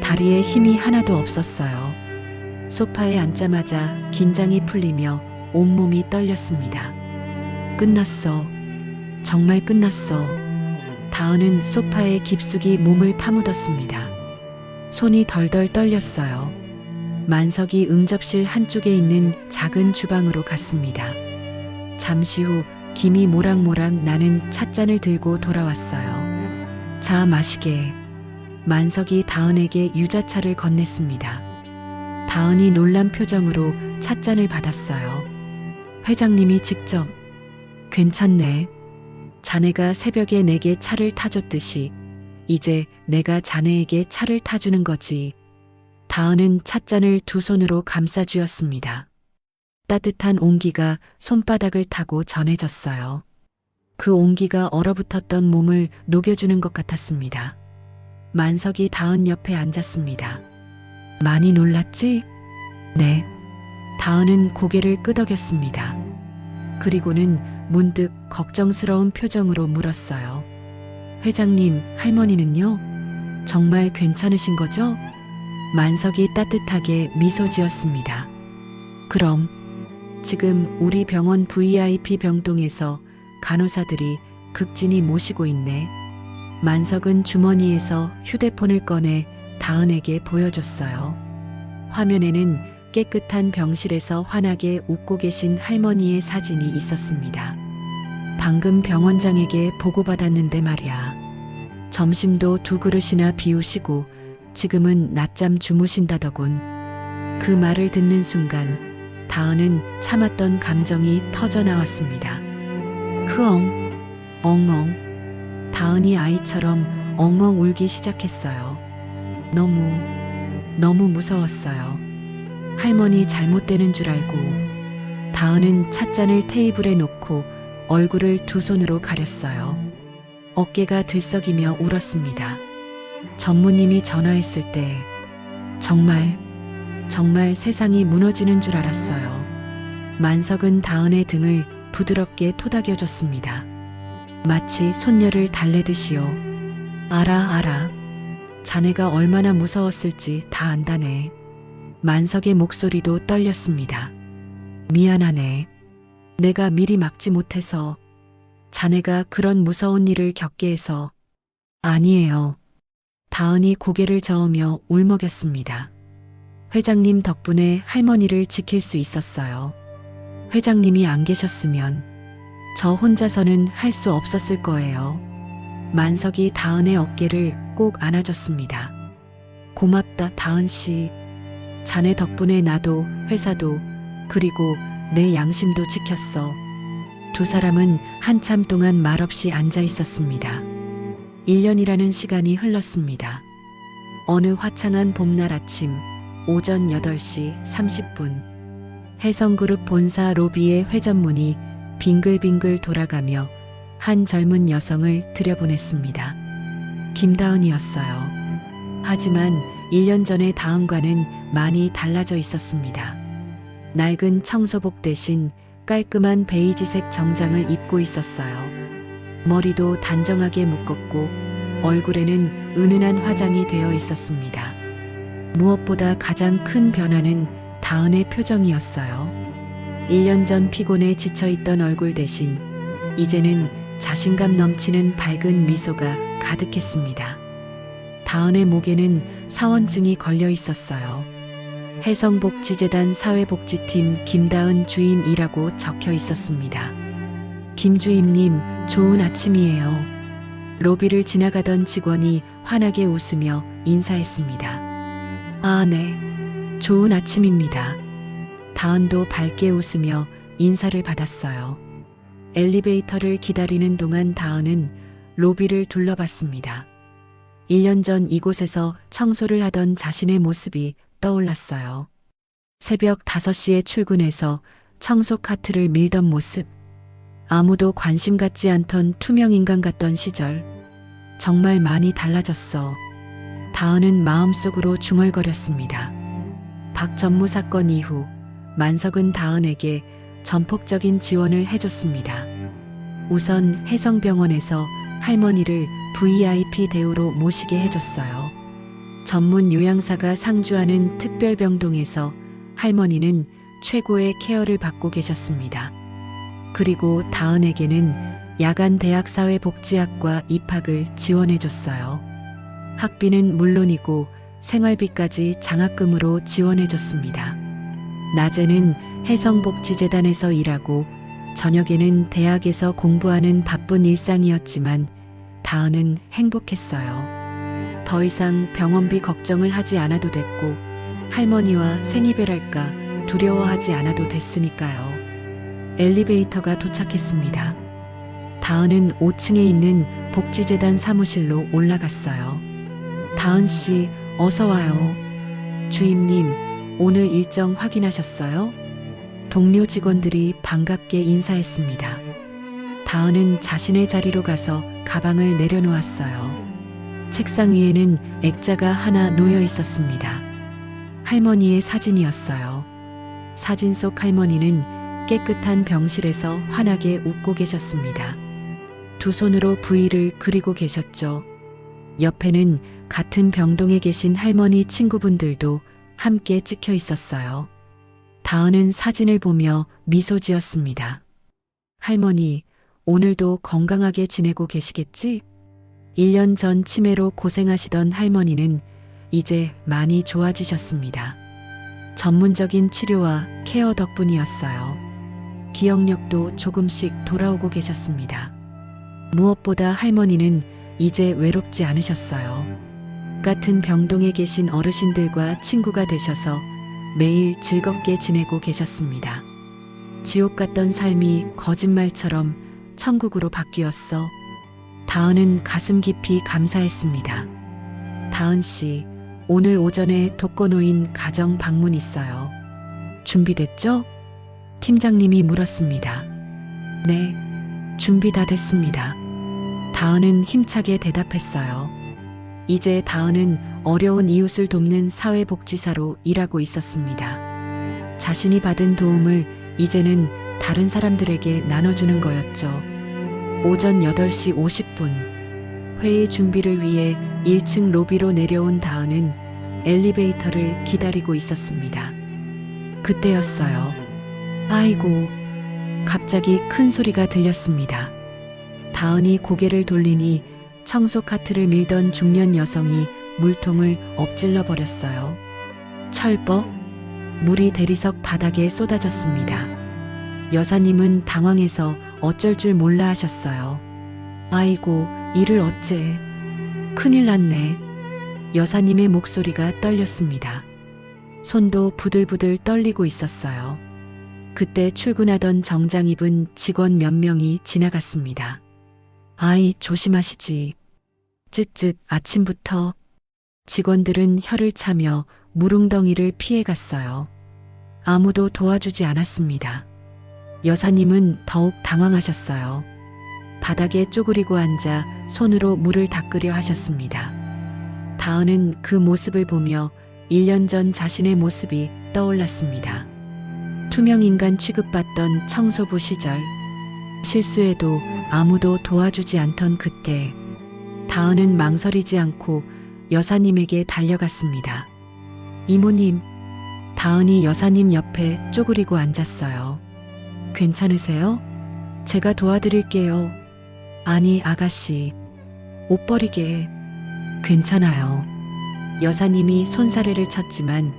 다리에 힘이 하나도 없었어요. 소파에 앉자마자 긴장이 풀리며 온몸이 떨렸습니다. 끝났어. 정말 끝났어. 다은은 소파에 깊숙이 몸을 파묻었습니다. 손이 덜덜 떨렸어요. 만석이 응접실 한쪽에 있는 작은 주방으로 갔습니다. 잠시 후 김이 모락모락 나는 찻잔을 들고 돌아왔어요. 자, 마시게. 만석이 다은에게 유자차를 건넸습니다. 다은이 놀란 표정으로 찻잔을 받았어요. 회장님이 직접. 괜찮네. 자네가 새벽에 내게 차를 타줬듯이 이제 내가 자네에게 차를 타주는 거지. 다은은 찻잔을 두 손으로 감싸 쥐었습니다. 따뜻한 온기가 손바닥을 타고 전해졌어요. 그 온기가 얼어붙었던 몸을 녹여주는 것 같았습니다. 만석이 다은 옆에 앉았습니다. 많이 놀랐지? 네. 다은은 고개를 끄덕였습니다. 그리고는 문득 걱정스러운 표정으로 물었어요. 회장님, 할머니는요? 정말 괜찮으신 거죠? 만석이 따뜻하게 미소 지었습니다. 그럼 지금 우리 병원 VIP 병동에서 간호사들이 극진히 모시고 있네. 만석은 주머니에서 휴대폰을 꺼내 다은에게 보여줬어요. 화면에는 깨끗한 병실에서 환하게 웃고 계신 할머니의 사진이 있었습니다. 방금 병원장에게 보고받았는데 말이야. 점심도 두 그릇이나 비우시고 지금은 낮잠 주무신다더군. 그 말을 듣는 순간 다은은 참았던 감정이 터져 나왔습니다. 흐엉, 엉엉. 다은이 아이처럼 엉엉 울기 시작했어요. 너무 무서웠어요. 할머니 잘못되는 줄 알고. 다은은 찻잔을 테이블에 놓고 얼굴을 두 손으로 가렸어요. 어깨가 들썩이며 울었습니다. 전무님이 전화했을 때 정말 세상이 무너지는 줄 알았어요. 만석은 다은의 등을 부드럽게 토닥여줬습니다. 마치 손녀를 달래듯이요. 알아. 자네가 얼마나 무서웠을지 다 안다네. 만석의 목소리도 떨렸습니다. 미안하네. 내가 미리 막지 못해서. 자네가 그런 무서운 일을 겪게 해서. 아니에요. 다은이 고개를 저으며 울먹였습니다. 회장님 덕분에 할머니를 지킬 수 있었어요. 회장님이 안 계셨으면 저 혼자서는 할 수 없었을 거예요. 만석이 다은의 어깨를 꼭 안아줬습니다. 고맙다, 다은 씨. 자네 덕분에 나도 회사도 그리고 내 양심도 지켰어. 두 사람은 한참 동안 말없이 앉아 있었습니다. 1년이라는 시간이 흘렀습니다. 어느 화창한 봄날 아침 오전 8시 30분 혜성그룹 본사 로비의 회전문이 빙글빙글 돌아가며 한 젊은 여성을 들여보냈습니다. 김다은이었어요. 하지만 1년 전의 다은과는 많이 달라져 있었습니다. 낡은 청소복 대신 깔끔한 베이지색 정장을 입고 있었어요. 머리도 단정하게 묶었고 얼굴에는 은은한 화장이 되어 있었습니다. 무엇보다 가장 큰 변화는 다은의 표정이었어요. 1년 전 피곤에 지쳐있던 얼굴 대신 이제는 자신감 넘치는 밝은 미소가 가득했습니다. 다은의 목에는 사원증이 걸려 있었어요. 혜성복지재단 사회복지팀 김다은 주임이라고 적혀 있었습니다. 김 주임님, 좋은 아침이에요. 로비를 지나가던 직원이 환하게 웃으며 인사했습니다. 아, 네. 좋은 아침입니다. 다은도 밝게 웃으며 인사를 받았어요. 엘리베이터를 기다리는 동안 다은은 로비를 둘러봤습니다. 1년 전 이곳에서 청소를 하던 자신의 모습이 떠올랐어요. 새벽 5시에 출근해서 청소 카트를 밀던 모습. 아무도 관심 갖지 않던 투명 인간 같던 시절. 정말 많이 달라졌어. 다은은 마음속으로 중얼거렸습니다. 박 전무 사건 이후 만석은 다은에게 전폭적인 지원을 해줬습니다. 우선 혜성병원에서 할머니를 VIP 대우로 모시게 해줬어요. 전문 요양사가 상주하는 특별병동에서 할머니는 최고의 케어를 받고 계셨습니다. 그리고 다은에게는 야간 대학사회복지학과 입학을 지원해줬어요. 학비는 물론이고 생활비까지 장학금으로 지원해줬습니다. 낮에는 혜성복지재단에서 일하고 저녁에는 대학에서 공부하는 바쁜 일상이었지만 다은은 행복했어요. 더 이상 병원비 걱정을 하지 않아도 됐고 할머니와 생이별할까 두려워하지 않아도 됐으니까요. 엘리베이터가 도착했습니다. 다은은 5층에 있는 복지재단 사무실로 올라갔어요. 다은 씨, 어서 와요. 주임님, 오늘 일정 확인하셨어요? 동료 직원들이 반갑게 인사했습니다. 다은은 자신의 자리로 가서 가방을 내려놓았어요. 책상 위에는 액자가 하나 놓여 있었습니다. 할머니의 사진이었어요. 사진 속 할머니는 깨끗한 병실에서 환하게 웃고 계셨습니다. 두 손으로 V를 그리고 계셨죠. 옆에는 같은 병동에 계신 할머니 친구분들도 함께 찍혀 있었어요. 다은은 사진을 보며 미소 지었습니다. 할머니, 오늘도 건강하게 지내고 계시겠지? 1년 전 치매로 고생하시던 할머니는 이제 많이 좋아지셨습니다. 전문적인 치료와 케어 덕분이었어요. 기억력도 조금씩 돌아오고 계셨습니다. 무엇보다 할머니는 이제 외롭지 않으셨어요. 같은 병동에 계신 어르신들과 친구가 되셔서 매일 즐겁게 지내고 계셨습니다. 지옥 같던 삶이 거짓말처럼 천국으로 바뀌었어. 다은은 가슴 깊이 감사했습니다. 다은 씨, 오늘 오전에 독거노인 가정 방문 있어요. 준비됐죠? 팀장님이 물었습니다. 네, 준비 다 됐습니다. 다은은 힘차게 대답했어요. 이제 다은은 어려운 이웃을 돕는 사회복지사로 일하고 있었습니다. 자신이 받은 도움을 이제는 다른 사람들에게 나눠주는 거였죠. 오전 8시 50분 회의 준비를 위해 1층 로비로 내려온 다은은 엘리베이터를 기다리고 있었습니다. 그때였어요. 아이고, 갑자기 큰 소리가 들렸습니다. 다은이 고개를 돌리니 청소 카트를 밀던 중년 여성이 물통을 엎질러 버렸어요. 철벅, 물이 대리석 바닥에 쏟아졌습니다. 여사님은 당황해서 어쩔 줄 몰라 하셨어요. 아이고, 이를 어째. 큰일 났네. 여사님의 목소리가 떨렸습니다. 손도 부들부들 떨리고 있었어요. 그때 출근하던 정장 입은 직원 몇 명이 지나갔습니다. 아이, 조심하시지. 쯧쯧 아침부터. 직원들은 혀를 차며 물웅덩이를 피해갔어요. 아무도 도와주지 않았습니다. 여사님은 더욱 당황하셨어요. 바닥에 쪼그리고 앉아 손으로 물을 닦으려 하셨습니다. 다은은 그 모습을 보며 1년 전 자신의 모습이 떠올랐습니다. 투명인간 취급받던 청소부 시절, 실수해도 아무도 도와주지 않던 그때, 다은은 망설이지 않고 여사님에게 달려갔습니다. 이모님, 다은이 여사님 옆에 쪼그리고 앉았어요. 괜찮으세요? 제가 도와드릴게요. 아니, 아가씨. 옷 버리게. 괜찮아요. 여사님이 손사래를 쳤지만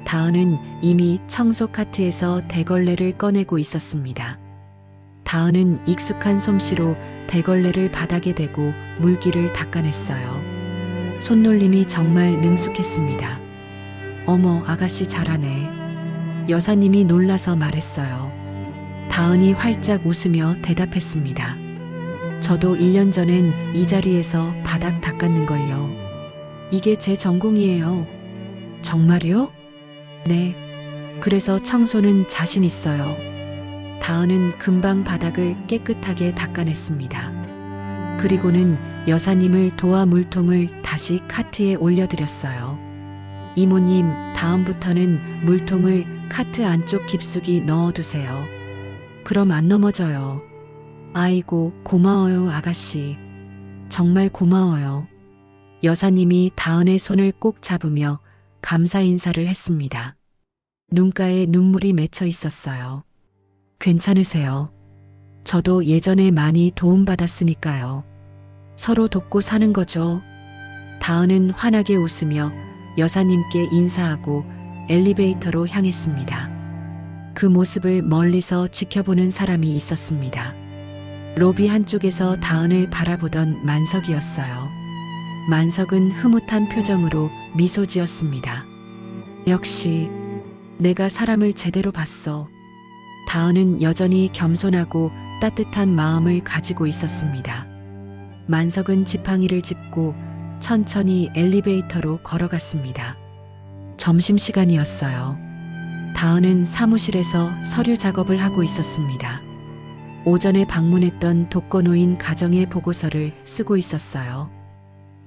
다은은 이미 청소 카트에서 대걸레를 꺼내고 있었습니다. 다은은 익숙한 솜씨로 대걸레를 바닥에 대고 물기를 닦아냈어요. 손놀림이 정말 능숙했습니다. 어머, 아가씨 잘하네. 여사님이 놀라서 말했어요. 다은이 활짝 웃으며 대답했습니다. 저도 1년 전엔 이 자리에서 바닥 닦았는걸요. 이게 제 전공이에요. 정말요? 네. 그래서 청소는 자신 있어요. 다은은 금방 바닥을 깨끗하게 닦아냈습니다. 그리고는 여사님을 도와 물통을 다시 카트에 올려드렸어요. 이모님, 다음부터는 물통을 카트 안쪽 깊숙이 넣어두세요. 그럼 안 넘어져요. 아이고, 고마워요, 아가씨. 정말 고마워요. 여사님이 다은의 손을 꼭 잡으며 감사 인사를 했습니다. 눈가에 눈물이 맺혀 있었어요. 괜찮으세요? 저도 예전에 많이 도움받았으니까요. 서로 돕고 사는 거죠. 다은은 환하게 웃으며 여사님께 인사하고 엘리베이터로 향했습니다. 그 모습을 멀리서 지켜보는 사람이 있었습니다. 로비 한쪽에서 다은을 바라보던 만석이었어요. 만석은 흐뭇한 표정으로 미소 지었습니다. 역시 내가 사람을 제대로 봤어. 다은은 여전히 겸손하고 따뜻한 마음을 가지고 있었습니다. 만석은 지팡이를 짚고 천천히 엘리베이터로 걸어갔습니다. 점심시간이었어요. 다은은 사무실에서 서류 작업을 하고 있었습니다. 오전에 방문했던 독거노인 가정의 보고서를 쓰고 있었어요.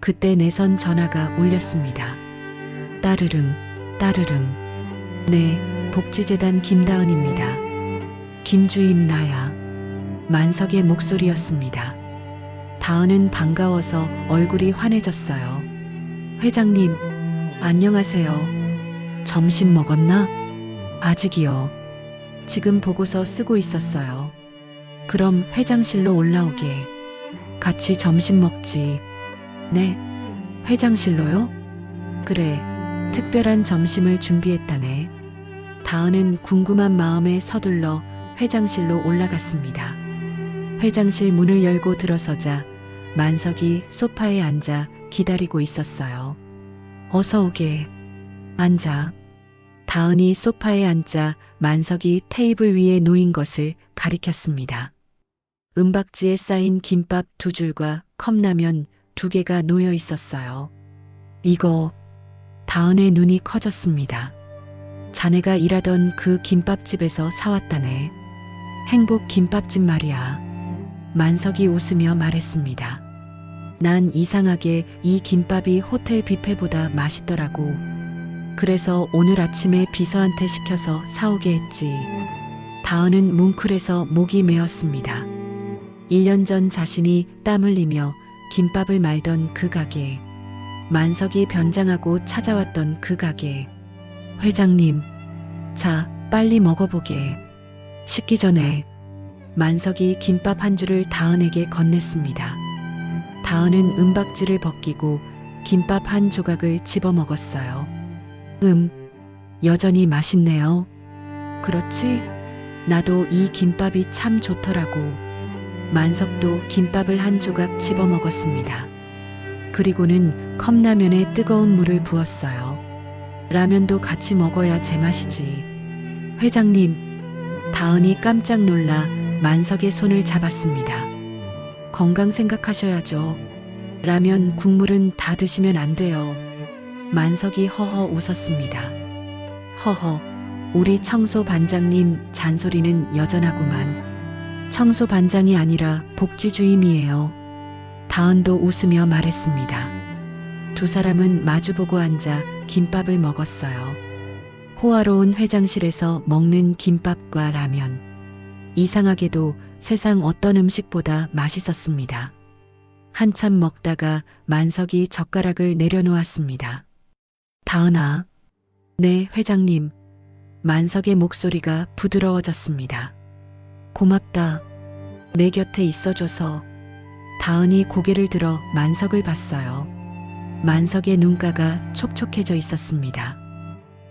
그때 내선 전화가 울렸습니다. 따르릉, 따르릉. 네, 복지재단 김다은입니다. 김주임 나야. 만석의 목소리였습니다. 다은은 반가워서 얼굴이 환해졌어요. 회장님, 안녕하세요. 점심 먹었나? 아직이요. 지금 보고서 쓰고 있었어요. 그럼 회장실로 올라오게. 같이 점심 먹지. 네, 회장실로요? 그래, 특별한 점심을 준비했다네. 다은은 궁금한 마음에 서둘러 회장실로 올라갔습니다. 회장실 문을 열고 들어서자 만석이 소파에 앉아 기다리고 있었어요. 어서 오게. 앉아. 다은이 소파에 앉자 만석이 테이블 위에 놓인 것을 가리켰습니다. 은박지에 쌓인 김밥 2줄과 컵라면 2개가 놓여 있었어요. 이거. 다은의 눈이 커졌습니다. 자네가 일하던 그 김밥집에서 사왔다네. 행복 김밥집 말이야. 만석이 웃으며 말했습니다. 난 이상하게 이 김밥이 호텔 뷔페보다 맛있더라고. 그래서 오늘 아침에 비서한테 시켜서 사오게 했지. 다은은 뭉클해서 목이 메었습니다. 1년 전 자신이 땀 흘리며 김밥을 말던 그 가게. 만석이 변장하고 찾아왔던 그 가게. 회장님, 자, 빨리 먹어보게. 식기 전에. 만석이 김밥 한 줄을 다은에게 건넸습니다. 다은은 은박지를 벗기고 김밥 한 조각을 집어 먹었어요. 여전히 맛있네요. 그렇지? 나도 이 김밥이 참 좋더라고. 만석도 김밥을 한 조각 집어 먹었습니다. 그리고는 컵라면에 뜨거운 물을 부었어요. 라면도 같이 먹어야 제맛이지. 회장님, 다은이 깜짝 놀라 만석의 손을 잡았습니다. 건강 생각하셔야죠. 라면 국물은 다 드시면 안 돼요. 만석이 허허 웃었습니다. 허허, 우리 청소 반장님 잔소리는 여전하구만. 청소 반장이 아니라 복지 주임이에요. 다은도 웃으며 말했습니다. 두 사람은 마주보고 앉아 김밥을 먹었어요. 호화로운 회장실에서 먹는 김밥과 라면. 이상하게도 세상 어떤 음식보다 맛있었습니다. 한참 먹다가 만석이 젓가락을 내려놓았습니다. 다은아. 네, 회장님. 만석의 목소리가 부드러워졌습니다. 고맙다. 내 곁에 있어줘서. 다은이 고개를 들어 만석을 봤어요. 만석의 눈가가 촉촉해져 있었습니다.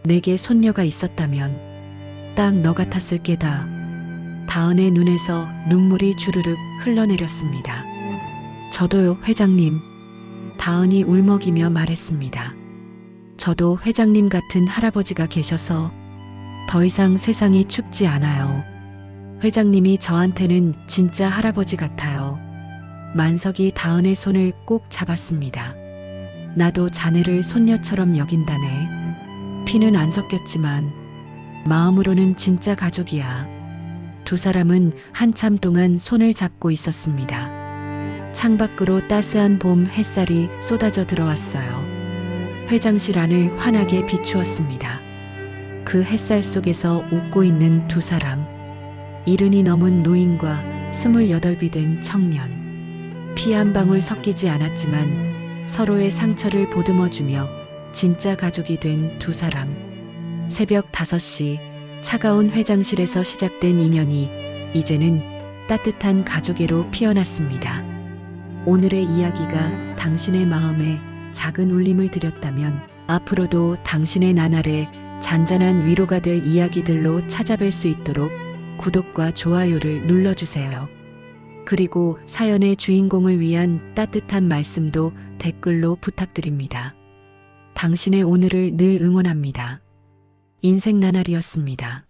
내게 손녀가 있었다면 딱 너 같았을 게다. 다은의 눈에서 눈물이 주르륵 흘러내렸습니다. 저도요, 회장님. 다은이 울먹이며 말했습니다. 저도 회장님 같은 할아버지가 계셔서 더 이상 세상이 춥지 않아요. 회장님이 저한테는 진짜 할아버지 같아요. 만석이 다은의 손을 꼭 잡았습니다. 나도 자네를 손녀처럼 여긴다네. 피는 안 섞였지만 마음으로는 진짜 가족이야. 두 사람은 한참 동안 손을 잡고 있었습니다. 창밖으로 따스한 봄 햇살이 쏟아져 들어왔어요. 회장실 안을 환하게 비추었습니다. 그 햇살 속에서 웃고 있는 두 사람. 70이 넘은 노인과 28이 된 청년. 피 한 방울 섞이지 않았지만 서로의 상처를 보듬어주며 진짜 가족이 된 두 사람. 새벽 5시 차가운 회장실에서 시작된 인연이 이제는 따뜻한 가족애로 피어났습니다. 오늘의 이야기가 당신의 마음에 작은 울림을 드렸다면 앞으로도 당신의 나날에 잔잔한 위로가 될 이야기들로 찾아뵐 수 있도록 구독과 좋아요를 눌러주세요. 그리고 사연의 주인공을 위한 따뜻한 말씀도 댓글로 부탁드립니다. 당신의 오늘을 늘 응원합니다. 인생 나날이었습니다.